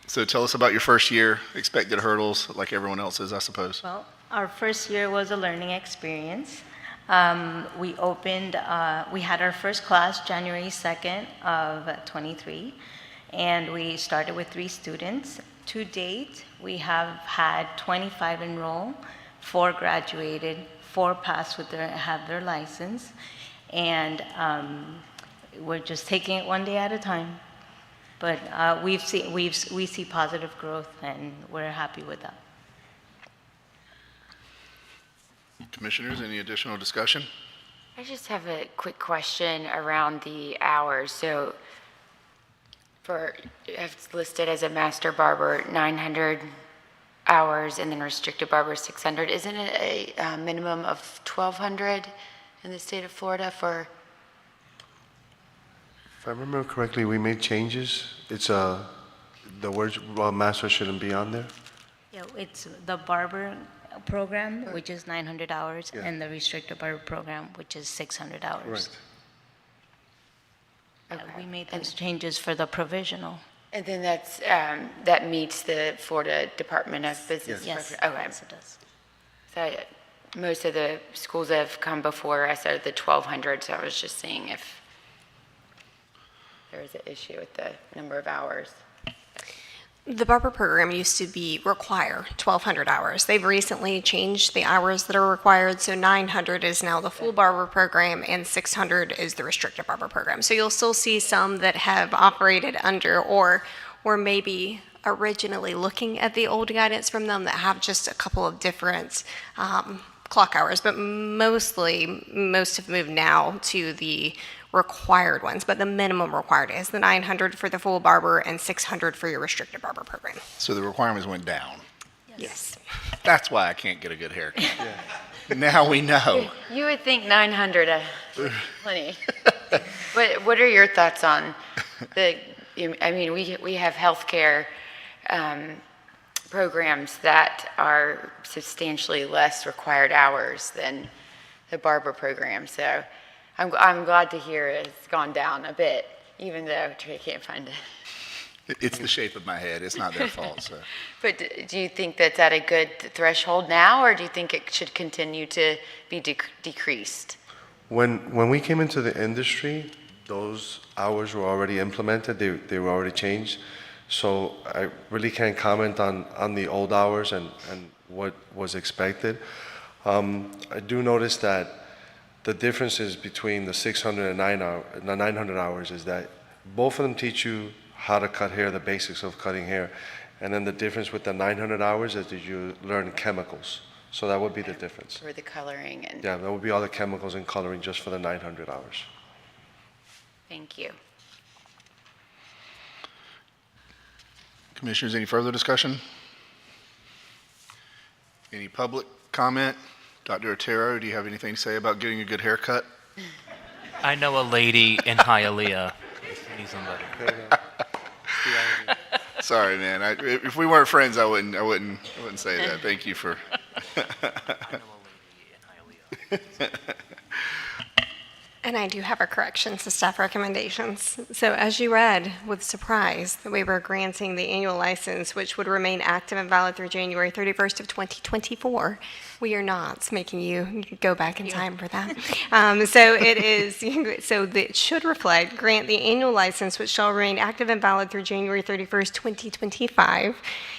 So tell us about your first year, expected hurdles, like everyone else's, I suppose.
Well, our first year was a learning experience. We had our first class January 2nd of 23, and we started with 3 students. To date, we have had 25 enroll, 4 graduated, 4 passed have their license, and we're just taking it one day at a time. But we see positive growth, and we're happy with that.
Commissioners, any additional discussion?
I just have a quick question around the hours. So it's listed as a master barber, 900 hours, and then restricted barber, 600. Isn't it a minimum of 1,200 in the state of Florida for?
If I remember correctly, we made changes. It's the word master shouldn't be on there.
Yeah, it's the barber program, which is 900 hours,
Yeah.
and the restricted barber program, which is 600 hours.
Right.
We made those changes for the provisional.
And then that meets the Florida Department of Business.
Yes,
Okay.
yes, it does.
So most of the schools that have come before us are the 1,200, so I was just seeing if there was an issue with the number of hours.
The barber program used to require 1,200 hours. They've recently changed the hours that are required, so 900 is now the full barber program and 600 is the restricted barber program. So you'll still see some that have operated under or were maybe originally looking at the old guidance from them that have just a couple of different clock hours, but most have moved now to the required ones, but the minimum required is the 900 for the full barber and 600 for your restricted barber program.
So the requirements went down.
Yes.
That's why I can't get a good haircut. Now we know.
You would think 900, plenty. What are your thoughts on we have healthcare programs that are substantially less required hours than the barber program. So I'm glad to hear it's gone down a bit, even though I can't find it.
It's the shape of my head. It's not their fault. So.
But do you think that's at a good threshold now, or do you think it should continue to be decreased?
When we came into the industry, those hours were already implemented. They were already changed. So I really can't comment on the old hours and what was expected. I do notice that the differences between the 600 and 900 hours is that both of them teach you how to cut hair, the basics of cutting hair. And then the difference with the 900 hours is that you learn chemicals. So that would be the difference.
For the coloring and.
Yeah, that would be all the chemicals and coloring just for the 900 hours.
Thank you.
Commissioners, any further discussion? Any public comment? Dr. Otero, do you have anything to say about getting a good haircut?
I know a lady in Hialeah. Needs somebody.
Sorry, man. If we weren't friends, I wouldn't say that. Thank you for.
And I do have a correction to staff recommendations. So as you read with surprise, that we were granting the annual license, which would remain active and valid through January 31st of 2024. We are not making you go back in time for that. So it is, so it should reflect, grant the annual license, which shall remain active and valid through January 31st, 2025.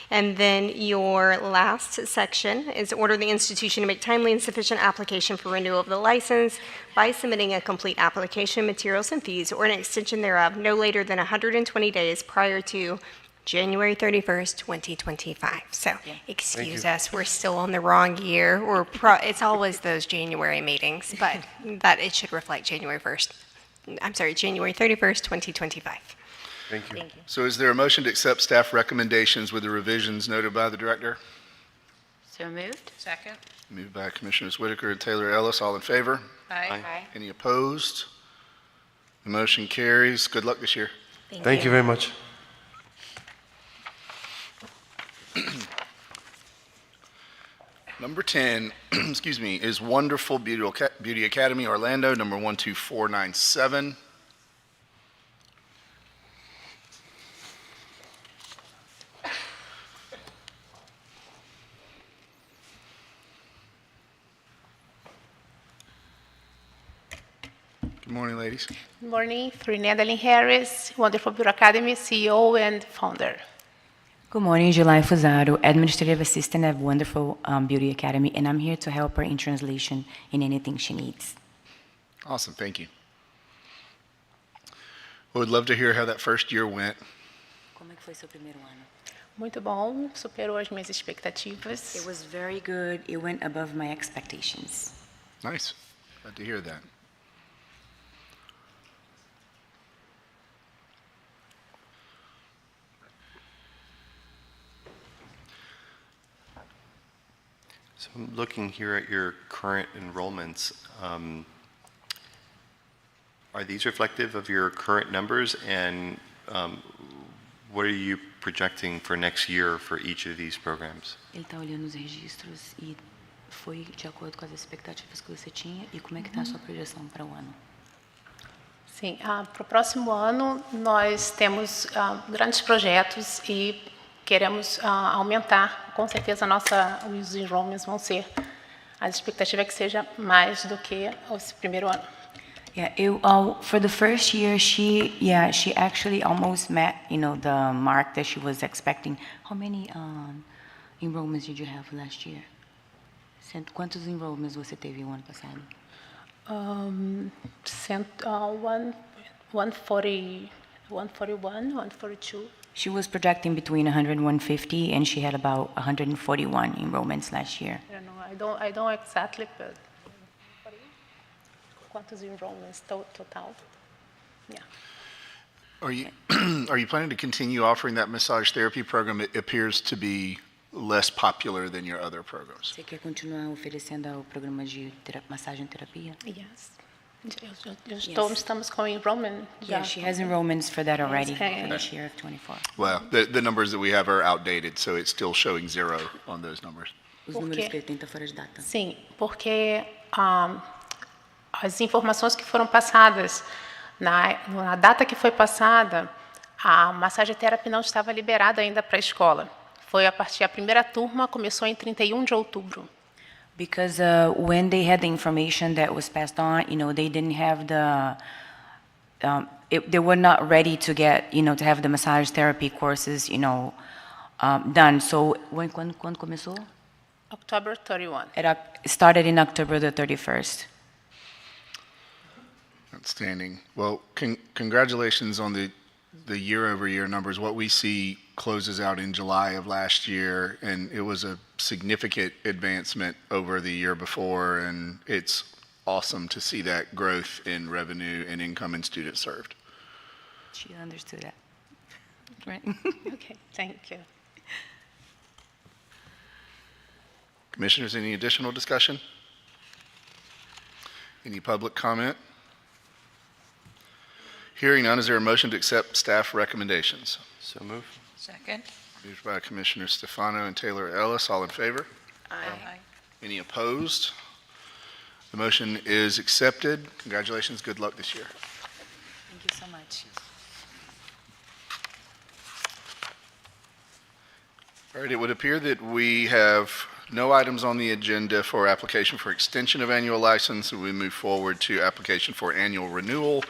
And then your last section is order the institution to make timely and sufficient application for renewal of the license by submitting a complete application, materials, and fees, or an extension thereof no later than 120 days prior to January 31st, 2025. So excuse us, we're still on the wrong year. It's always those January meetings, but that it should reflect January 31st, 2025.
Thank you.
So is there a motion to accept staff recommendations with the revisions noted by the director?
So moved?
Second.
Moved by Commissioners Whitaker and Taylor Ellis. All in favor?
Aye.
Any opposed? The motion carries. Good luck this year.
Thank you very much.
Number 10, excuse me, is Wonderful Beauty Academy, Orlando, number 12497. Good morning, ladies.
Good morning, Adeline Harris, Wonderful Beauty Academy, CEO and founder.
Good morning, July Fusaro, Administrative Assistant at Wonderful Beauty Academy, and I'm here to help her in translation in anything she needs.
Awesome, thank you. We would love to hear how that first year went.
Como é que foi seu primeiro ano?
Muito bom, superou as minhas expectativas.
It was very good. It went above my expectations.
Nice, glad to hear that.
So I'm looking here at your current enrollments. Are these reflective of your current numbers, and what are you projecting for next year for each of these programs?
Ele está olhando os registros e foi de acordo com as expectativas que você tinha e como é que está a sua projeção para o ano?
Sim, para o próximo ano nós temos grandes projetos e queremos aumentar, com certeza os enrollments vão ser, a expectativa é que seja mais do que o primeiro ano.
Yeah, for the first year, she actually almost met, the mark that she was expecting. How many enrollments did you have last year? Quantos enrollments você teve o ano passado?
141, 142.
She was projecting between 100 and 150, and she had about 141 enrollments last year.
I don't exactly, but quantos enrollments total? Yeah.
Are you planning to continue offering that massage therapy program? It appears to be less popular than your other programs.
Você quer continuar oferecendo o programa de massagem terapia?
Yes. Estamos com enrollment.
Yeah, she has enrollments for that already
Yes.
for this year of 24.
Well, the numbers that we have are outdated, so it's still showing 0 on those numbers.
Os números que ele tem estão fora de data.
Sim, porque as informações que foram passadas, na data que foi passada, a massagem terapia não estava liberada ainda para a escola. A primeira turma começou em 31 de outubro.
Because when they had the information that was passed on, they didn't have they were not ready to get, to have the massage therapy courses, done. So quando começou?
October 31.
It started in October the 31st.
Outstanding. Well, congratulations on the year-over-year numbers. What we see closes out in July of last year, and it was a significant advancement over the year before, and it's awesome to see that growth in revenue and income and students served.
She understood that. Right.
Okay, thank you.
Commissioners, any additional discussion? Any public comment? Hearing none, is there a motion to accept staff recommendations?
So move.
Second.
Moved by Commissioners Stefano and Taylor Ellis. All in favor?
Aye.
Any opposed? The motion is accepted. Congratulations, good luck this year.
Thank you so much.
All right, it would appear that we have no items on the agenda for application for extension of annual license, so we move forward to application for annual renewal.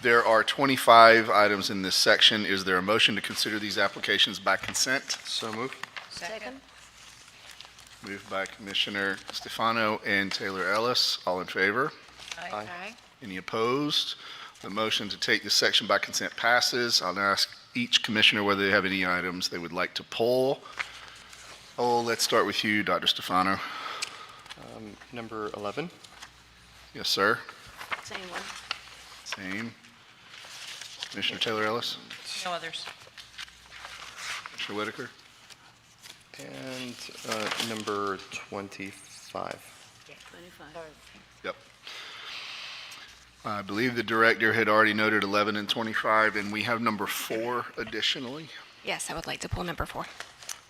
There are 25 items in this section. Is there a motion to consider these applications by consent?
So moved.
Second.
Moved by Commissioner Stefano and Taylor Ellis. All in favor?
Aye.
Any opposed? The motion to take this section by consent passes. I'll ask each commissioner whether they have any items they would like to pull. Oh, let's start with you, Dr. Stefano.
Number 11.
Yes, sir.
Same one.
Same. Commissioner Taylor Ellis?
No others.
Commissioner Whitaker?
And number 25.
Yeah, 25.
Yep. I believe the director had already noted 11 and 25, and we have number 4 additionally.
Yes, I would like to pull number 4.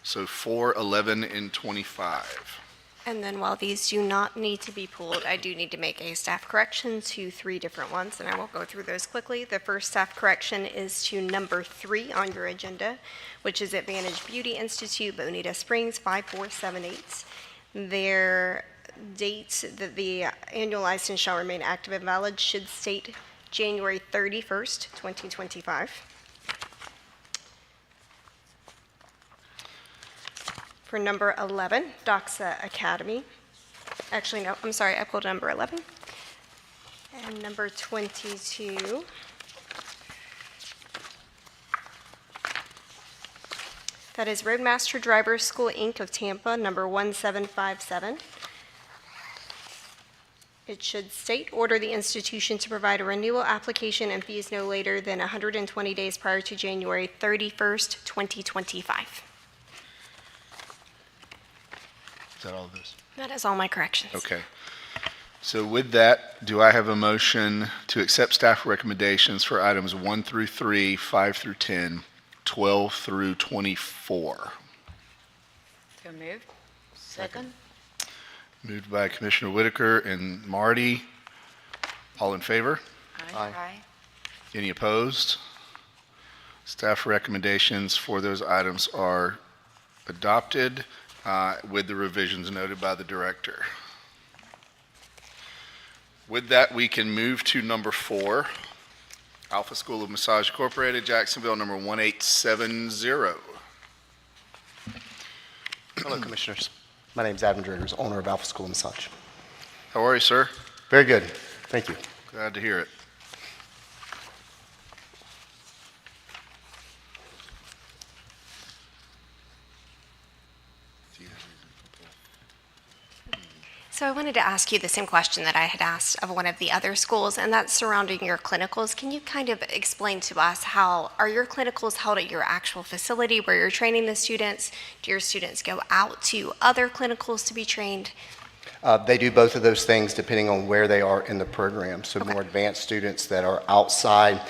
So 4, 11, and 25.
And then while these do not need to be pulled, I do need to make a staff correction to 3 different ones, and I will go through those quickly. The first staff correction is to number 3 on your agenda, which is Advantage Beauty Institute, Bonita Springs, 5478. Their date that the annual license shall remain active and valid should state January 31st, 2025. For number 11, Doxa Academy. Actually, no, I'm sorry, I pulled number 11. And number 22. That is Roadmaster Driver School, Inc. of Tampa, number 1757. It should state, order the institution to provide a renewal application and fees no later than 120 days prior to January 31st, 2025.
Is that all of this?
That is all my corrections.
Okay. So with that, do I have a motion to accept staff recommendations for items 1 through 3, 5 through 10, 12 through 24?
So moved.
Second?
Moved by Commissioner Whitaker and Marty. All in favor?
Aye.
Any opposed? Staff recommendations for those items are adopted with the revisions noted by the director. With that, we can move to number 4, Alpha School of Massage Incorporated, Jacksonville, number 1870.
Hello, Commissioners. My name is Adam Driggers, owner of Alpha School of Massage.
How are you, sir?
Very good. Thank you.
Glad to hear it.
So I wanted to ask you the same question that I had asked of one of the other schools, and that's surrounding your clinicals. Can you kind of explain to us how are your clinicals held at your actual facility where you're training the students? Do your students go out to other clinicals to be trained?
They do both of those things depending on where they are in the program. So more advanced students that are outside.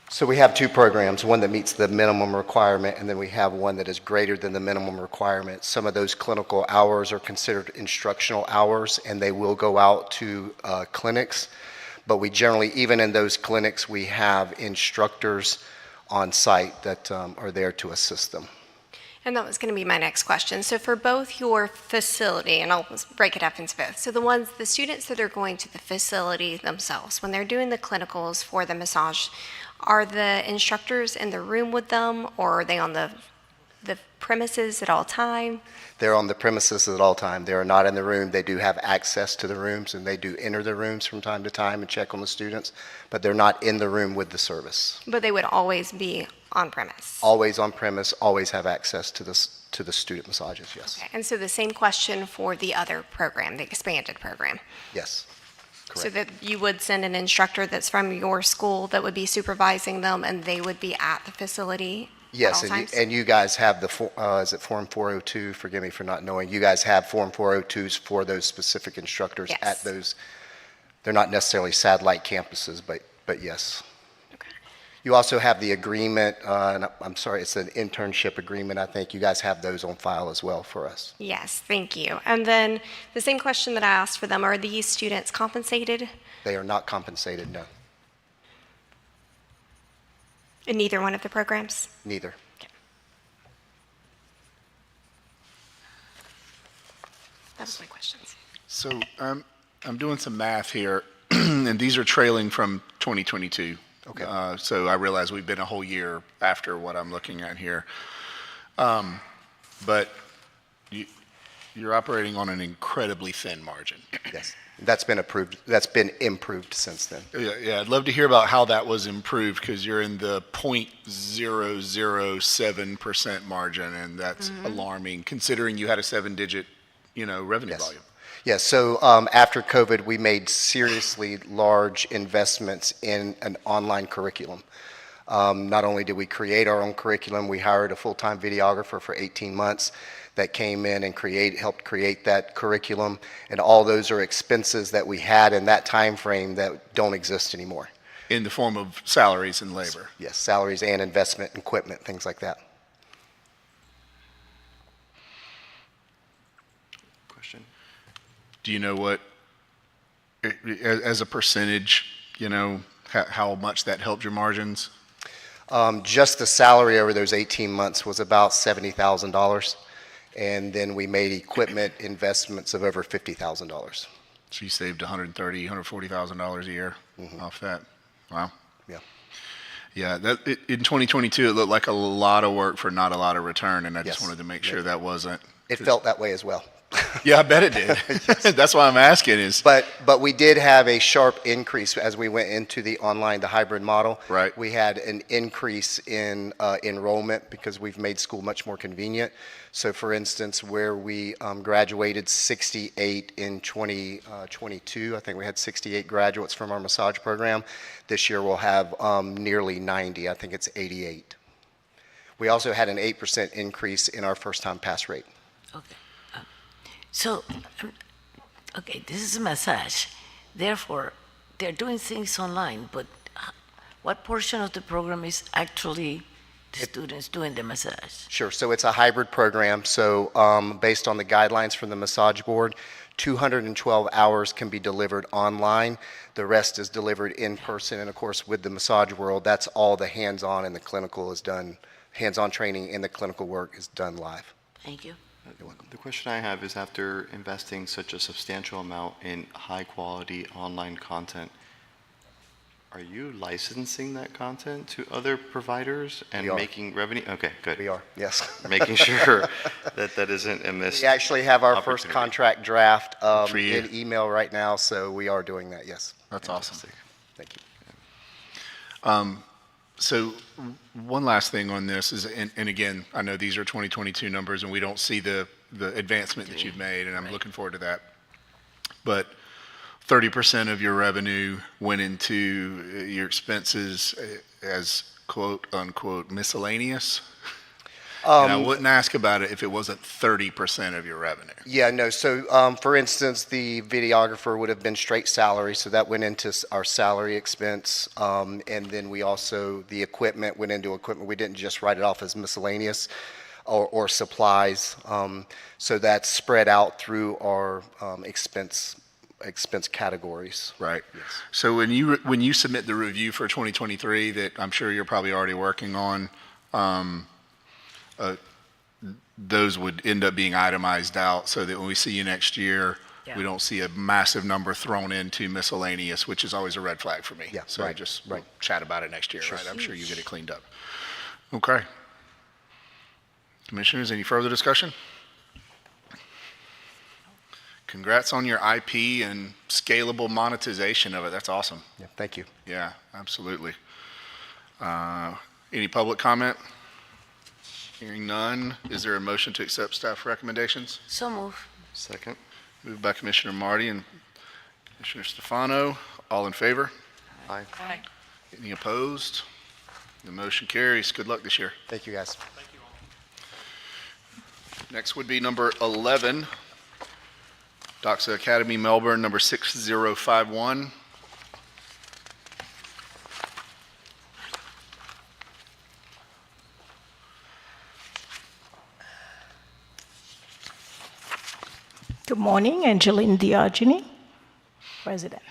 So we have 2 programs, one that meets the minimum requirement, and then we have one that is greater than the minimum requirement. Some of those clinical hours are considered instructional hours, and they will go out to clinics. But we generally, even in those clinics, we have instructors on site that are there to assist them.
And that was going to be my next question. So for both your facility, and I'll break it up into both. So the students that are going to the facility themselves, when they're doing the clinicals for the massage, are the instructors in the room with them, or are they on the premises at all time?
They're on the premises at all time. They are not in the room. They do have access to the rooms, and they do enter the rooms from time to time and check on the students, but they're not in the room with the service.
But they would always be on premise?
Always on premise, always have access to the student massages, yes.
Okay. And so the same question for the other program, the expanded program?
Yes.
So that you would send an instructor that's from your school that would be supervising them, and they would be at the facility
Yes,
at all times?
and you guys have the, is it Form 402? Forgive me for not knowing. You guys have Form 402s for those specific instructors at those. They're not necessarily satellite campuses, but yes. You also have the agreement, and I'm sorry, it's an internship agreement. I think you guys have those on file as well for us.
Yes, thank you. And then the same question that I asked for them, are these students compensated?
They are not compensated, no,
In neither one of the programs?
neither.
That was my questions.
So I'm doing some math here, and these are trailing from 2022.
Okay.
So I realize we've been a whole year after what I'm looking at here. But you're operating on an incredibly thin margin.
Yes, that's been approved. That's been improved since then.
Yeah, I'd love to hear about how that was improved, because you're in the 0.007% margin, and that's alarming, considering you had a 7-digit, revenue volume.
Yes, so after COVID, we made seriously large investments in an online curriculum. Not only did we create our own curriculum, we hired a full-time videographer for 18 months that came in and helped create that curriculum, and all those are expenses that we had in that time frame that don't exist anymore.
In the form of salaries and labor.
Yes, salaries and investment, equipment, things like that.
Question?
Do you know what, as a percentage, how much that helped your margins?
Just the salary over those 18 months was about $70,000. And then we made equipment investments of over $50,000.
So you saved $130,000, $140,000 a year off that. Wow.
Yeah.
Yeah, in 2022, it looked like a lot of work for not a lot of return, and I just
Yes.
wanted to make sure that wasn't.
It felt that way as well.
Yeah, I bet it did. That's why I'm asking is.
But we did have a sharp increase as we went into the hybrid model.
Right.
We had an increase in enrollment because we've made school much more convenient. So for instance, where we graduated 68 in 2022, I think we had 68 graduates from our massage program. This year we'll have nearly 90. I think it's 88. We also had an 8% increase in our first-time pass rate.
Okay. So, okay, this is a massage. Therefore, they're doing things online, but what portion of the program is actually the students doing the massage?
Sure. So it's a hybrid program. So based on the guidelines from the massage board, 212 hours can be delivered online. The rest is delivered in person. And of course, with the massage world, that's all the hands-on and the clinical is done. Hands-on training and the clinical work is done live.
Thank you.
You're welcome.
The question I have is, after investing such a substantial amount in high-quality online content, are you licensing that content to other providers and making revenue? Okay, good.
We are, yes.
Making sure that isn't a missed.
We actually have our first
opportunity.
contract draft
For you.
in email right now, so we are doing that, yes.
That's awesome.
Thank you.
So one last thing on this is, and again, I know these are 2022 numbers and we don't see the advancement that you've made, and I'm looking forward to that. But 30% of your revenue went into your expenses as quote unquote miscellaneous. And I wouldn't ask about it if it wasn't 30% of your revenue.
Yeah, no. So, for instance, the videographer would have been straight salary, so that went into our salary expense. And then we also, the equipment went into equipment. We didn't just write it off as miscellaneous or supplies. So that's spread out through our expense categories.
Right. Yes. So when you submit the review for 2023 that I'm sure you're probably already working on, those would end up being itemized out so that when we see you next year, we don't see a massive number thrown into miscellaneous, which is always a red flag for me.
Yeah,
So
right,
just
right.
chat about it next year, right? I'm sure you get it cleaned up. Okay. Commissioners, any further discussion? Congrats on your IP and scalable monetization of it. That's awesome.
Yeah, thank you.
Yeah, absolutely. Any public comment? Hearing none, is there a motion to accept staff recommendations?
So move.
Second.
Moved by Commissioner Marty and Commissioner Stefano. All in favor?
Aye.
Aye.
Any opposed? The motion carries. Good luck this year.
Thank you, guys.
Next would be number 11, Doxa Academy, Melbourne, number 6051.
Good morning, Angeline Diogene, President.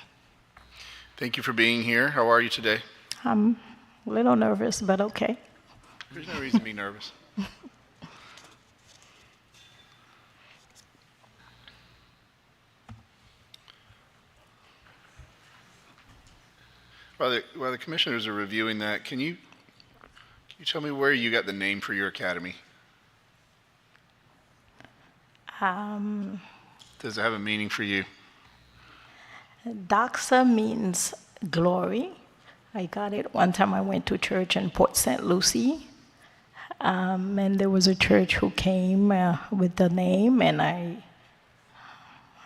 Thank you for being here. How are you today?
I'm a little nervous, but okay.
There's no reason to be nervous. While the commissioners are reviewing that, can you tell me where you got the name for your academy? Does it have a meaning for you?
Doxa means glory. I got it one time I went to church in Port St. Lucie, and there was a church who came with the name, and I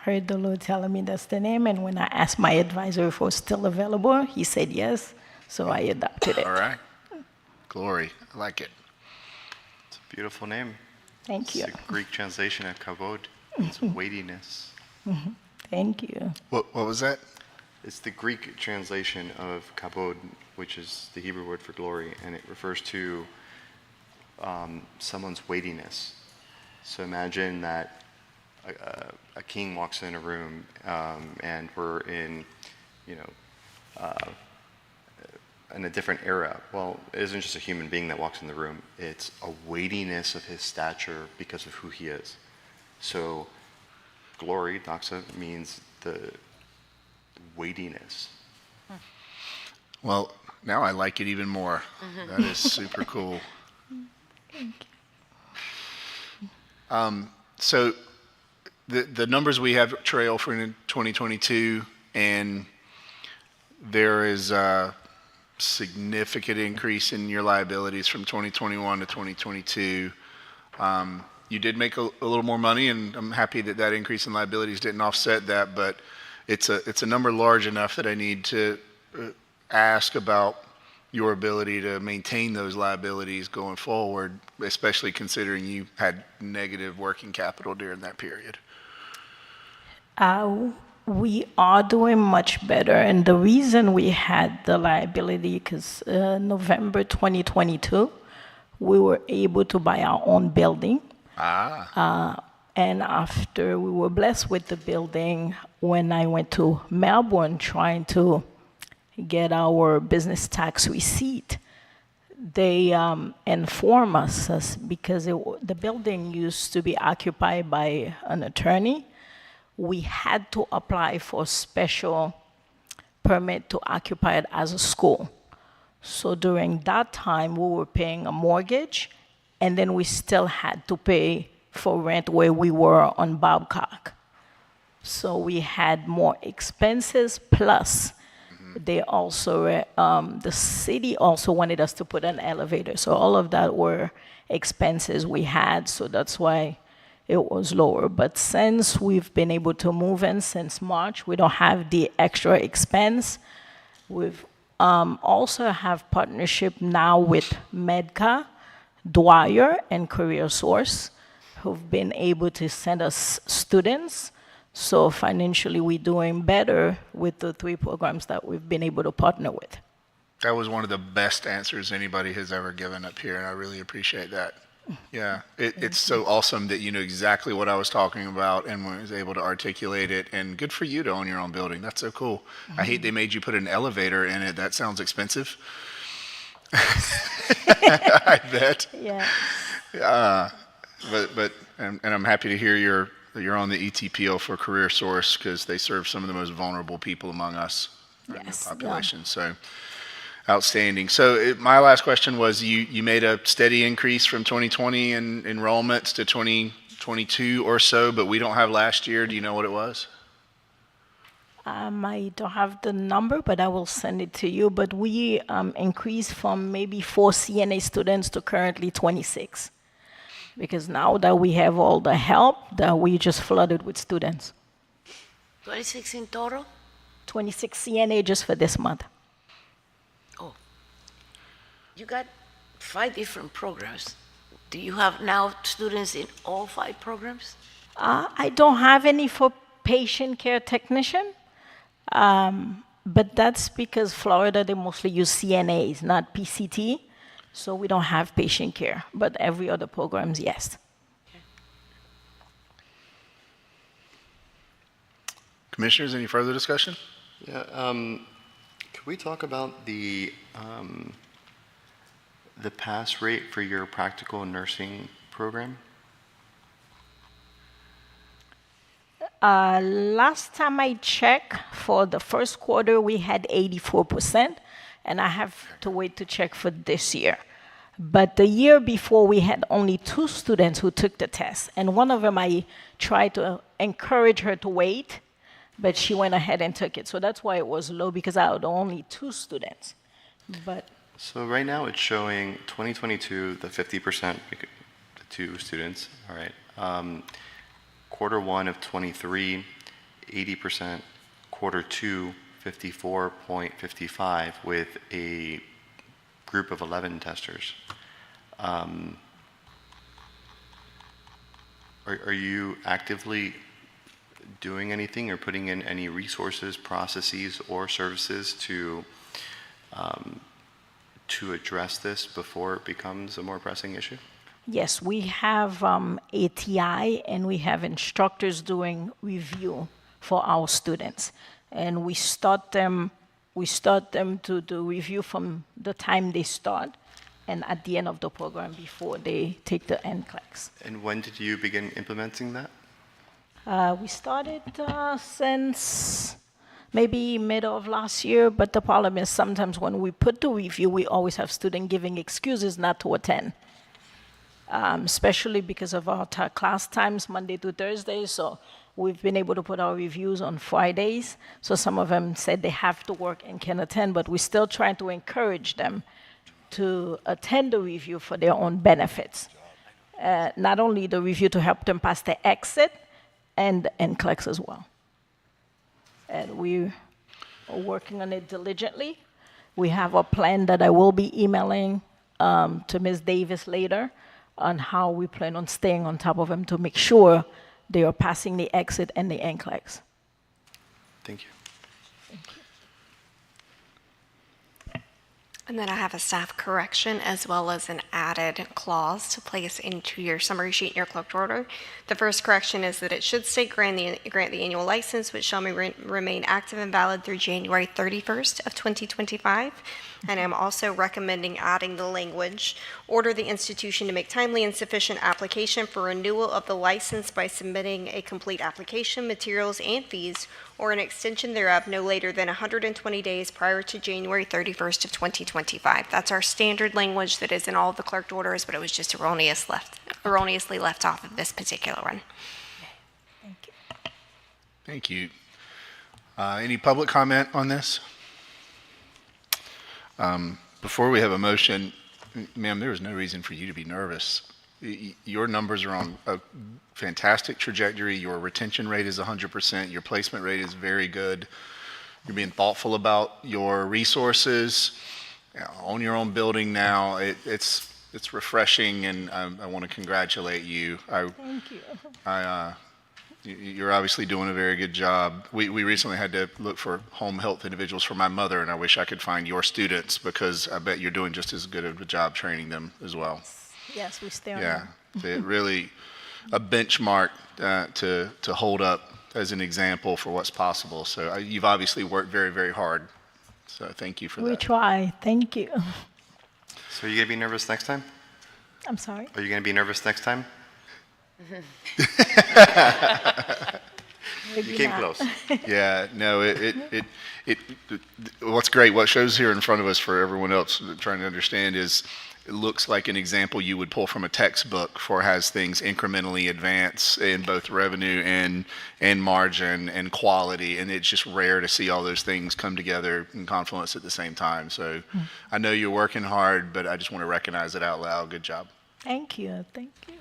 heard the Lord telling me that's the name, and when I asked my advisor if it was still available, he said yes, so I adopted it.
All right. Glory. I like it.
It's a beautiful name.
Thank you.
It's a Greek translation of kavod. It's weightiness.
Thank you.
What was that?
It's the Greek translation of kavod, which is the Hebrew word for glory, and it refers to someone's weightiness. So imagine that a king walks in a room, and we're in, in a different era. Well, it isn't just a human being that walks in the room. It's a weightiness of his stature because of who he is. So glory, doxa, means the weightiness.
Well, now I like it even more. That is super cool. So the numbers we have trail for 2022, and there is a significant increase in your liabilities from 2021 to 2022. You did make a little more money, and I'm happy that that increase in liabilities didn't offset that, but it's a number large enough that I need to ask about your ability to maintain those liabilities going forward, especially considering you had negative working capital during that period.
We are doing much better, and the reason we had the liability, because November 2022, we were able to buy our own building. And after we were blessed with the building, when I went to Melbourne trying to get our business tax receipt, they inform us because the building used to be occupied by an attorney. We had to apply for a special permit to occupy it as a school. So during that time, we were paying a mortgage, and then we still had to pay for rent where we were on Babcock. So we had more expenses, plus they also, the city also wanted us to put an elevator. So all of that were expenses we had, so that's why it was lower. But since we've been able to move in since March, we don't have the extra expense. We've also have partnership now with Medca, Dwyer, and Career Source, who've been able to send us students. So financially, we're doing better with the 3 programs that we've been able to partner with.
That was one of the best answers anybody has ever given up here, and I really appreciate that. Yeah, it's so awesome that you know exactly what I was talking about and was able to articulate it, and good for you to own your own building. That's so cool. I hate they made you put an elevator in it. That sounds expensive. I bet.
Yeah.
But I'm happy to hear you're on the ETPO for Career Source, because they serve some of the most vulnerable people among us in the population. So outstanding. So my last question was, you made a steady increase from 2020 in enrollments to 2022 or so, but we don't have last year. Do you know what it was?
I don't have the number, but I will send it to you. But we increased from maybe 4 CNA students to currently 26. Because now that we have all the help, that we just flooded with students.
26 in total?
26 CNA just for this month.
Oh. You got 5 different programs. Do you have now students in all 5 programs?
I don't have any for patient care technician, but that's because Florida, they mostly use CNAs, not PCT. So we don't have patient care, but every other programs, yes.
Commissioners, any further discussion?
Yeah, could we talk about the pass rate for your practical nursing program?
Last time I checked, for the first quarter, we had 84%, and I have to wait to check for this year. But the year before, we had only 2 students who took the test, and one of them I tried to encourage her to wait, but she went ahead and took it. So that's why it was low, because I had only 2 students. But
So right now it's showing 2022, the 50%, the 2 students, all right. Quarter 1 of 23, 80%. Quarter 2, 54.55 with a group of 11 testers. Are you actively doing anything or putting in any resources, processes, or services to address this before it becomes a more pressing issue?
yes, we have ATI, and we have instructors doing review for our students. And we start them to do review from the time they start and at the end of the program before they take the NCLEX.
And when did you begin implementing that?
We started since maybe middle of last year, but the problem is sometimes when we put the review, we always have students giving excuses not to attend, especially because of our class times, Monday to Thursday. So we've been able to put our reviews on Fridays. So some of them said they have to work and can attend, but we're still trying to encourage them to attend the review for their own benefits. Not only the review to help them pass the exit, and NCLEX as well. And we are working on it diligently. We have a plan that I will be emailing to Ms. Davis later on how we plan on staying on top of them to make sure they are passing the exit and the NCLEX.
Thank you.
And then I have a staff correction as well as an added clause to place into your summary sheet in your clerk's order. The first correction is that it should state grant the annual license, which shall remain active and valid through January 31st of 2025. And I'm also recommending adding the language, order the institution to make timely and sufficient application for renewal of the license by submitting a complete application, materials, and fees, or an extension thereof no later than 120 days prior to January 31st of 2025. That's our standard language that is in all of the clerked orders, but it was just erroneously left off of this particular one.
Thank you. Any public comment on this? Before we have a motion, ma'am, there is no reason for you to be nervous. Your numbers are on a fantastic trajectory. Your retention rate is 100%. Your placement rate is very good. You're being thoughtful about your resources. Own your own building now. It's refreshing, and I want to congratulate you.
Thank you.
You're obviously doing a very good job. We recently had to look for home health individuals for my mother, and I wish I could find your students because I bet you're doing just as good of a job training them as well.
Yes, we stay on
Yeah, it really a benchmark to hold up as an example for what's possible. So you've obviously worked very, very hard. So thank you for that.
We try. Thank you.
So are you going to be nervous next time?
I'm sorry?
Are you going to be nervous next time?
Maybe
You came
not.
close.
Yeah, no, what's great, what shows here in front of us for everyone else trying to understand is it looks like an example you would pull from a textbook for has things incrementally advance in both revenue and margin and quality, and it's just rare to see all those things come together in confluence at the same time. So I know you're working hard, but I just want to recognize it out loud. Good job.
Thank you. Thank you.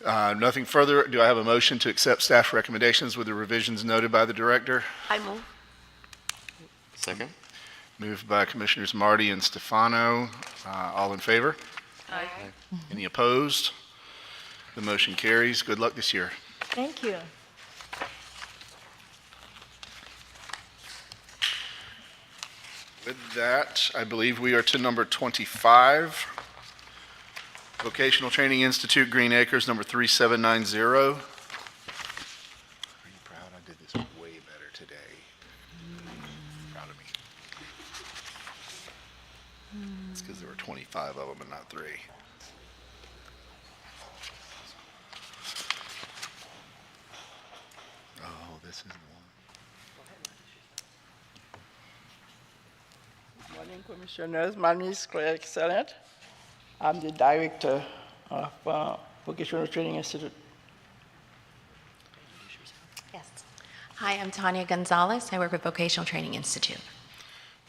Nothing further. Do I have a motion to accept staff recommendations with the revisions noted by the director?
I move.
Second.
Moved by Commissioners Marty and Stefano. All in favor?
Aye.
Any opposed? The motion carries. Good luck this year.
Thank you.
With that, I believe we are to number 25. Vocational Training Institute, Green Acres, number 3790. Are you proud It's because there were 25 of them and not 3. Oh, this is the one.
Good morning, Commissioners. My name is Claire Excellent. I'm the Director of Vocational Training Institute.
Yes. Hi, I'm Tanya Gonzalez. I work with Vocational Training Institute.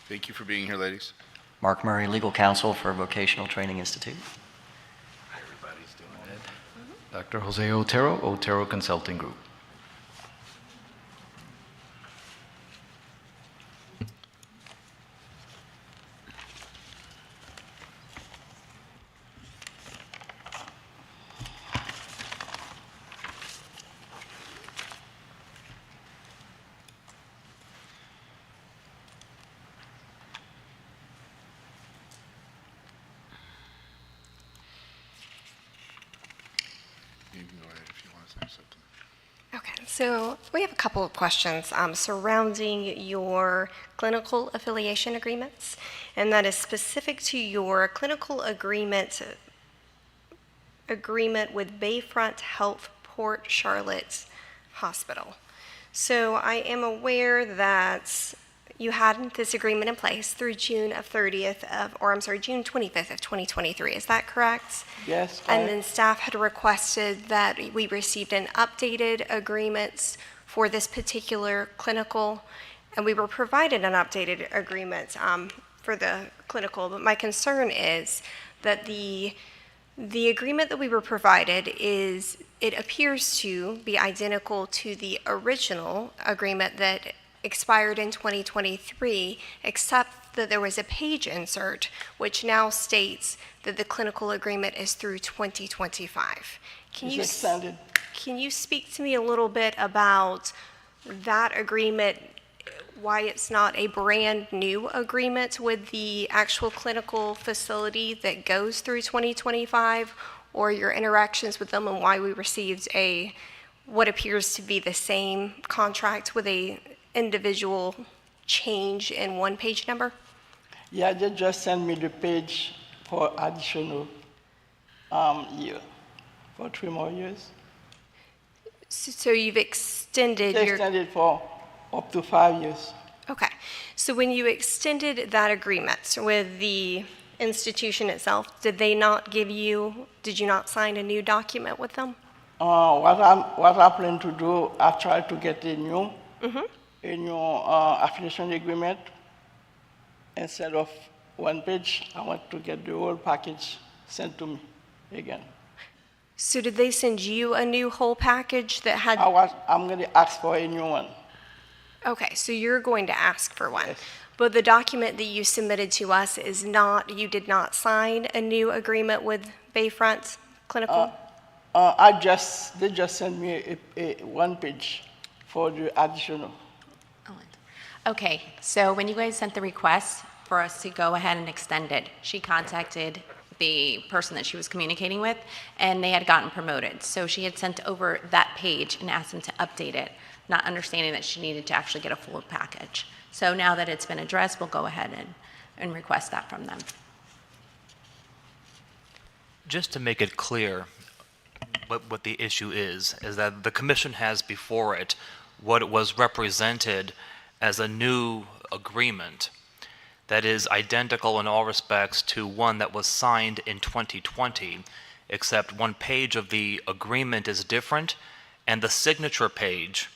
Thank you for being here, ladies.
Mark Murray, Legal Counsel for Vocational Training Institute.
Everybody's doing it. Dr. Jose Otero, Otero Consulting Group.
You can go ahead if you want to say something.
Okay, so we have a couple of questions surrounding your clinical affiliation agreements, and that is specific to your clinical agreement with Bayfront Health Port Charlotte Hospital. So I am aware that you had this agreement in place through June 25th of 2023. Is that correct?
Yes.
And then staff had requested that we received an updated agreement for this particular clinical, and we were provided an updated agreement for the clinical. But my concern is that the agreement that we were provided it appears to be identical to the original agreement that expired in 2023, except that there was a page insert which now states that the clinical agreement is through 2025. Can you speak to me a little bit about that agreement, why it's not a brand new agreement with the actual clinical facility that goes through 2025, or your interactions with them and why we received what appears to be the same contract with a individual change in one page number?
Yeah, they just sent me the page for additional year, for 3 more years.
So you've extended
They extended for up to 5 years.
Okay. So when you extended that agreement with the institution itself, did you not sign a new document with them?
What I plan to do, I try to get a new affiliation agreement. Instead of one page, I want to get the whole package sent to me again.
So did they send you a new whole package that had...
I'm going to ask for a new one.
Okay, so you're going to ask for one. Yes. But the document that you submitted to us is not, you did not sign a new agreement with Bayfront Clinical?
They just sent me a one page for the additional.
Okay, so when you guys sent the request for us to go ahead and extend it, she contacted the person that she was communicating with, and they had gotten promoted. So she had sent over that page and asked them to update it, not understanding that she needed to actually get a full package. So now that it's been addressed, we'll go ahead and request that from them.
Just to make it clear what the issue is that the commission has before it what was represented as a new agreement that is identical in all respects to one that was signed in 2020, except one page of the agreement is different, and the signature page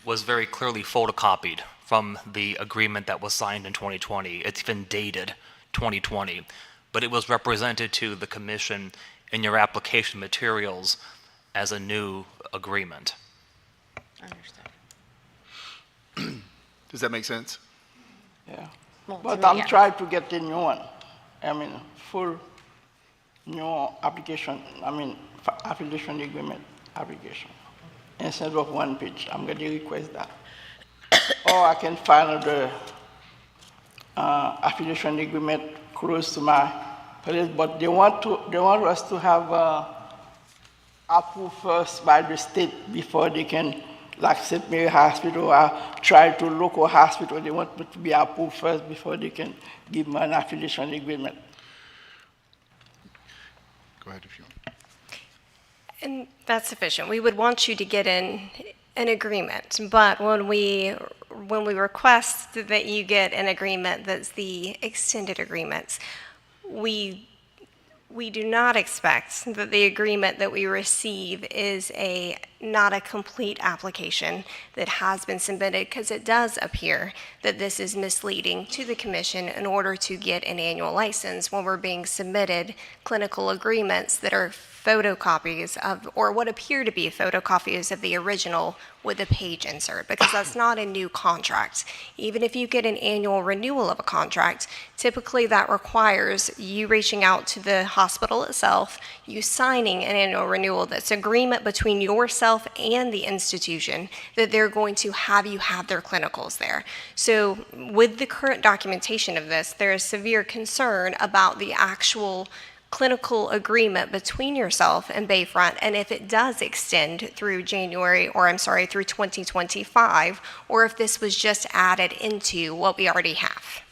was very clearly photocopied from the agreement that was signed in 2020. It's even dated 2020, but it was represented to the commission in your application materials as a new agreement.
Understood.
Does that make sense?
Yeah.
Well,
But
to me,
I'm
yes.
trying to get a new one. I mean, full new application, affiliation agreement application. Instead of one page, I'm going to request that. Or I can find the affiliation agreement close to my place, but they want us to have approved first by the state before they can like St. Mary Hospital, I try to local hospital, they want me to be approved first before they can give me an affiliation agreement.
Go ahead if you want.
And that's sufficient. We would want you to get in an agreement, but when we request that you get an agreement that's the extended agreements, we do not expect that the agreement that we receive is not a complete application that has been submitted, because it does appear that this is misleading to the commission in order to get an annual license when we're being submitted clinical agreements that are photocopies of, or what appear to be photocopies of the original with a page insert, because that's not a new contract. Even if you get an annual renewal of a contract, typically that requires you reaching out to the hospital itself, you signing an annual renewal that's agreement between yourself and the institution that they're going to have you have their clinicals there. So with the current documentation of this, there is severe concern about the actual clinical agreement between yourself and Bayfront, and if it does extend through through 2025, or if this was just added into what we already have.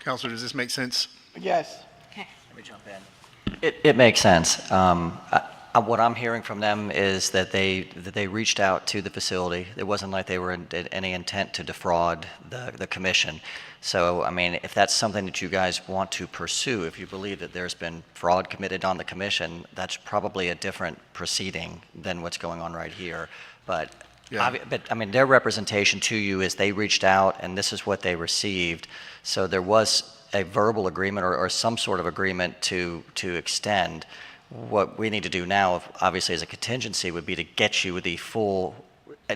Counselor, does this make sense?
Yes.
Let me jump in. It makes sense. What I'm hearing from them is that they reached out to the facility. It wasn't like they were in any intent to defraud the commission. So, I mean, if that's something that you guys want to pursue, if you believe that there's been fraud committed on the commission, that's probably a different proceeding than what's going on right here. But, I mean, their representation to you is they reached out and this is what they received. So there was a verbal agreement or some sort of agreement to extend. What we need to do now, obviously as a contingency, would be to get you the full,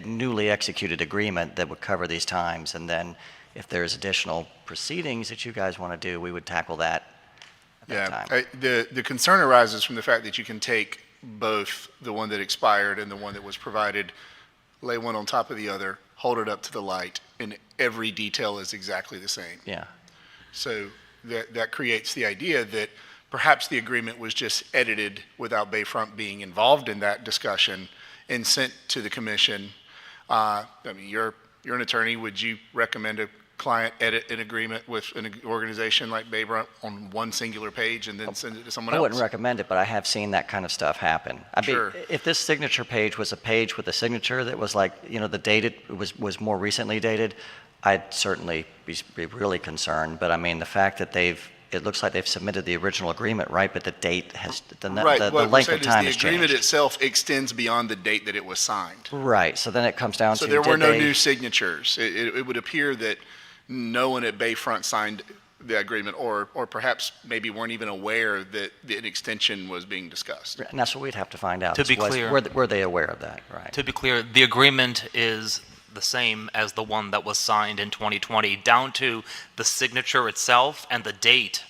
newly executed agreement that would cover these times, and then if there's additional proceedings that you guys want to do, we would tackle that at that time.
The concern arises from the fact that you can take both the one that expired and the one that was provided, lay one on top of the other, hold it up to the light, and every detail is exactly the same.
Yeah.
So that creates the idea that perhaps the agreement was just edited without Bayfront being involved in that discussion and sent to the commission. I mean, you're an attorney. Would you recommend a client edit an agreement with an organization like Bayfront on one singular page and then send it to someone else?
I wouldn't recommend it, but I have seen that kind of stuff happen.
Sure.
If this signature page was a page with a signature that was like, the dated was more recently dated, I'd certainly be really concerned. But I mean, the fact that it looks like they've submitted the original agreement, right? But the date has, the length of time has changed.
The agreement itself extends beyond the date that it was signed.
Right, so then it comes down to...
So there were no new signatures. It would appear that no one at Bayfront signed the agreement, or perhaps maybe weren't even aware that an extension was being discussed.
And that's what we'd have to find out.
To be clear...
Were they aware of that, right?
To be clear, the agreement is the same as the one that was signed in 2020, down to the signature itself and the date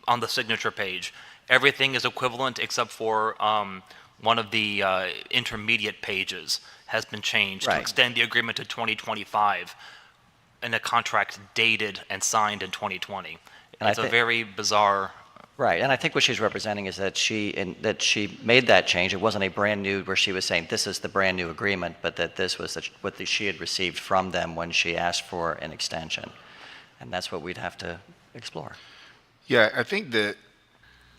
on the signature page. Everything is equivalent except for one of the intermediate pages has been changed to extend the agreement to 2025 and a contract dated and signed in 2020. It's a very bizarre...
Right, and I think what she's representing is that she made that change. It wasn't a brand new, where she was saying this is the brand new agreement, but that this was what she had received from them when she asked for an extension. And that's what we'd have to explore.
Yeah, I think that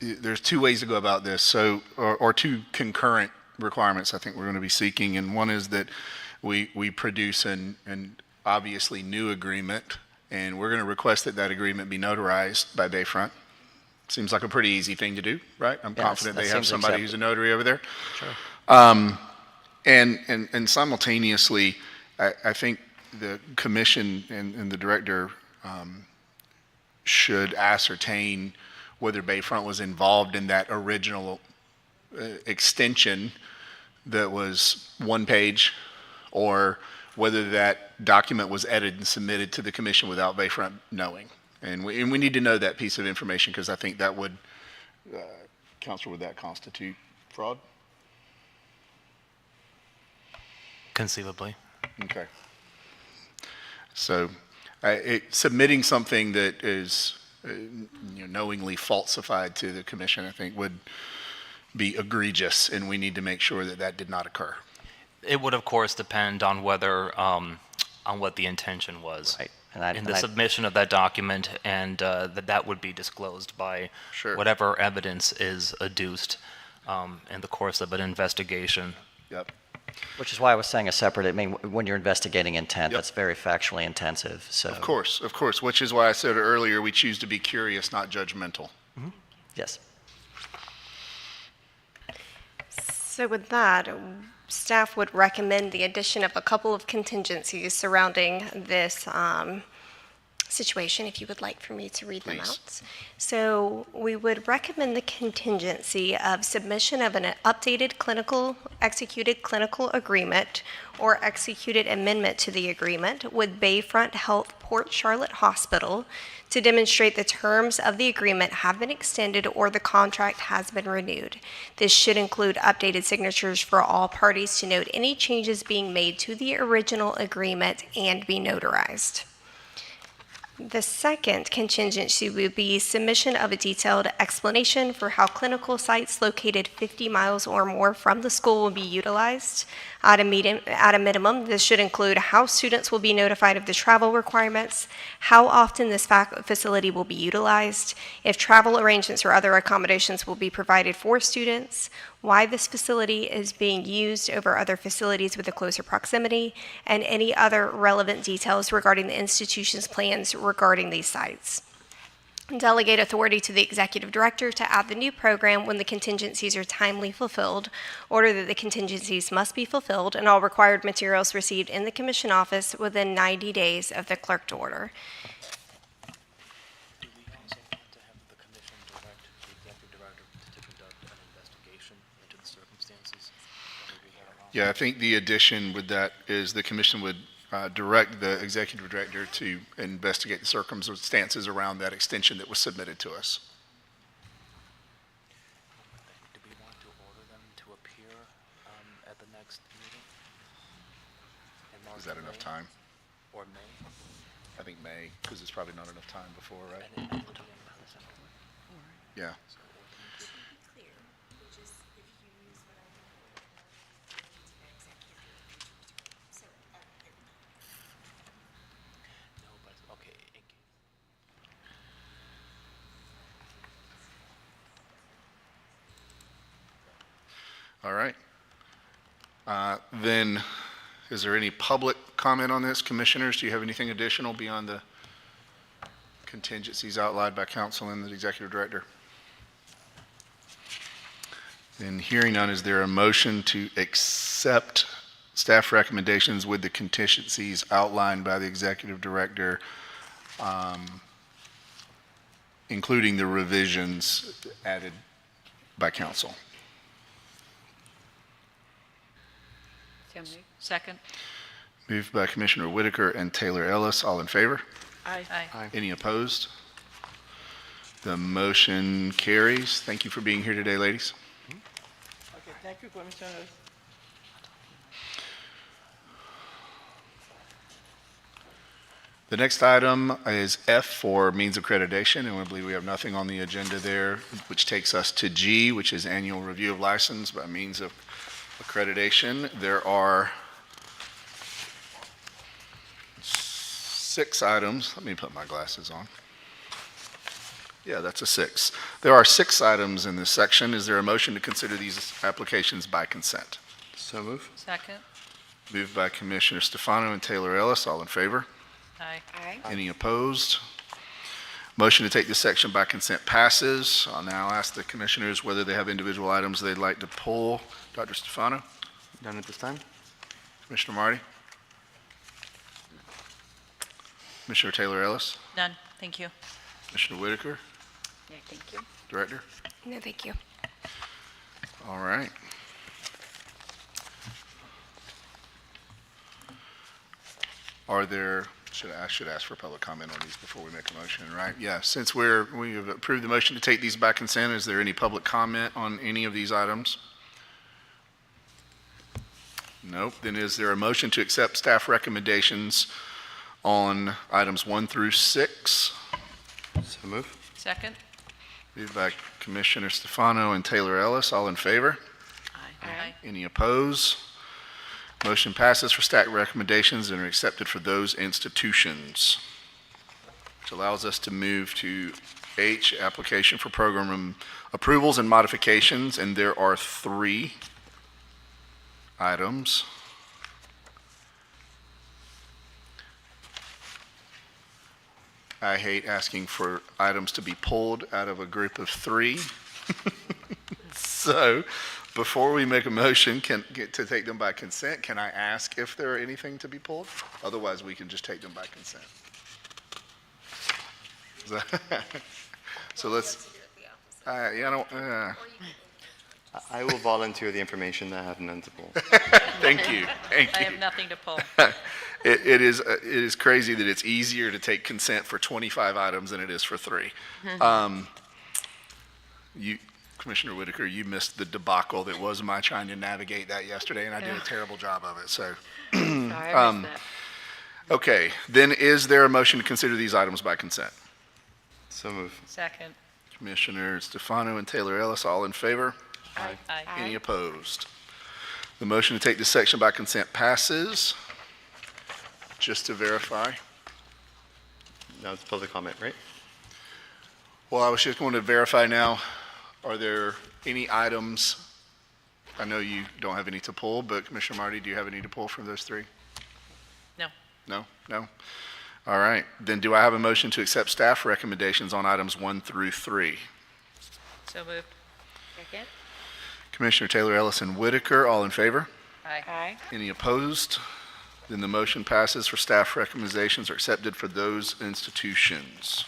there's two ways to go about this, so or two concurrent requirements I think we're going to be seeking, and one is that we produce an obviously new agreement, and we're going to request that agreement be notarized by Bayfront. Seems like a pretty easy thing to do, right? I'm confident they have somebody who's a notary over there.
Sure.
And simultaneously, I think the commission and the director should ascertain whether Bayfront was involved in that original extension that was one page, or whether that document was edited and submitted to the commission without Bayfront knowing. And we need to know that piece of information, because I think that would, Counselor, would that constitute fraud?
Conceivably.
Okay. So submitting something that is knowingly falsified to the commission, I think, would be egregious, and we need to make sure that that did not occur.
It would, of course, depend on whether, on what the intention was.
Right.
In the submission of that document, and that would be disclosed by whatever evidence is adduced in the course of an investigation.
Yep.
Which is why I was saying a separate, I mean, when you're investigating intent, that's very factually intensive, so.
Of course, which is why I said earlier, we choose to be curious, not judgmental.
Yes.
So with that, staff would recommend the addition of a couple of contingencies surrounding this situation, if you would like for me to read them out. So we would recommend the contingency of submission of an updated executed clinical agreement or executed amendment to the agreement with Bayfront Health Port Charlotte Hospital to demonstrate the terms of the agreement have been extended or the contract has been renewed. This should include updated signatures for all parties to note any changes being made to the original agreement and be notarized. The second contingency would be submission of a detailed explanation for how clinical sites located 50 miles or more from the school will be utilized. At a minimum, this should include how students will be notified of the travel requirements, how often this facility will be utilized, if travel arrangements or other accommodations will be provided for students, why this facility is being used over other facilities with a closer proximity, and any other relevant details regarding the institution's plans regarding these sites. Delegate authority to the executive director to add the new program when the contingencies are timely fulfilled. Order that the contingencies must be fulfilled and all required materials received in the commission office within 90 days of the clerk to order.
Do we also want to have the commission direct the executive director to conduct an investigation into the circumstances?
Yeah, I think the addition with that is the commission would direct the executive director to investigate the circumstances around that extension that was submitted to us.
Do we want to order them to appear at the next meeting?
Is that enough time?
Or May?
I think May, because it's probably not enough time before, right? Yeah. All right. Then, is there any public comment on this? Commissioners, do you have anything additional beyond the contingencies outlined by council and the executive director? Then hearing none, is there a motion to accept staff recommendations with the contingencies outlined by the executive director, including the revisions added by council?
Second.
Moved by Commissioner Whitaker and Taylor Ellis. All in favor?
Aye.
Any opposed? The motion carries. Thank you for being here today, ladies.
Okay, thank you, Commissioners.
The next item is F for means accreditation, and I believe we have nothing on the agenda there, which takes us to G, which is annual review of license by means of accreditation. There are 6 items. Let me put my glasses on. Yeah, that's a 6. There are 6 items in this section. Is there a motion to consider these applications by consent?
So move.
Second.
Moved by Commissioner Stefano and Taylor Ellis. All in favor?
Aye.
Any opposed? Motion to take this section by consent passes. I'll now ask the commissioners whether they have individual items they'd like to pull. Dr. Stefano?
None at this time.
Commissioner Marty? Commissioner Taylor Ellis?
None. Thank you.
Commissioner Whitaker?
Yeah, thank you.
Director?
No, thank you.
All right. Are there, I should ask for public comment on these before we make a motion, right? Yeah, since we have approved the motion to take these by consent, is there any public comment on any of these items? Nope. Then is there a motion to accept staff recommendations on items 1 through 6?
So move.
Second.
Moved by Commissioner Stefano and Taylor Ellis. All in favor?
Aye.
Any opposed? Motion passes for staff recommendations and are accepted for those institutions. Which allows us to move to H, application for program approvals and modifications, and there are 3 items. I hate asking for items to be pulled out of a group of 3. So, before we make a motion to take them by consent, can I ask if there are anything to be pulled? Otherwise, we can just take them by consent. So let's,
I will volunteer the information that I have none to pull.
Thank you. Thank
I
you.
have nothing to pull.
It is crazy that it's easier to take consent for 25 items than it is for 3. Commissioner Whitaker, you missed the debacle that was my trying to navigate that yesterday, and I did a terrible job of it. So,
Sorry, I missed that.
Okay, then is there a motion to consider these items by consent?
So move.
Second.
Commissioner Stefano and Taylor Ellis, all in favor?
Aye.
Any opposed? The motion to take this section by consent passes. Just to verify.
Now it's public comment, right?
Well, I was just going to verify now, are there any items, I know you don't have any to pull, but Commissioner Marty, do you have any to pull from those 3?
No.
No? No? All right, then do I have a motion to accept staff recommendations on items 1 through 3?
So moved.
Second?
Commissioner Taylor Ellis and Whitaker, all in favor?
Aye.
Any opposed? Then the motion passes for staff recommendations are accepted for those institutions.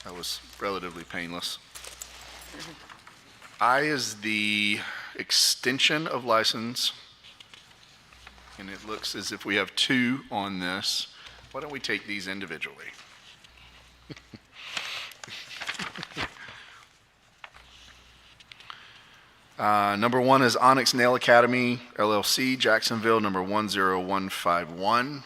That was relatively painless. I is the extension of license, and it looks as if we have 2 on this. Why don't we take these individually? Number 1 is Onyx Nail Academy, LLC, Jacksonville, number 10151.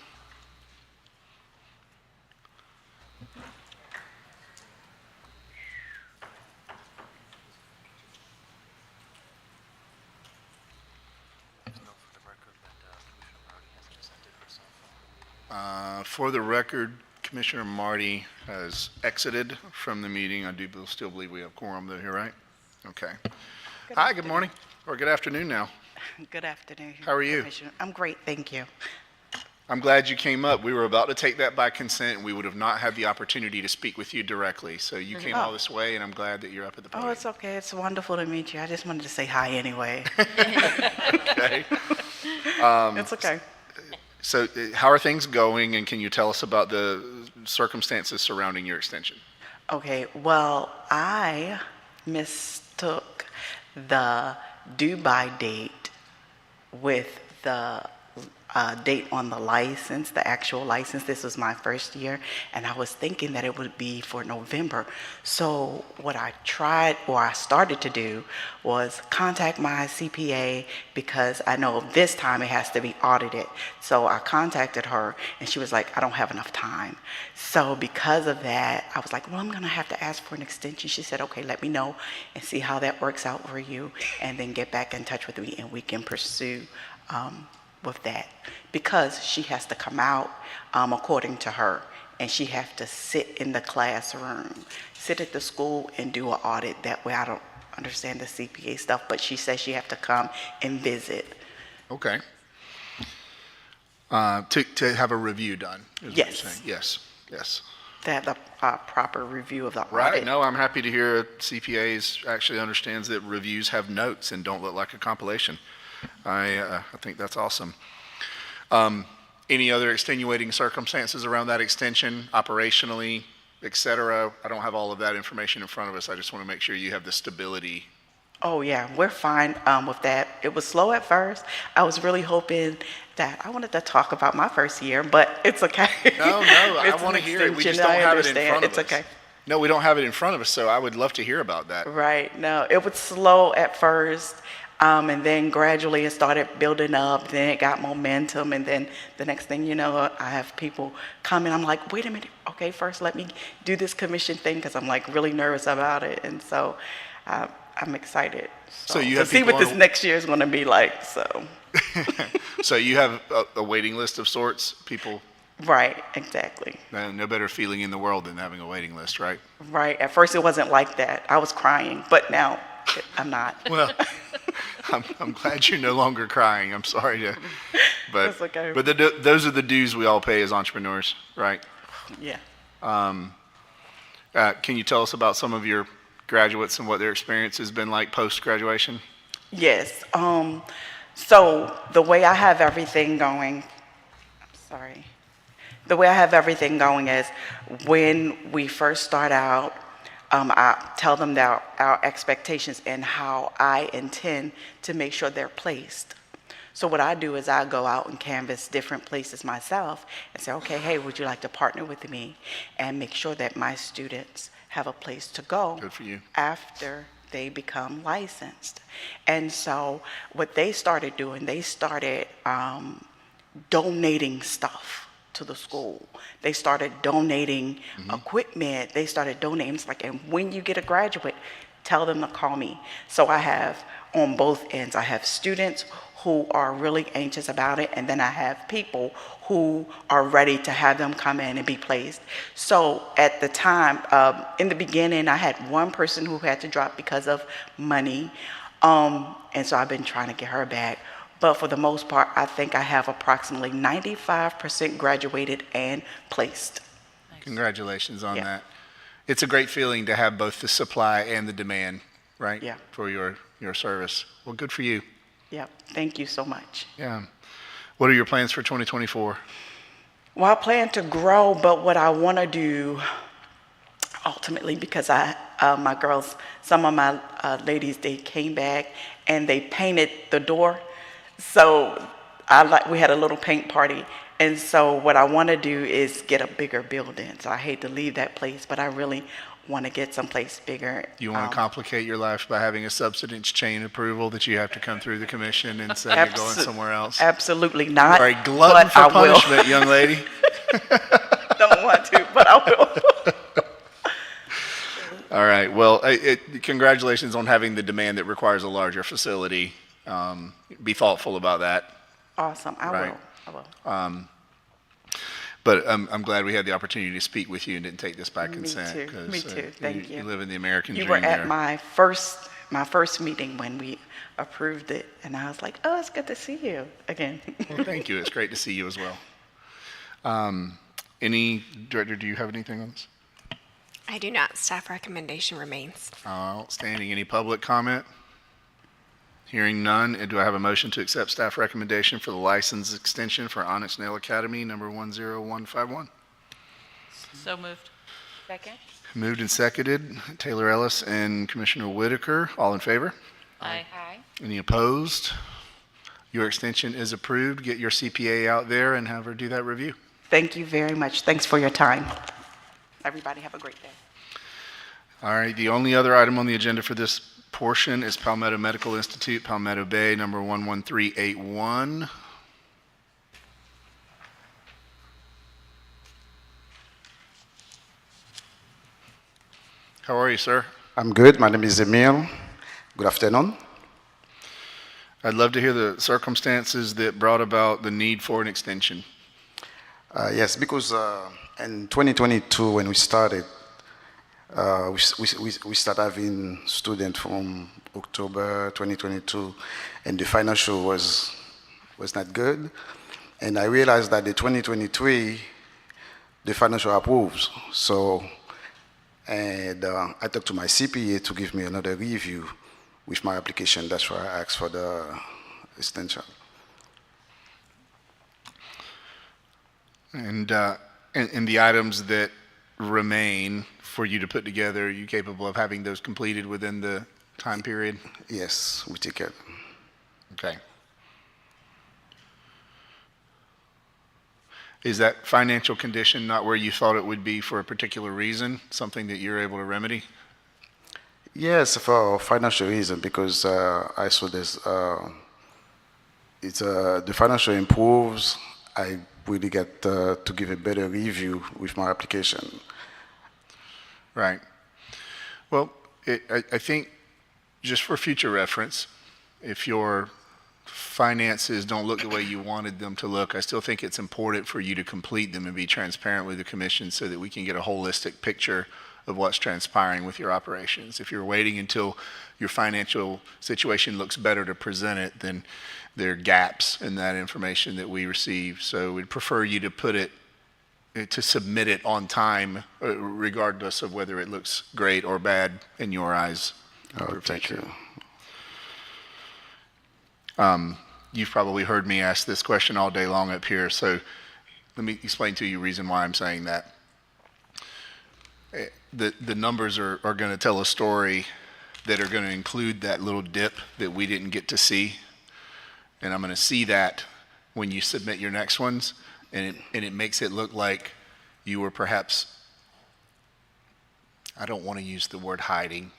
For the record, Commissioner Marty has exited from the meeting. I do still believe we have quorum though here, right? Okay. Hi, good morning, or good afternoon now.
Good afternoon.
How are you?
Commissioner. I'm great, thank you.
I'm glad you came up. We were about to take that by consent, and we would have not had the opportunity to speak with you directly. So you came all this way, and I'm glad that you're up at the podium.
Oh, it's okay. It's wonderful to meet you. I just wanted to say hi anyway.
Okay.
It's okay.
So how are things going, and can you tell us about the circumstances surrounding your extension?
Okay, well, I mistook the due-by date with the date on the license, the actual license. This was my first year, and I was thinking that it would be for November. So what I started to do was contact my CPA because I know this time it has to be audited. So I contacted her, and she was like, I don't have enough time. So because of that, I was like, well, I'm gonna have to ask for an extension. She said, okay, let me know and see how that works out for you, and then get back in touch with me, and we can pursue with that, because she has to come out according to her, and she has to sit in the classroom, sit at the school and do an audit. That way I don't understand the CPA stuff, but she says she has to come and visit.
Okay. To have a review done, is what you're saying. Yes.
To have the proper review of the
Right.
audit.
No, I'm happy to hear CPAs actually understands that reviews have notes and don't look like a compilation. I think that's awesome. Any other extenuating circumstances around that extension, operationally, et cetera? I don't have all of that information in front of us. I just want to make sure you have the stability.
Oh yeah, we're fine with that. It was slow at first. I was really hoping that I wanted to talk about my first year, but it's okay.
No, I want to hear it. We just don't have it in front of us.
It's okay.
No, we don't have it in front of us, so I would love to hear about that.
Right. No, it was slow at first. And then gradually it started building up, then it got momentum, and then the next thing you know, I have people come in, I'm like, wait a minute, okay, first let me do this commission thing because I'm like really nervous about it. And so I'm excited.
So you
to
have
see
people
what this next year is going to be like. So,
so you have a waiting list of sorts, people.
right, exactly.
No better feeling in the world than having a waiting list, right?
Right. At first it wasn't like that. I was crying, but now I'm not.
Well, I'm glad you're no longer crying. I'm sorry to, but
That's okay.
but those are the dues we all pay as entrepreneurs, right?
Yeah.
Can you tell us about some of your graduates and what their experience has been like post-graduation?
Yes. So the way I have everything going, the way I have everything going is when we first start out, I tell them that our expectations and how I intend to make sure they're placed. So what I do is I go out and canvass different places myself and say, okay, hey, would you like to partner with me and make sure that my students have a place to go
Good for you.
after they become licensed. And so what they started doing, they started donating stuff to the school. They started donating equipment. They started donating. It's like, and when you get a graduate, tell them to call me. So I have on both ends, I have students who are really anxious about it, and then I have people who are ready to have them come in and be placed. So at the time, in the beginning, I had one person who had to drop because of money, and so I've been trying to get her back. But for the most part, I think I have approximately 95% graduated and placed.
Congratulations on that. It's a great feeling to have both the supply and the demand, right?
Yeah.
For your service. Well, good for you.
Yep. Thank you so much.
Yeah. What are your plans for 2024?
Well, I plan to grow, but what I want to do ultimately, because my girls, some of my ladies, they came back and they painted the door. So we had a little paint party. And so what I want to do is get a bigger building. So I hate to leave that place, but I really want to get someplace bigger.
You want to complicate your life by having a substance chain approval that you have to come through the commission and say you're going somewhere else?
Absolutely not.
You are a glutton for punishment, young lady.
Don't want to, but I will.
All right. Well, congratulations on having the demand that requires a larger facility. Be thoughtful about that.
Awesome. I will.
But I'm glad we had the opportunity to speak with you and didn't take this by consent.
Me too. Thank you.
You live in the American dream.
You were at
there.
my first meeting when we approved it, and I was like, oh, it's good to see you again.
Well, thank you. It's great to see you as well. Director, do you have anything on this?
I do not. Staff recommendation remains.
Outstanding. Any public comment? Hearing none, do I have a motion to accept staff recommendation for the license extension for Onyx Nail Academy, number 10151?
So moved.
Second.
Moved and seconded. Taylor Ellis and Commissioner Whitaker. All in favor?
Aye.
Aye.
Any opposed? Your extension is approved. Get your CPA out there and have her do that review.
Thank you very much. Thanks for your time. Everybody have a great day.
All right, the only other item on the agenda for this portion is Palmetto Medical Institute, Palmetto Bay, number 11381. How are you, sir?
I'm good. My name is Emil. Good afternoon.
I'd love to hear the circumstances that brought about the need for an extension.
Yes, because in 2022, when we started, we started having students from October 2022, and the financial was not good. And I realized that the 2023, the financial approves. So, and I talked to my CPA to give me another review with my application. That's why I asked for the extension.
And the items that remain for you to put together, are you capable of having those completed within the time period?
Yes, we take it.
Okay. Is that financial condition not where you thought it would be for a particular reason, something that you're able to remedy?
Yes, for financial reason, because I saw this, the financial improves. I really get to give a better review with my application.
Right. Well, I think just for future reference, if your finances don't look the way you wanted them to look, I still think it's important for you to complete them and be transparent with the commission so that we can get a holistic picture of what's transpiring with your operations. If you're waiting until your financial situation looks better to present it, then there are gaps in that information that we receive. So we'd prefer you to put it, to submit it on time, regardless of whether it looks great or bad in your eyes.
Oh, thank you.
You've probably heard me ask this question all day long up here, so let me explain to you the reason why I'm saying that. The numbers are going to tell a story that are going to include that little dip that we didn't get to see, and I'm going to see that when you submit your next ones, and it makes it look like you were perhaps, I don't want to use the word hiding,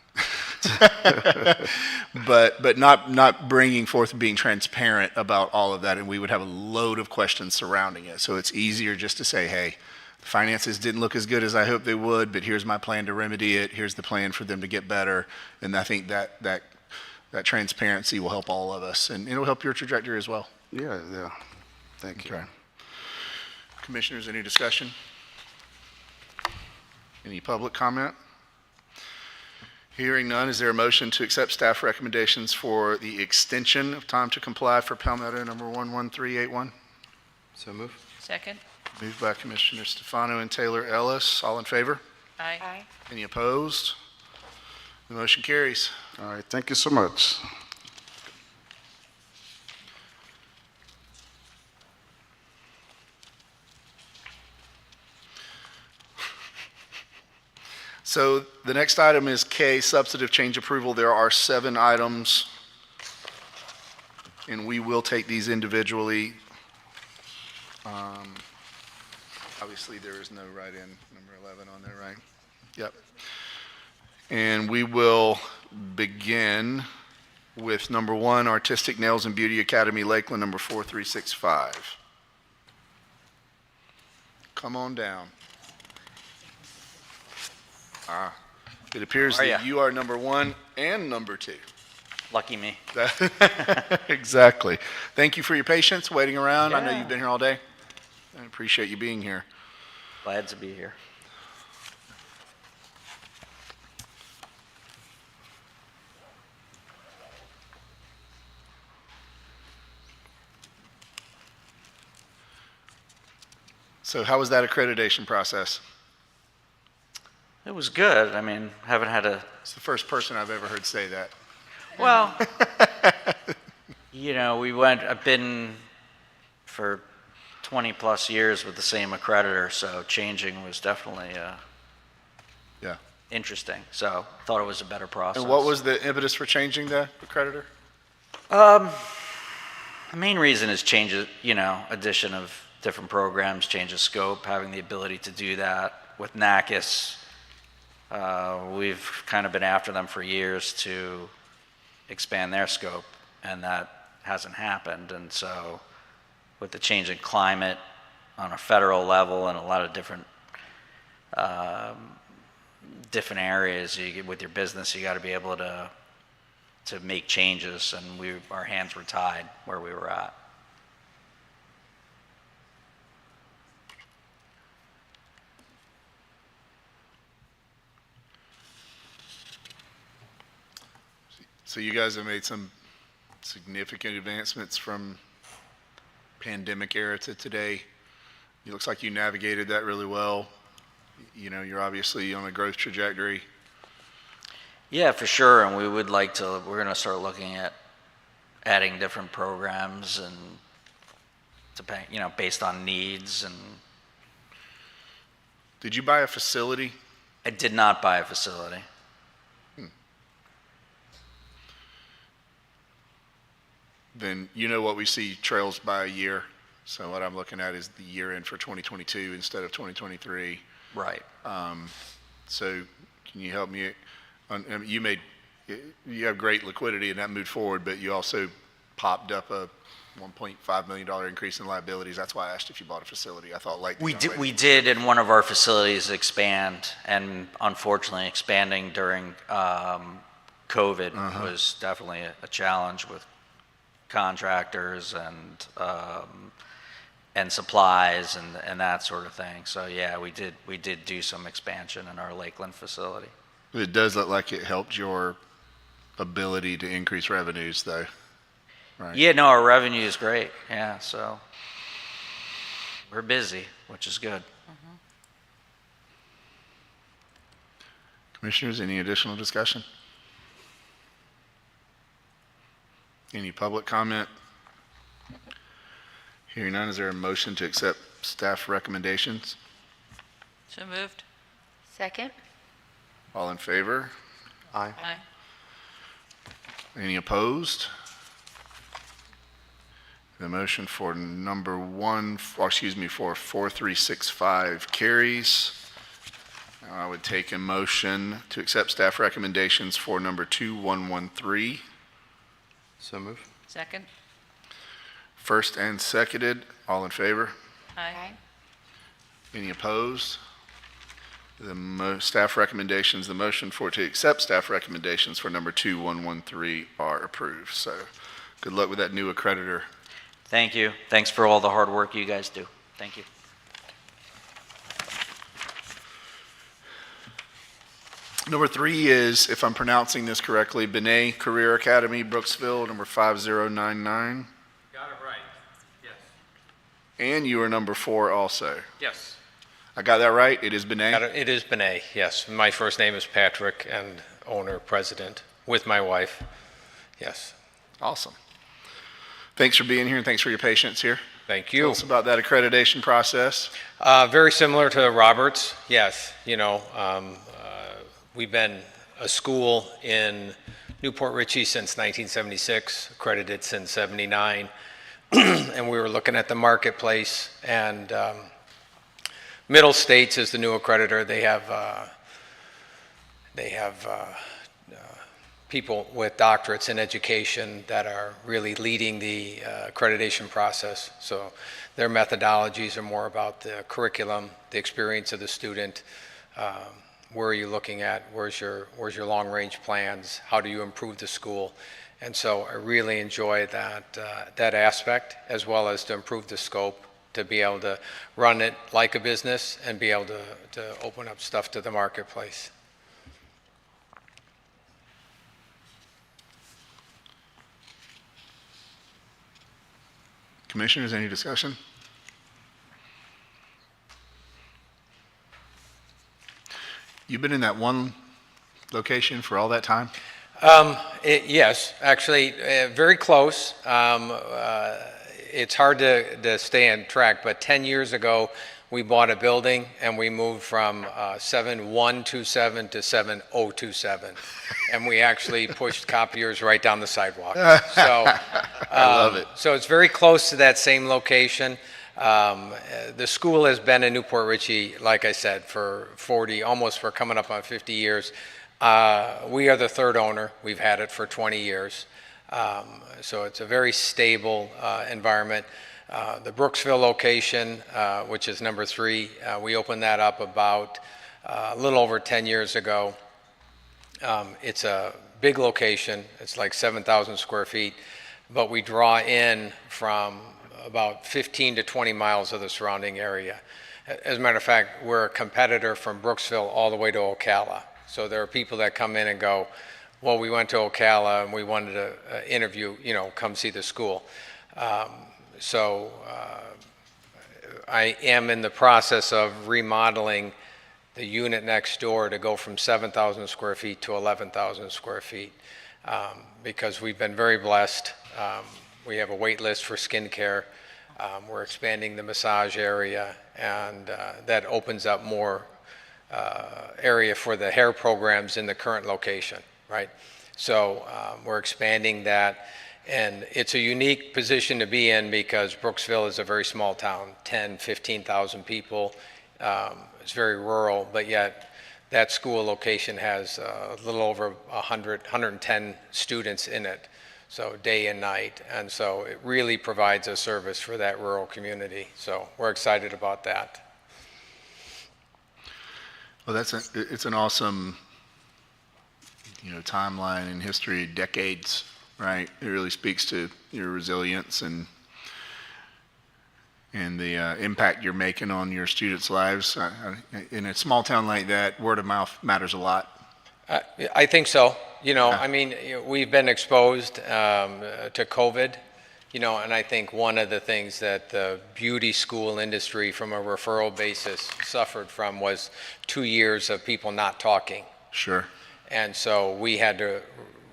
but not bringing forth, being transparent about all of that, and we would have a load of questions surrounding it. So it's easier just to say, hey, finances didn't look as good as I hoped they would, but here's my plan to remedy it. Here's the plan for them to get better. And I think that transparency will help all of us, and it'll help your trajectory as well.
Yeah. Thank you.
Okay. Commissioners, any discussion? Any public comment? Hearing none, is there a motion to accept staff recommendations for the extension of time to comply for Palmetto number 11381?
So move.
Second.
Moved by Commissioner Stefano and Taylor Ellis. All in favor?
Aye.
Any opposed? The motion carries.
All right, thank you so much.
So the next item is K, substantive change approval. There are 7 items, and we will take these individually. Obviously, there is no write-in number 11 on there, right? Yep. And we will begin with number 1, Artistic Nails and Beauty Academy, Lakeland, number 4365. Come on down. It appears that you are number 1 and number 2.
Lucky me.
Exactly. Thank you for your patience, waiting around. I know
Yeah.
you've been here all day. I appreciate you being here.
Glad to be here.
So how was that accreditation process?
It was good. I mean, haven't had a...
It's the first person I've ever heard say that.
Well, you know, I've been for 20 plus years with the same accreditor, so changing was definitely interesting. So I thought it was a better process.
And what was the impetus for changing the accreditor?
The main reason is addition of different programs, change of scope, having the ability to do that. With NACIS, we've kind of been after them for years to expand their scope, and that hasn't happened. And so with the change in climate on a federal level and a lot of different areas, with your business, you got to be able to make changes, and our hands were tied where we were at.
So you guys have made some significant advancements from pandemic era to today. It looks like you navigated that really well. You know, you're obviously on a growth trajectory.
Yeah, for sure. And we're going to start looking at adding different programs and based on needs. And
did you buy a facility?
I did not buy a facility.
Then you know what we see trails by a year. So what I'm looking at is the year end for 2022 instead of 2023.
Right.
So can you help me? You have great liquidity and that moved forward, but you also popped up a $1.5 million increase in liabilities. That's why I asked if you bought a facility. I thought like
We did in one of our facilities expand, and unfortunately expanding during COVID was definitely a challenge with contractors and supplies and that sort of thing. So yeah, we did do some expansion in our Lakeland facility.
It does look like it helped your ability to increase revenues, though. Right.
Yeah, no, our revenue is great. Yeah, so we're busy, which is good.
Commissioners, any additional discussion? Any public comment? Hearing none, is there a motion to accept staff recommendations?
So moved.
Second?
All in favor?
Aye.
Aye.
Any opposed? The motion for number one, or excuse me, for 4365 carries. Now I would take a motion to accept staff recommendations for number 2113.
So move.
Second.
First and seconded, all in favor?
Aye.
Any opposed? The staff recommendations, the motion to accept staff recommendations for number 2113 are approved. So good luck with that new accreditor.
Thank you. Thanks for all the hard work you guys do. Thank you.
Number 3 is, if I'm pronouncing this correctly, Benet Career Academy, Brooksville, number 5099.
Got it right. Yes.
And you are number 4 also.
Yes.
I got that right? It is Benet?
It is Benet, yes. My first name is Patrick, and owner, president, with my wife. Yes.
Awesome. Thanks for being here, and thanks for your patience here.
Thank you.
Tell us about that accreditation process.
Very similar to Robert's, yes. You know, we've been a school in Newport Richey since 1976, accredited since 79, and we were looking at the marketplace, and Middle States is the new accreditor. They have people with doctorates in education that are really leading the accreditation process. So their methodologies are more about the curriculum, the experience of the student. Where are you looking at? Where's your long-range plans? How do you improve the school? And so I really enjoy that aspect, as well as to improve the scope, to be able to run it like a business and be able to open up stuff to the marketplace.
Commissioners, any discussion? You've been in that one location for all that time?
Yes, actually, very close. It's hard to stay on track, but 10 years ago, we bought a building and we moved from 7127 to 7027. And we actually pushed copiers right down the sidewalk. So,
I love it.
So it's very close to that same location. The school has been in Newport Richey, like I said, for 40, almost for coming up on 50 years. We are the third owner. We've had it for 20 years. So it's a very stable environment. The Brooksville location, which is number 3, we opened that up about a little over 10 years ago. It's a big location. It's like 7,000 square feet, but we draw in from about 15 to 20 miles of the surrounding area. As a matter of fact, we're a competitor from Brooksville all the way to Ocala. So there are people that come in and go, well, we went to Ocala and we wanted to interview, come see the school. So I am in the process of remodeling the unit next door to go from 7,000 square feet to 11,000 square feet because we've been very blessed. We have a wait list for skincare. We're expanding the massage area, and that opens up more area for the hair programs in the current location, right? So we're expanding that. And it's a unique position to be in because Brooksville is a very small town, 10, 15,000 people. It's very rural, but yet that school location has a little over 100, 110 students in it. so day and night. And so it really provides a service for that rural community. So we're excited about that.
Well, it's an awesome, timeline in history, decades, right? It really speaks to your resilience and the impact you're making on your students' lives. In a small town like that, word of mouth matters a lot.
I think so. I mean, we've been exposed to COVID, and I think one of the things that the beauty school industry from a referral basis suffered from was 2 years of people not talking.
Sure.
And so we had to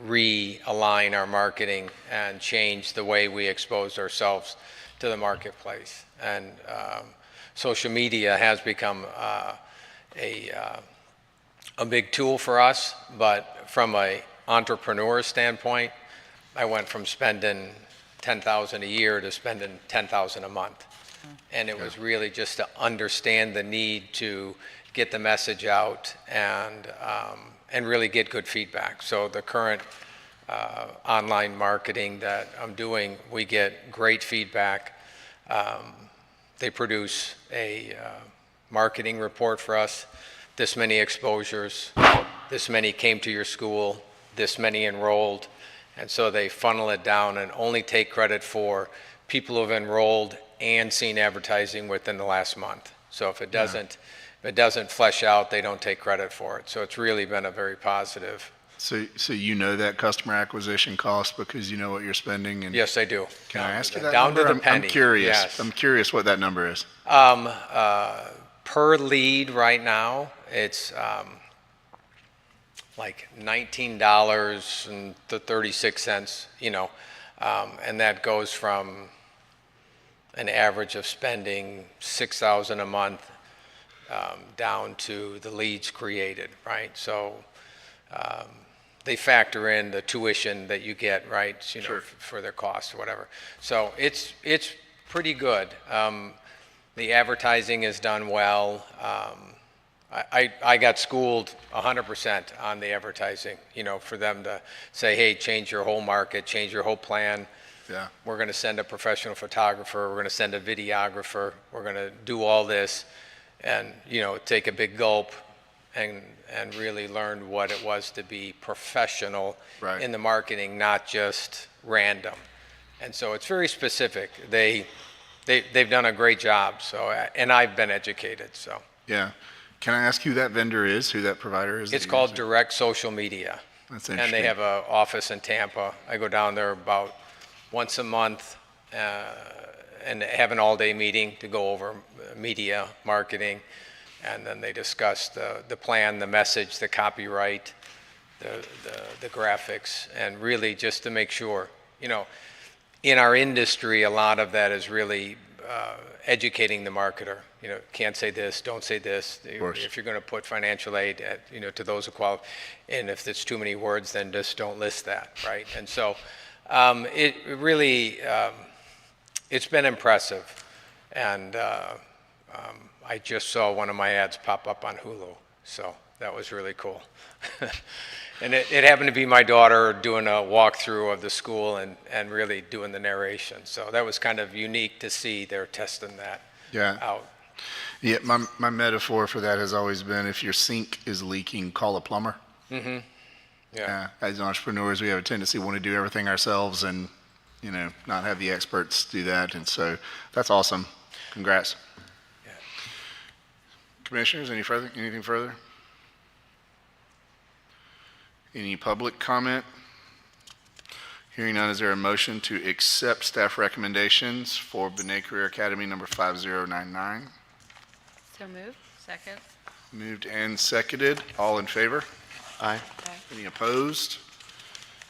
realign our marketing and change the way we exposed ourselves to the marketplace. And social media has become a big tool for us, but from an entrepreneur standpoint, I went from spending $10,000 a year to spending $10,000 a month. And it was really just to understand the need to get the message out and really get good feedback. So the current online marketing that I'm doing, we get great feedback. They produce a marketing report for us. This many exposures, this many came to your school, this many enrolled. And so they funnel it down and only take credit for people who have enrolled and seen advertising within the last month. So if it doesn't flesh out, they don't take credit for it. So it's really been a very positive.
So that customer acquisition cost because you know what you're spending? And
yes, I do.
Can I ask you that
down
number?
to the penny.
I'm curious.
Yes.
I'm curious what that number is.
Per lead right now, it's like $19.36, and that goes from an average of spending $6,000 a month down to the leads created, right? So they factor in the tuition that you get, right?
Sure.
For their cost or whatever. So it's pretty good. The advertising is done well. I got schooled 100% on the advertising, for them to say, hey, change your whole market, change your whole plan.
Yeah.
We're going to send a professional photographer. We're going to send a videographer. We're going to do all this and, take a big gulp and really learn what it was to be professional
right.
in the marketing, not just random. And so it's very specific. They've done a great job. So, and I've been educated. So.
Yeah. Can I ask who that vendor is? Who that provider is?
It's called Direct Social Media.
That's interesting.
And they have an office in Tampa. I go down there about once a month and have an all-day meeting to go over media marketing. And then they discuss the plan, the message, the copyright, the graphics, and really just to make sure, in our industry, a lot of that is really educating the marketer. Can't say this, don't say this. If you're going to put financial aid, to those who qualify, and if it's too many words, then just don't list that, right? And so it really, it's been impressive. And I just saw one of my ads pop up on Hulu, so that was really cool. And it happened to be my daughter doing a walkthrough of the school and really doing the narration. So that was kind of unique to see they're testing that out.
Yeah, my metaphor for that has always been if your sink is leaking, call a plumber.
Mm-hmm.
Yeah. As entrepreneurs, we have a tendency to want to do everything ourselves and, not have the experts do that. And so that's awesome. Congrats.
Yeah.
Commissioners, anything further? Any public comment? Hearing none, is there a motion to accept staff recommendations for Benet Career Academy number 5099?
So moved. Second.
Moved and seconded. All in favor?
Aye.
Any opposed?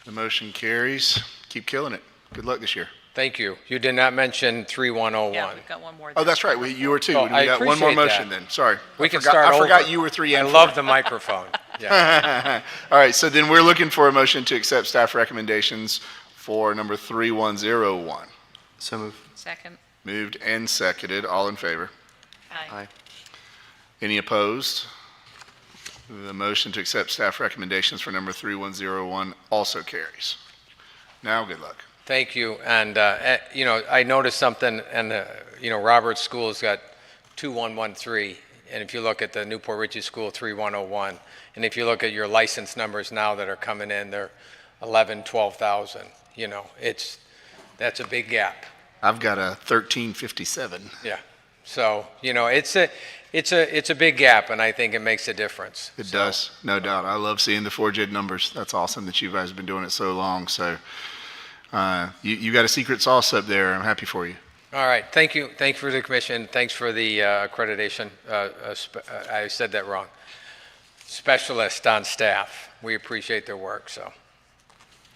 The motion carries. Keep killing it. Good luck this year.
Thank you. You did not mention 3101.
Yeah, we've got one more.
Oh, that's right. You were two.
Oh,
We got one more motion then. Sorry.
We can start over.
I forgot you were three and
I
four.
love the microphone. Yeah.
All right. So then we're looking for a motion to accept staff recommendations for number 3101.
So moved.
Second.
Moved and seconded. All in favor?
Aye.
Any opposed? The motion to accept staff recommendations for number 3101 also carries. Now, good luck.
Thank you. And, you know, I noticed something, and, you know, Robert's school's got 2113. And if you look at the Newport Richey School, 3101. And if you look at your license numbers now that are coming in, they're 11, 12,000. You know, that's a big gap.
I've got a 1357.
Yeah. So, you know, it's a big gap, and I think it makes a difference.
It does, no doubt. I love seeing the 4JID numbers. That's awesome that you guys have been doing it so long. So you got a secret sauce up there. I'm happy for you.
All right. Thank you. Thank you for the commission. Thanks for the accreditation. I said that wrong. Specialist on staff. We appreciate their work. So,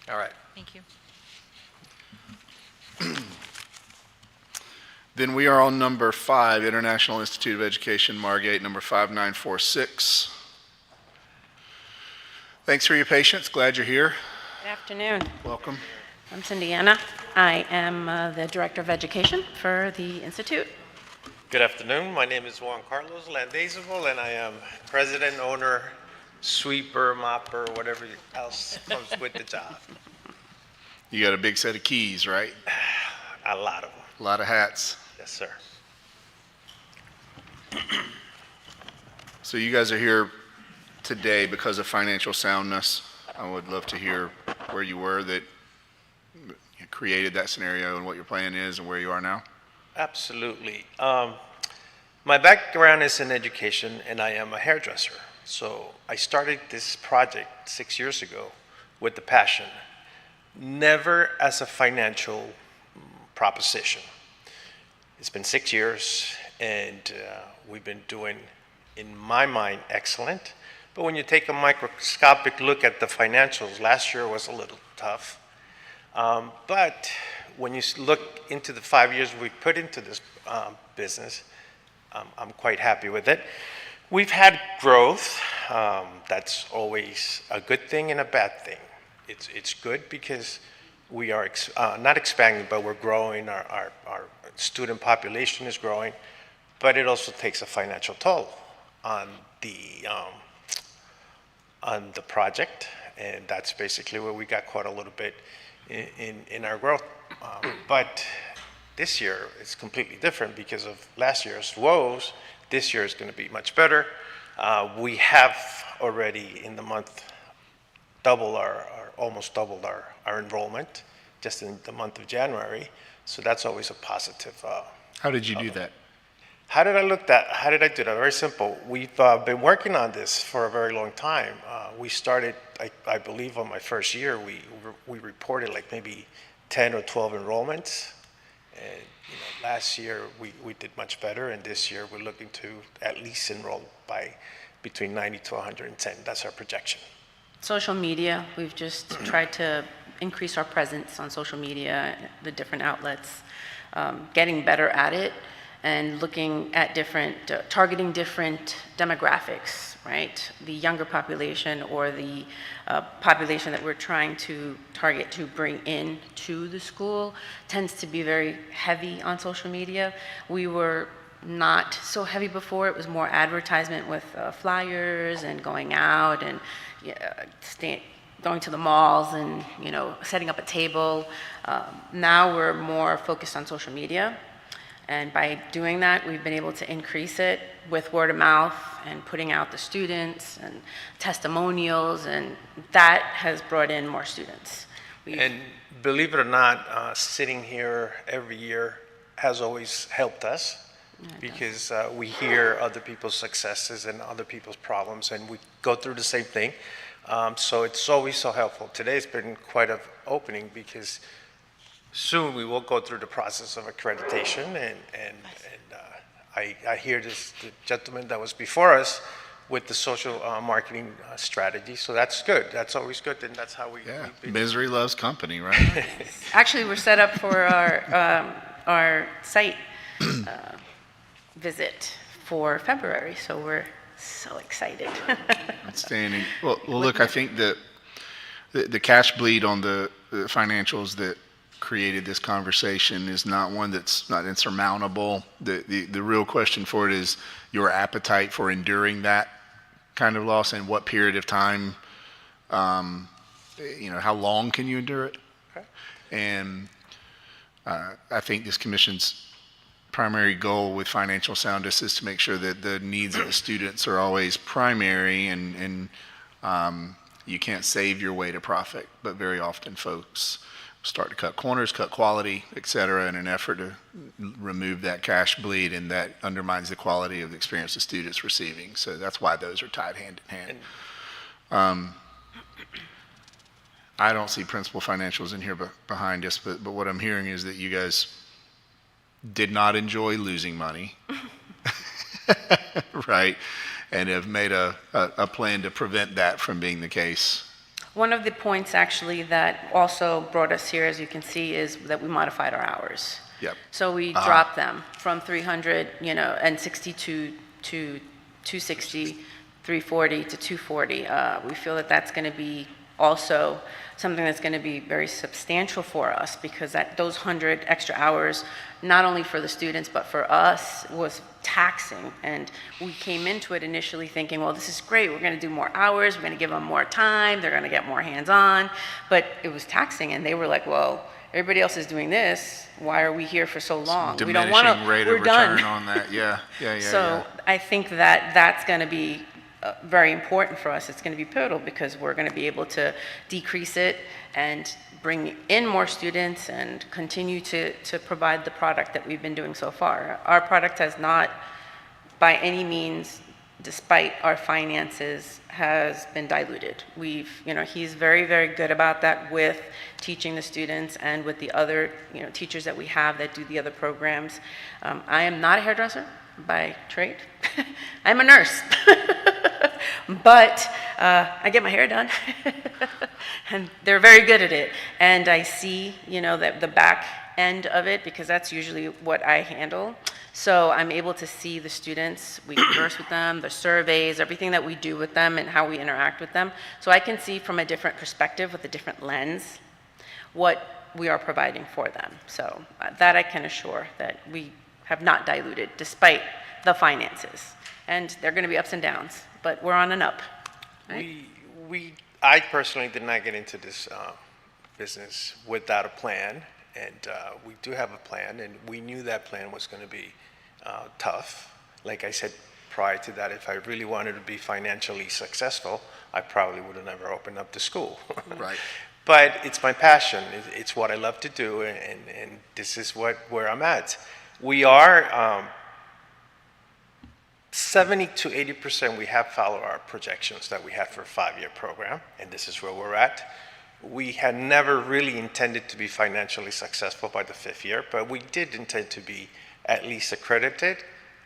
all right.
Thank you.
Then we are on number 5, International Institute of Education, Margate, number 5946. Thanks for your patience. Glad you're here.
Good afternoon.
Welcome.
I'm Cindy Anna. I am the Director of Education for the Institute.
Good afternoon. My name is Juan Carlos Landazable, and I am president, owner, sweeper, mopper, whatever else comes with the job.
You got a big set of keys, right?
A lot of them.
A lot of hats.
Yes, sir.
So you guys are here today because of financial soundness. I would love to hear where you were that you created that scenario and what your plan is and where you are now.
Absolutely. My background is in education, and I am a hairdresser. So I started this project 6 years ago with the passion, never as a financial proposition. It's been 6 years, and we've been doing, in my mind, excellent. But when you take a microscopic look at the financials, last year was a little tough. But when you look into the 5 years we put into this business, I'm quite happy with it. We've had growth. That's always a good thing and a bad thing. It's good because we are not expanding, but we're growing. Our student population is growing, but it also takes a financial toll on the project, and that's basically where we got caught a little bit in our growth. But this year it's completely different because of last year's woes. This year is going to be much better. We have already in the month almost doubled our enrollment just in the month of January. So that's always a positive.
How did you do that?
How did I do that? Very simple. We've been working on this for a very long time. We started, I believe, on my first year. We reported like maybe 10 or 12 enrollments. And last year we did much better, and this year we're looking to at least enroll by between 90 to 110. That's our projection.
Social media, we've just tried to increase our presence on social media, the different outlets, getting better at it, and looking at targeting different demographics, right? The younger population or the population that we're trying to target to bring in to the school tends to be very heavy on social media. We were not so heavy before. It was more advertisement with flyers and going out and going to the malls and setting up a table. Now we're more focused on social media. And by doing that, we've been able to increase it with word of mouth and putting out the students and testimonials, and that has brought in more students.
And believe it or not, sitting here every year has always helped us because we hear other people's successes and other people's problems, and we go through the same thing. So it's always so helpful. Today's been quite an opening because soon we will go through the process of accreditation, and I hear the gentleman that was before us with the social marketing strategy, so that's good. That's always good, and that's how we.
Yeah, misery loves company, right?
Actually, we're set up for our site visit for February, so we're so excited.
Outstanding. Well, look, I think that the cash bleed on the financials that created this conversation is not one that's not insurmountable. The real question for it is your appetite for enduring that kind of loss and what period of time, how long can you endure it?
Okay.
And I think this commission's primary goal with financial soundness is to make sure that the needs of the students are always primary, and you can't save your way to profit, but very often folks start to cut corners, cut quality, et cetera, in an effort to remove that cash bleed, and that undermines the quality of the experience the students receiving. So that's why those are tied hand in hand. I don't see principal financials in here behind us, but what I'm hearing is that you guys did not enjoy losing money, right? And have made a plan to prevent that from being the case.
One of the points actually that also brought us here, as you can see, is that we modified our hours.
Yep.
So we dropped them from 300, and 62 to 260, 340 to 240. We feel that that's going to be also something that's going to be very substantial for us, because those 100 extra hours, not only for the students but for us, was taxing. And we came into it initially thinking, well, this is great, we're going to do more hours, we're going to give them more time, they're going to get more hands-on, but it was taxing, and they were like, well, everybody else is doing this, why are we here for so long? We don't want to,
rate
we're
of
done.
return on that. Yeah.
So I think that that's going to be very important for us. It's going to be pivotal, because we're going to be able to decrease it and bring in more students and continue to provide the product that we've been doing so far. Our product has not, by any means, despite our finances, has been diluted. He's very, very good about that with teaching the students and with the other, teachers that we have that do the other programs. I am not a hairdresser by trade. I'm a nurse. But I get my hair done, and they're very good at it. And I see, that the back end of it, because that's usually what I handle. So I'm able to see the students, we converse with them, the surveys, everything that we do with them and how we interact with them. So I can see from a different perspective, with a different lens, what we are providing for them. So that I can assure that we have not diluted, despite the finances. And they're going to be ups and downs, but we're on an up. Right?
I personally did not get into this business without a plan, and we do have a plan, and we knew that plan was going to be tough. Like I said prior to that, if I really wanted to be financially successful, I probably would have never opened up the school.
Right.
But it's my passion. It's what I love to do, and this is where I'm at. We are 70 to 80%. We have followed our projections that we had for a 5-year program, and this is where we're at. We had never really intended to be financially successful by the 5th year, but we did intend to be at least accredited,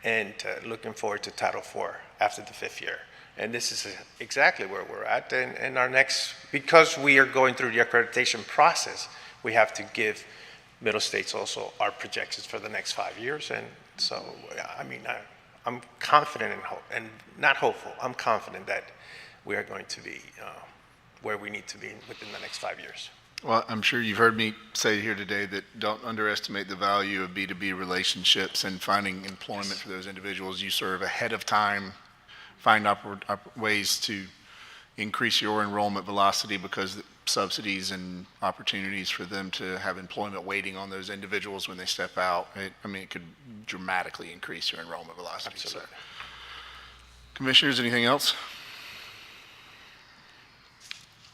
and looking forward to Title IV after the 5th year. And this is exactly where we're at. And our next, because we are going through the accreditation process, we have to give Middle States also our projections for the next 5 years. And so, I'm confident and not hopeful, I'm confident that we are going to be where we need to be within the next 5 years.
Well, I'm sure you've heard me say here today that don't underestimate the value of B2B relationships and finding employment for those individuals you serve ahead of time. Find ways to increase your enrollment velocity, because subsidies and opportunities for them to have employment waiting on those individuals when they step out. It could dramatically increase your enrollment velocity.
Absolutely.
So. Commissioners, anything else?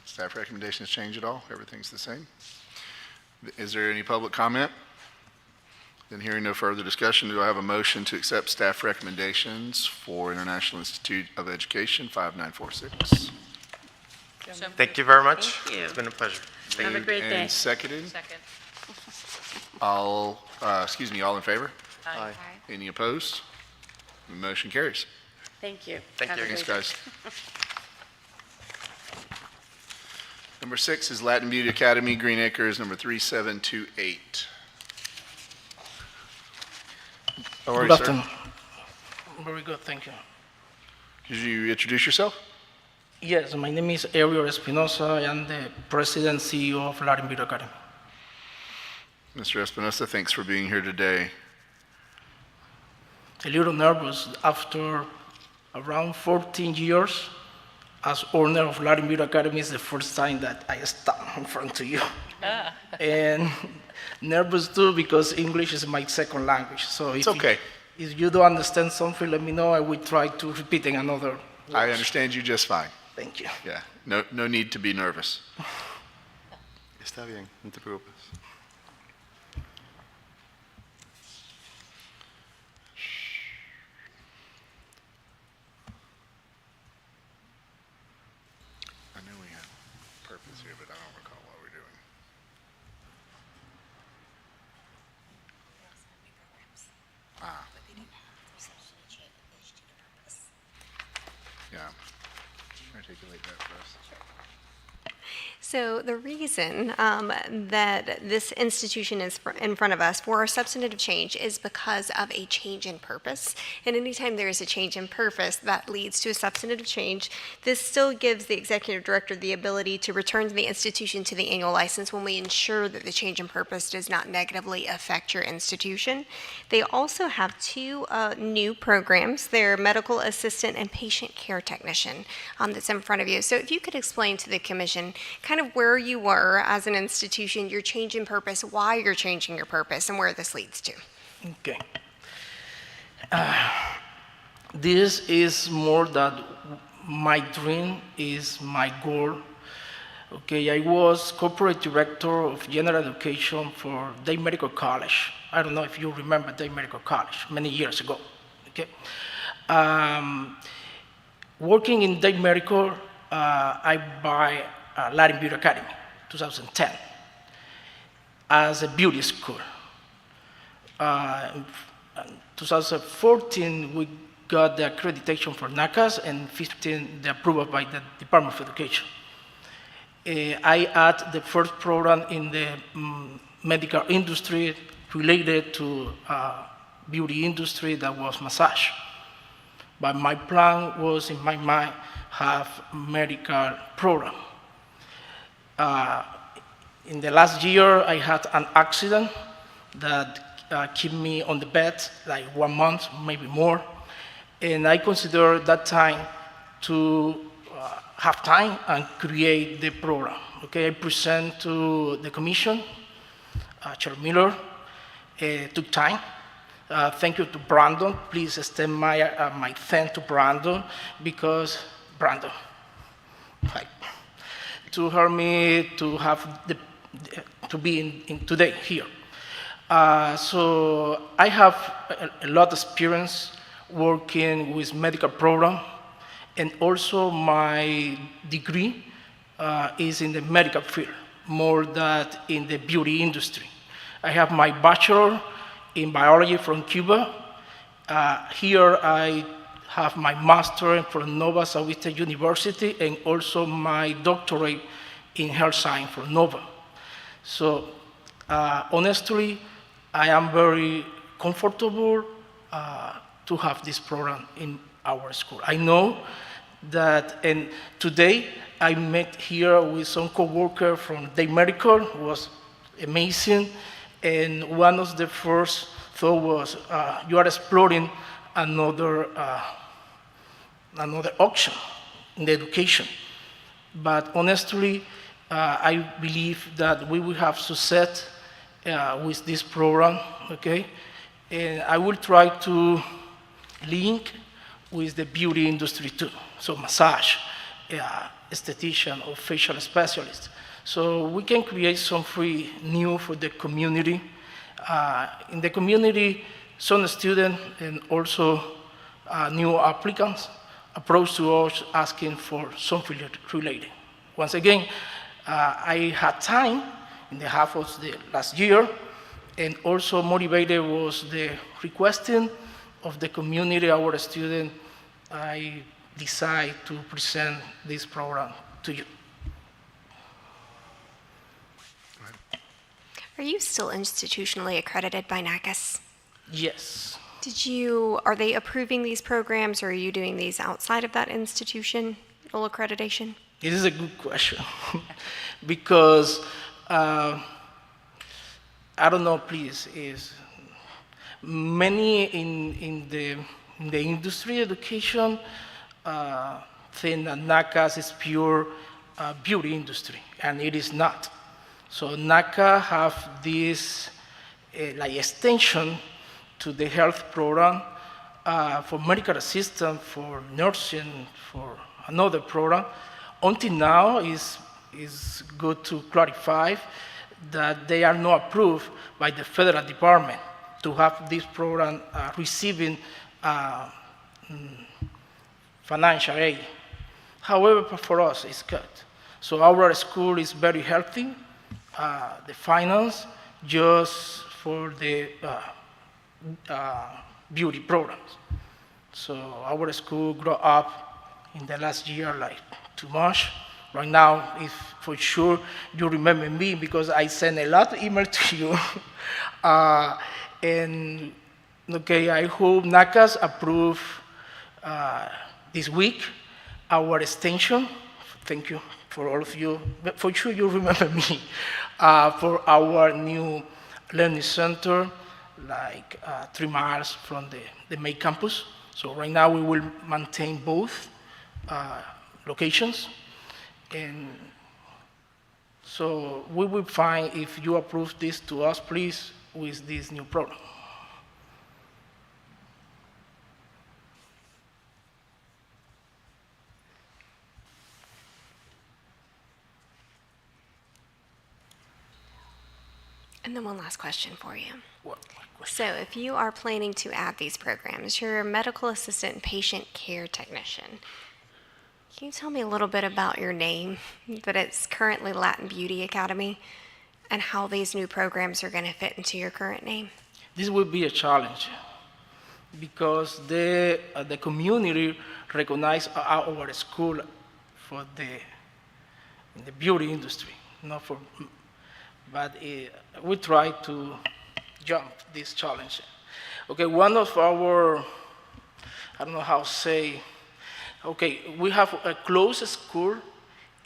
Staff recommendations change at all? Everything's the same? Is there any public comment? Then hearing no further discussion, do I have a motion to accept staff recommendations for International Institute of Education 5946?
Thank you very much.
Thank you.
It's been a pleasure.
Have a great day.
And seconded?
Second.
All in favor?
Aye.
Any opposed? The motion carries.
Thank you.
Thank
Have
you.
a
Thanks,
great day.
guys. Number 6 is Latin Beauty Academy, Green Acres, number 3728. How are
Good
you, sir?
afternoon. Very good, thank you.
Could you introduce yourself?
Yes, my name is Ariel Espinosa. I am the President CEO of Latin Beauty Academy.
Mr. Espinosa, thanks for being here today.
A little nervous after around 14 years as owner of Latin Beauty Academy. Is the first time that I stand in front of you. And nervous too because English is my second language. So
It's okay.
If you don't understand something, let me know. I will try to repeat in another.
I understand you just fine.
Thank you.
Yeah, no need to be nervous.
Está bien, no te preocupes.
I knew we had purpose here, but I don't recall what we're doing. Ah. Yeah. Articulate that for us.
So the reason that this institution is in front of us for a substantive change is because of a change in purpose. And anytime there is a change in purpose that leads to a substantive change, this still gives the executive director the ability to return the institution to the annual license when we ensure that the change in purpose does not negatively affect your institution. They also have two new programs. They're medical assistant and patient care technician that's in front of you. So if you could explain to the commission kind of where you were as an institution, your change in purpose, why you're changing your purpose, and where this leads to.
Okay. This is more that my dream is my goal. Okay, I was corporate director of general education for Day Medical College. I don't know if you remember Day Medical College, many years ago. Okay. Working in Day Medical, I buy Latin Beauty Academy, 2010, as a beauty school. In 2014, we got the accreditation for NACAS, and 15, the approval by the Department of Education. I had the first program in the medical industry related to beauty industry that was massage. But my plan was, in my mind, have medical program. In the last year, I had an accident that kept me on the bed like 1 month, maybe more. And I considered that time to have time and create the program. Okay, I present to the commission, Chair Miller, took time. Thank you to Brandon. Please extend my thanks to Brandon because Brandon, hi, to help me to have to be in today here. So I have a lot of experience working with medical program, and also my degree is in the medical field, more than in the beauty industry. I have my bachelor in biology from Cuba. Here I have my master from Nova Southeastern University, and also my doctorate in health science from Nova. So honestly, I am very comfortable to have this program in our school. I know that, and today I met here with some co-worker from Day Medical, who was amazing, and one of the first thought was, you are exploring another option in the education. But honestly, I believe that we will have success with this program, okay? And I will try to link with the beauty industry too. So massage, esthetician or facial specialist. So we can create something new for the community. In the community, some students and also new applicants approach to us asking for something related. Once again, I had time in the half of the last year, and also motivated was the requesting of the community, our student. I decide to present this program to you.
Are you still institutionally accredited by NACAS?
Yes.
Are they approving these programs, or are you doing these outside of that institutional accreditation?
It is a good question because I don't know, please, is many in the industry education think that NACAS is pure beauty industry, and it is not. So NACA have this like extension to the health program for medical assistant, for nursing, for another program. Until now, is good to clarify that they are not approved by the federal department to have this program receiving financial aid. However, for us, it's good. So our school is very healthy. The finance just for the beauty programs. So our school grew up in the last year like too much. Right now, if for sure you remember me because I sent a lot of emails to you. And okay, I hope NACAS approve this week our extension. Thank you for all of you. But for sure you remember me for our new learning center, like 3 miles from the main campus. So right now we will maintain both locations. And so we will find if you approve this to us, please, with this new program.
And then one last question for you. So if you are planning to add these programs, you're a medical assistant and patient care technician. Can you tell me a little bit about your name, that it's currently Latin Beauty Academy, and how these new programs are going to fit into your current name?
This will be a challenge because the community recognize our school for the beauty industry, not for, but we try to jump this challenge. Okay, one of our, I don't know how to say, okay, we have a close school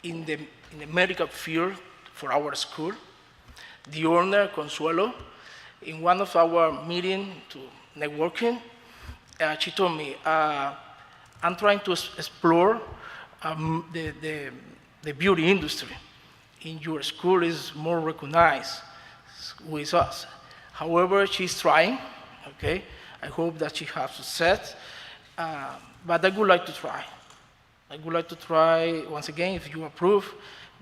in the medical field for our school. The owner, Consuelo, in one of our meetings to networking, she told me, I'm trying to explore the beauty industry. In your school is more recognized with us. However, she's trying, okay? I hope that she has success. But I would like to try. I would like to try, once again, if you approve,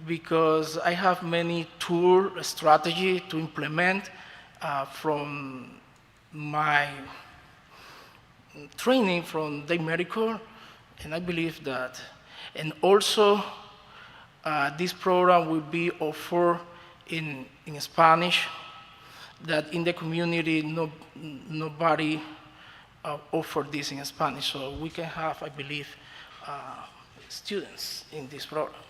because I have many tool strategy to implement from my training from the medical, and I believe that. And also, this program will be offered in Spanish, that in the community, nobody offer this in Spanish, so we can have, I believe, students in this program.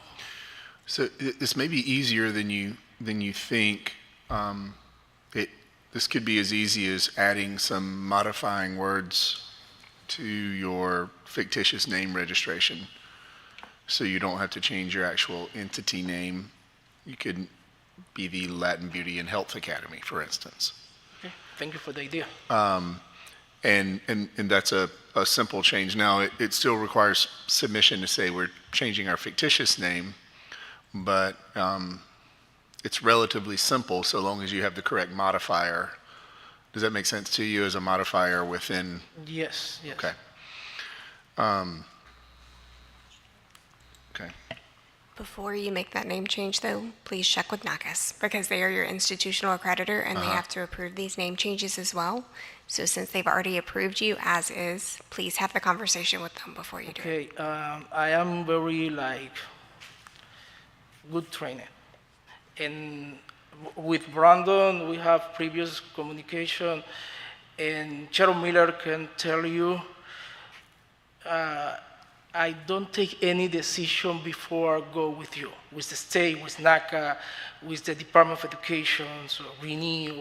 So this may be easier than you think. This could be as easy as adding some modifying words to your fictitious name registration, so you don't have to change your actual entity name. You could be the Latin Beauty and Health Academy, for instance.
Okay. Thank you for the idea.
And that's a simple change. Now, it still requires submission to say we're changing our fictitious name, but it's relatively simple so long as you have the correct modifier. Does that make sense to you as a modifier within?
Yes, yes.
Okay. Okay.
Before you make that name change, though, please check with NACAS, because they are your institutional accreditor, and they have to approve these name changes as well. So since they've already approved you as is, please have the conversation with them before you do it.
Okay, I am very, good trainer. And with Brandon, we have previous communication, and Cheryl Miller can tell you, I don't take any decision before I go with you, with the state, with NACA, with the Department of Education, so Rini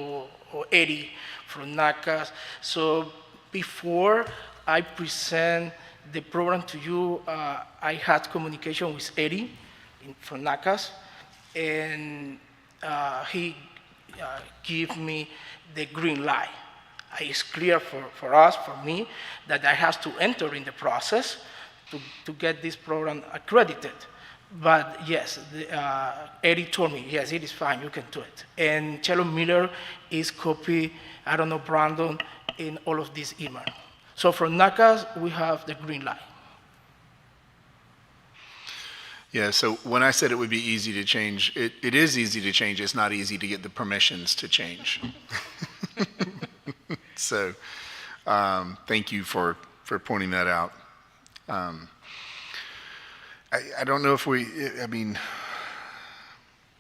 or Eddie from NACA. So before I present the program to you, I had communication with Eddie from NACA, and he gave me the green light. It's clear for us, for me, that I have to enter in the process to get this program accredited. But yes, Eddie told me, yes, it is fine, you can do it. And Chelo Miller is copy, I don't know, Brandon, in all of these email. So for NACAS, we have the green light.
Yeah, so when I said it would be easy to change, it is easy to change. It's not easy to get the permissions to change. So thank you for pointing that out. I don't know if I mean,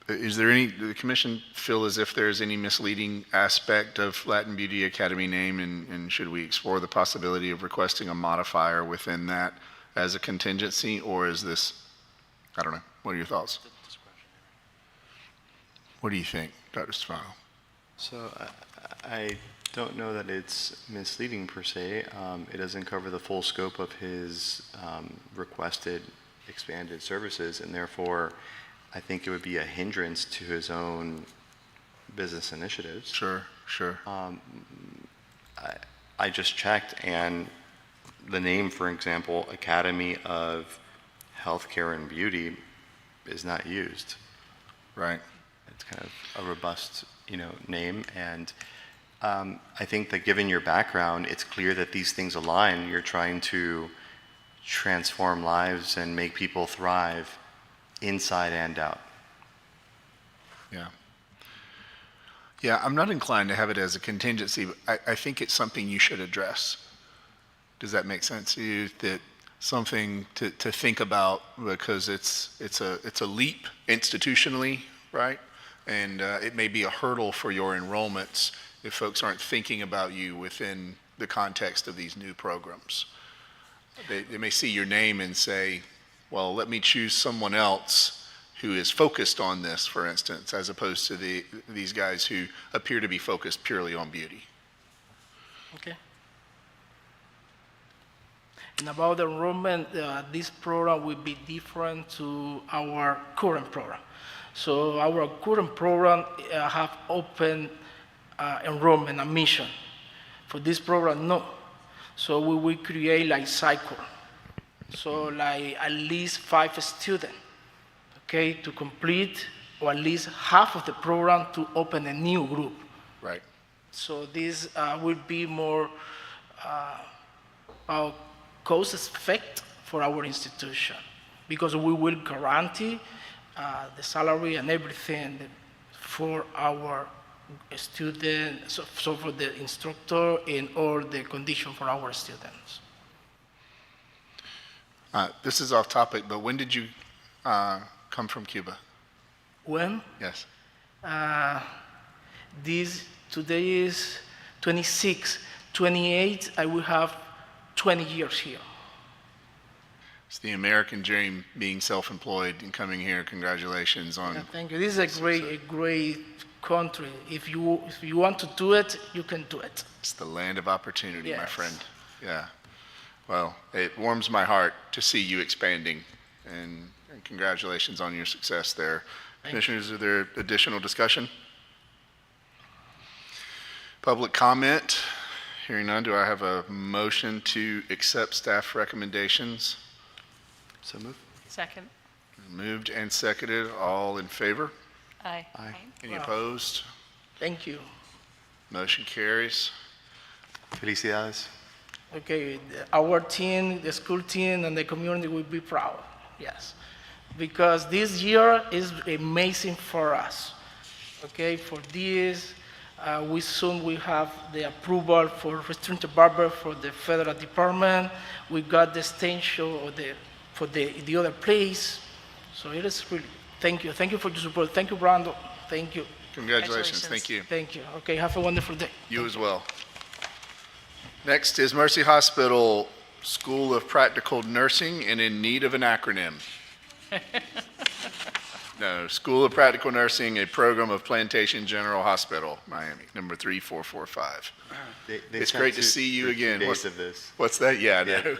is there any, does the commission feel as if there's any misleading aspect of Latin Beauty Academy name, and should we explore the possibility of requesting a modifier within that as a contingency, or is this, I don't know, what are your thoughts? What do you think, Dr. Stefano?
So I don't know that it's misleading per se. It doesn't cover the full scope of his requested expanded services, and therefore I think it would be a hindrance to his own business initiatives.
Sure, sure.
I just checked, and the name, for example, Academy of Healthcare and Beauty, is not used.
Right.
It's kind of a robust, name, and I think that given your background, it's clear that these things align. You're trying to transform lives and make people thrive inside and out.
Yeah. Yeah, I'm not inclined to have it as a contingency, but I think it's something you should address. Does that make sense to you? That something to think about, because it's a leap institutionally, right? And it may be a hurdle for your enrollments if folks aren't thinking about you within the context of these new programs. They may see your name and say, well, let me choose someone else who is focused on this, for instance, as opposed to these guys who appear to be focused purely on beauty.
Okay. And about the enrollment, this program will be different to our current program. So our current program have open enrollment admission. For this program, no. So we will create like cycle. So like at least 5 students, okay, to complete, or at least half of the program to open a new group.
Right.
So this will be more cost effect for our institution, because we will guarantee the salary and everything for our students, so for the instructor and all the condition for our students.
This is off topic, but when did you come from Cuba?
When?
Yes.
Today is 26, 28, I will have 20 years here.
It's the American dream, being self-employed and coming here. Congratulations on.
Yeah, thank you. This is a great country. If you want to do it, you can do it.
It's the land of opportunity,
yes.
My friend. Yeah. Well, it warms my heart to see you expanding, and congratulations on your success there. Commissioners, are there additional discussion? Public comment? Hearing none, do I have a motion to accept staff recommendations?
So moved.
Second.
Moved and seconded. All in favor?
Aye.
Aye.
Any opposed?
Thank you.
Motion carries.
Felicidades.
Okay, our team, the school team, and the community will be proud, yes. Because this year is amazing for us, okay? For this, we soon will have the approval for restricted barber for the federal department. We got the extension for the other place. So it is really, thank you. Thank you for your support. Thank you, Brando. Thank you.
Congratulations. Thank you.
Thank you. Okay, have a wonderful day.
You as well. Next is Mercy Hospital School of Practical Nursing, and in need of an acronym. No, School of Practical Nursing, a program of Plantation General Hospital, Miami, number 3445. It's great to see you again. What's that? Yeah, I know.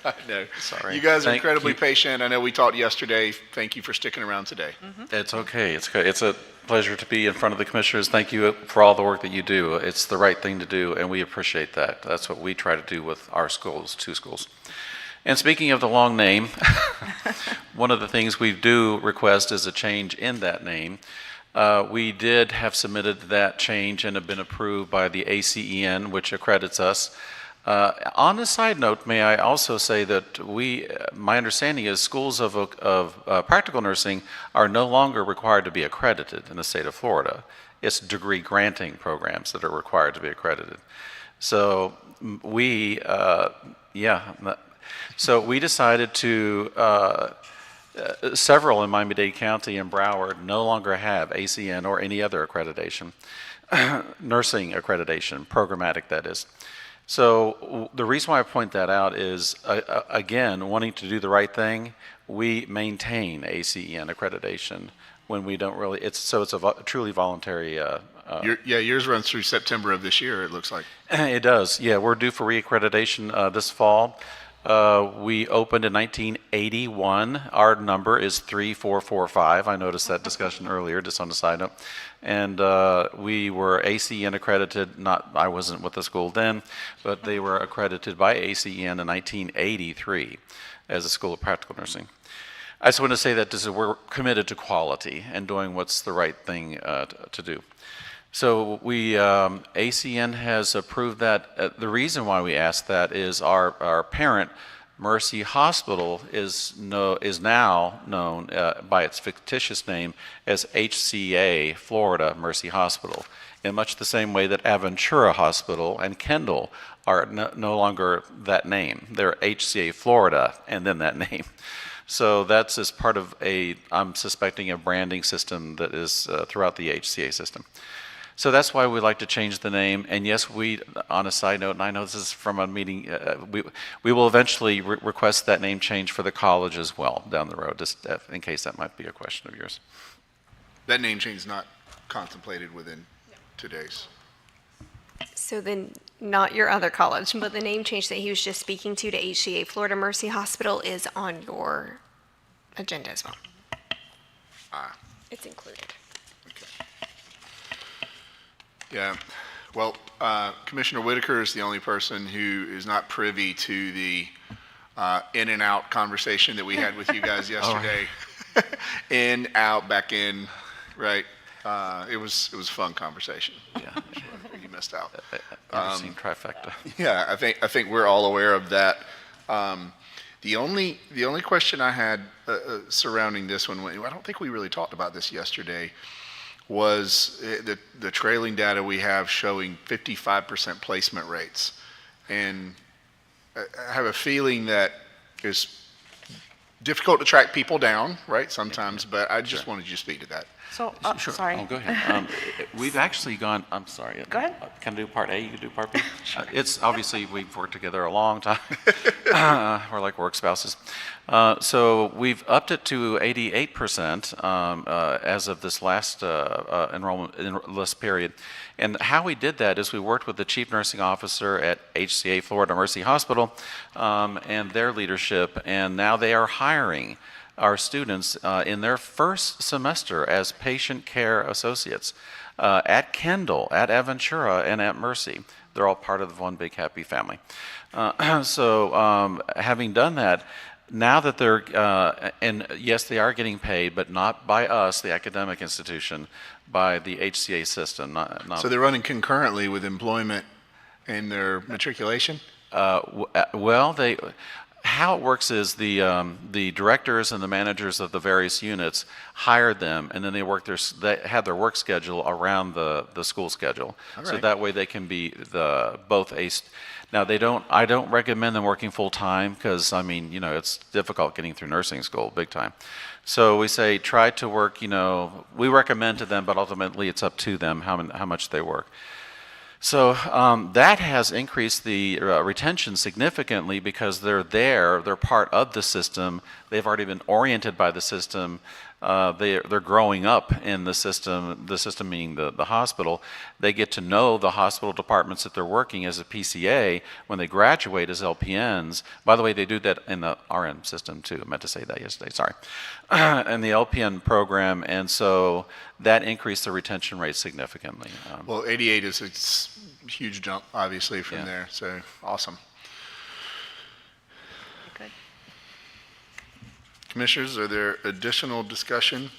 I know.
Sorry.
You guys are
Thank
incredibly
you.
patient. I know we talked yesterday. Thank you for sticking around today.
It's okay. It's a pleasure to be in front of the commissioners. Thank you for all the work that you do. It's the right thing to do, and we appreciate that. That's what we try to do with our schools, 2 schools.
And speaking of the long name, one of the things we do request is a change in that name. We did have submitted that change and have been approved by the ACEN, which accredits us. On a side note, may I also say that my understanding is schools of practical nursing are no longer required to be accredited in the state of Florida. It's degree granting programs that are required to be accredited. So so we decided to, several in Miami-Dade County and Broward no longer have ACN or any other accreditation, nursing accreditation, programmatic that is. So the reason why I point that out is, again, wanting to do the right thing, we maintain ACN accreditation when we don't really, it's a truly voluntary.
Yours runs through September of this year, it looks like.
It does, yeah. We're due for reaccreditation this fall. We opened in 1981. Our number is 3445. I noticed that discussion earlier, just on the side note. And we were ACN accredited, I wasn't with the school then, but they were accredited by ACN in 1983 as a school of practical nursing. I just want to say that we're committed to quality and doing what's the right thing to do. So ACN has approved that. The reason why we asked that is our parent, Mercy Hospital, is now known by its fictitious name as HCA Florida Mercy Hospital, in much the same way that Aventura Hospital and Kendall are no longer that name. They're HCA Florida and then that name. So that's as part of I'm suspecting, a branding system that is throughout the HCA system. So that's why we like to change the name. And yes, on a side note, and I know this is from a meeting, we will eventually request that name change for the college as well down the road, just in case that might be a question of yours.
That name change is not contemplated within 2 days.
So then, not your other college, but the name change that he was just speaking to HCA Florida Mercy Hospital is on your agenda as well. It's included.
Yeah, well, Commissioner Whitaker is the only person who is not privy to the in and out conversation that we had with you guys yesterday. In, out, back in, right? It was a fun conversation.
Yeah,
you missed out.
Never seen trifecta.
Yeah, I think we're all aware of that. The only question I had surrounding this one, I don't think we really talked about this yesterday, was the trailing data we have showing 55% placement rates. And I have a feeling that it's difficult to track people down, right, sometimes, but I just wanted you to speak to that.
So,
Sure.
sorry.
Oh, go ahead. We've actually gone, I'm sorry.
Go ahead.
Can I do part A? You can do part B? It's obviously, we've worked together a long time. We're like work spouses. So we've upped it to 88% as of this last enrollment list period. And how we did that is we worked with the chief nursing officer at HCA Florida Mercy Hospital and their leadership, and now they are hiring our students in their first semester as patient care associates at Kendall, at Aventura, and at Mercy. They're all part of one big happy family. So having done that, now that they're, and yes, they are getting paid, but not by us, the academic institution, by the HCA system.
So they're running concurrently with employment and their matriculation?
Well, how it works is the directors and the managers of the various units hire them, and then they have their work schedule around the school schedule.
All
So
right.
that way they can be both now I don't recommend them working full time because it's difficult getting through nursing school big time. So we say try to work, we recommend to them, but ultimately it's up to them how much they work. So that has increased the retention significantly because they're part of the system. They've already been oriented by the system. They're growing up in the system meaning the hospital. They get to know the hospital departments that they're working as a PCA when they graduate as LPNs. By the way, they do that in the RN system too. I meant to say that yesterday, sorry. In the LPN program, and so that increased the retention rate significantly.
Well, 88 is a huge jump, obviously, from there, so awesome.
Good.
Commissioners, are there additional discussion?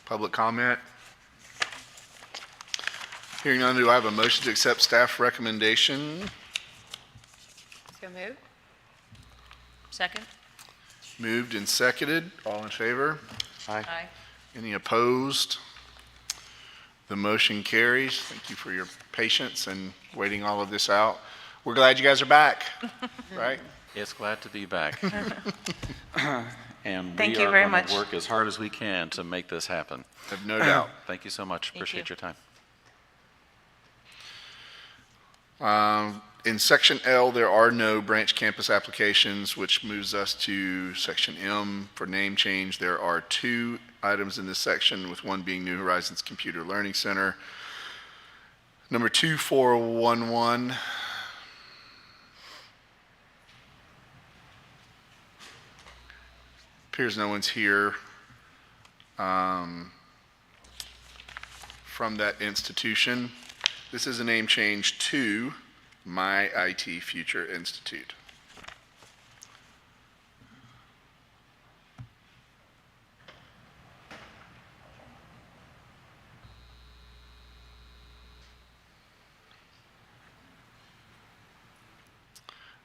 Public comment? Hearing none, do I have a motion to accept staff recommendation?
So moved.
Second?
Moved and seconded. All in favor?
Aye.
Any opposed? The motion carries. Thank you for your patience and waiting all of this out. We're glad you guys are back, right?
Yes, glad to be back. And
Thank
we
you
are
very
going
much.
to work as hard as we can to make this happen.
Have no doubt.
Thank you so much. Appreciate your time.
In section L, there are no branch campus applications, which moves us to section M for name change. There are 2 items in this section, with one being New Horizons Computer Learning Center. Number 2411. Appears no one's here from that institution. This is a name change to My IT Future Institute.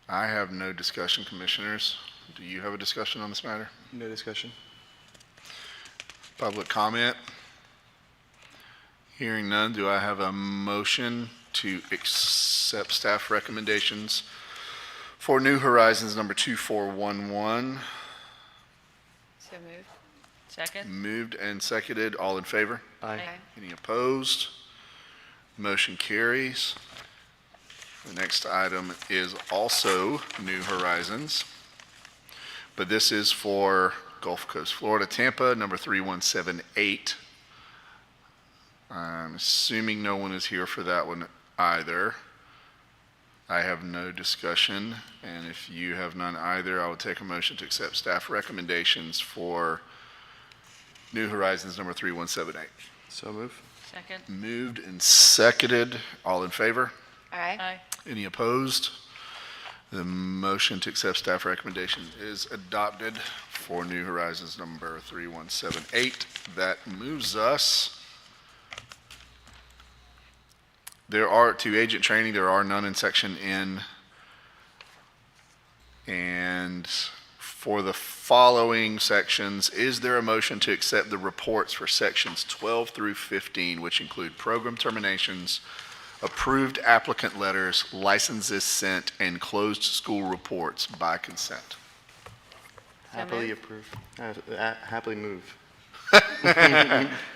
I have no discussion, Commissioners. Do you have a discussion on this matter?
No discussion.
Public comment? Hearing none, do I have a motion to accept staff recommendations for New Horizons number 2411?
So moved.
Second?
Moved and seconded. All in favor?
Aye.
Any opposed? Motion carries. The next item is also New Horizons, but this is for Gulf Coast, Florida, Tampa, number 3178. I'm assuming no one is here for that one either. I have no discussion, and if you have none either, I will take a motion to accept staff recommendations for New Horizons number 3178.
So move.
Second?
Moved and seconded. All in favor?
Aye.
Aye.
Any opposed? The motion to accept staff recommendation is adopted for New Horizons number 3178. That moves us. There are, to agent training, there are none in section N. And for the following sections, is there a motion to accept the reports for sections 12 through 15, which include program terminations, approved applicant letters, licenses sent, and closed school reports by consent?
Happily approve. Happily move.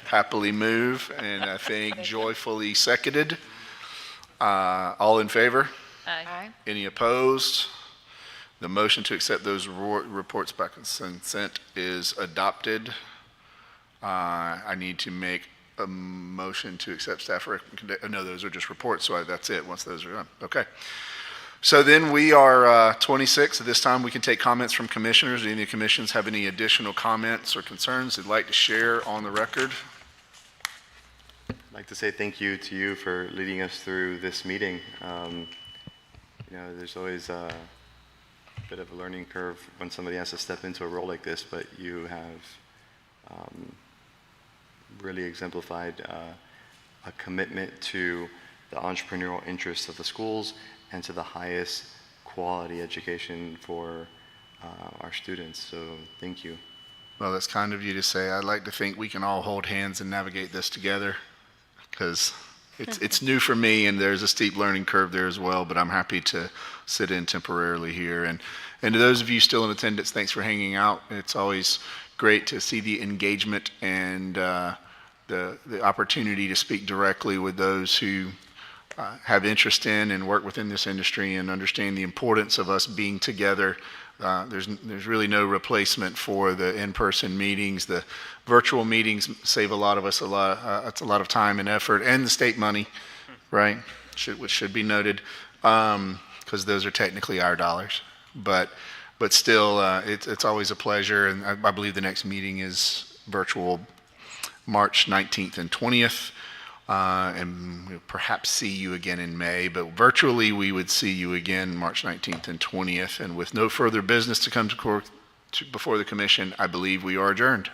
Happily move, and I think joyfully seconded. All in favor?
Aye.
Any opposed? The motion to accept those reports by consent is adopted. I need to make a motion to accept staff recommendation. No, those are just reports, so that's it, once those are done. Okay. So then we are 26. At this time, we can take comments from commissioners. Do any of the commissions have any additional comments or concerns they'd like to share on the record?
I'd like to say thank you to you for leading us through this meeting. There's always a bit of a learning curve when somebody has to step into a role like this, but you have really exemplified a commitment to the entrepreneurial interests of the schools and to the highest quality education for our students. So thank you.
Well, that's kind of you to say. I'd like to think we can all hold hands and navigate this together, because it's new for me, and there's a steep learning curve there as well, but I'm happy to sit in temporarily here. And to those of you still in attendance, thanks for hanging out. It's always great to see the engagement and the opportunity to speak directly with those who have interest in and work within this industry and understand the importance of us being together. There's really no replacement for the in-person meetings. The virtual meetings save a lot of us it's a lot of time and effort, and the state money, right? Which should be noted, because those are technically our dollars. But still, it's always a pleasure, and I believe the next meeting is virtual, March 19th and 20th. and we'll perhaps see you again in May, but virtually we would see you again March 19th and 20th. And with no further business to come before the commission, I believe we are adjourned.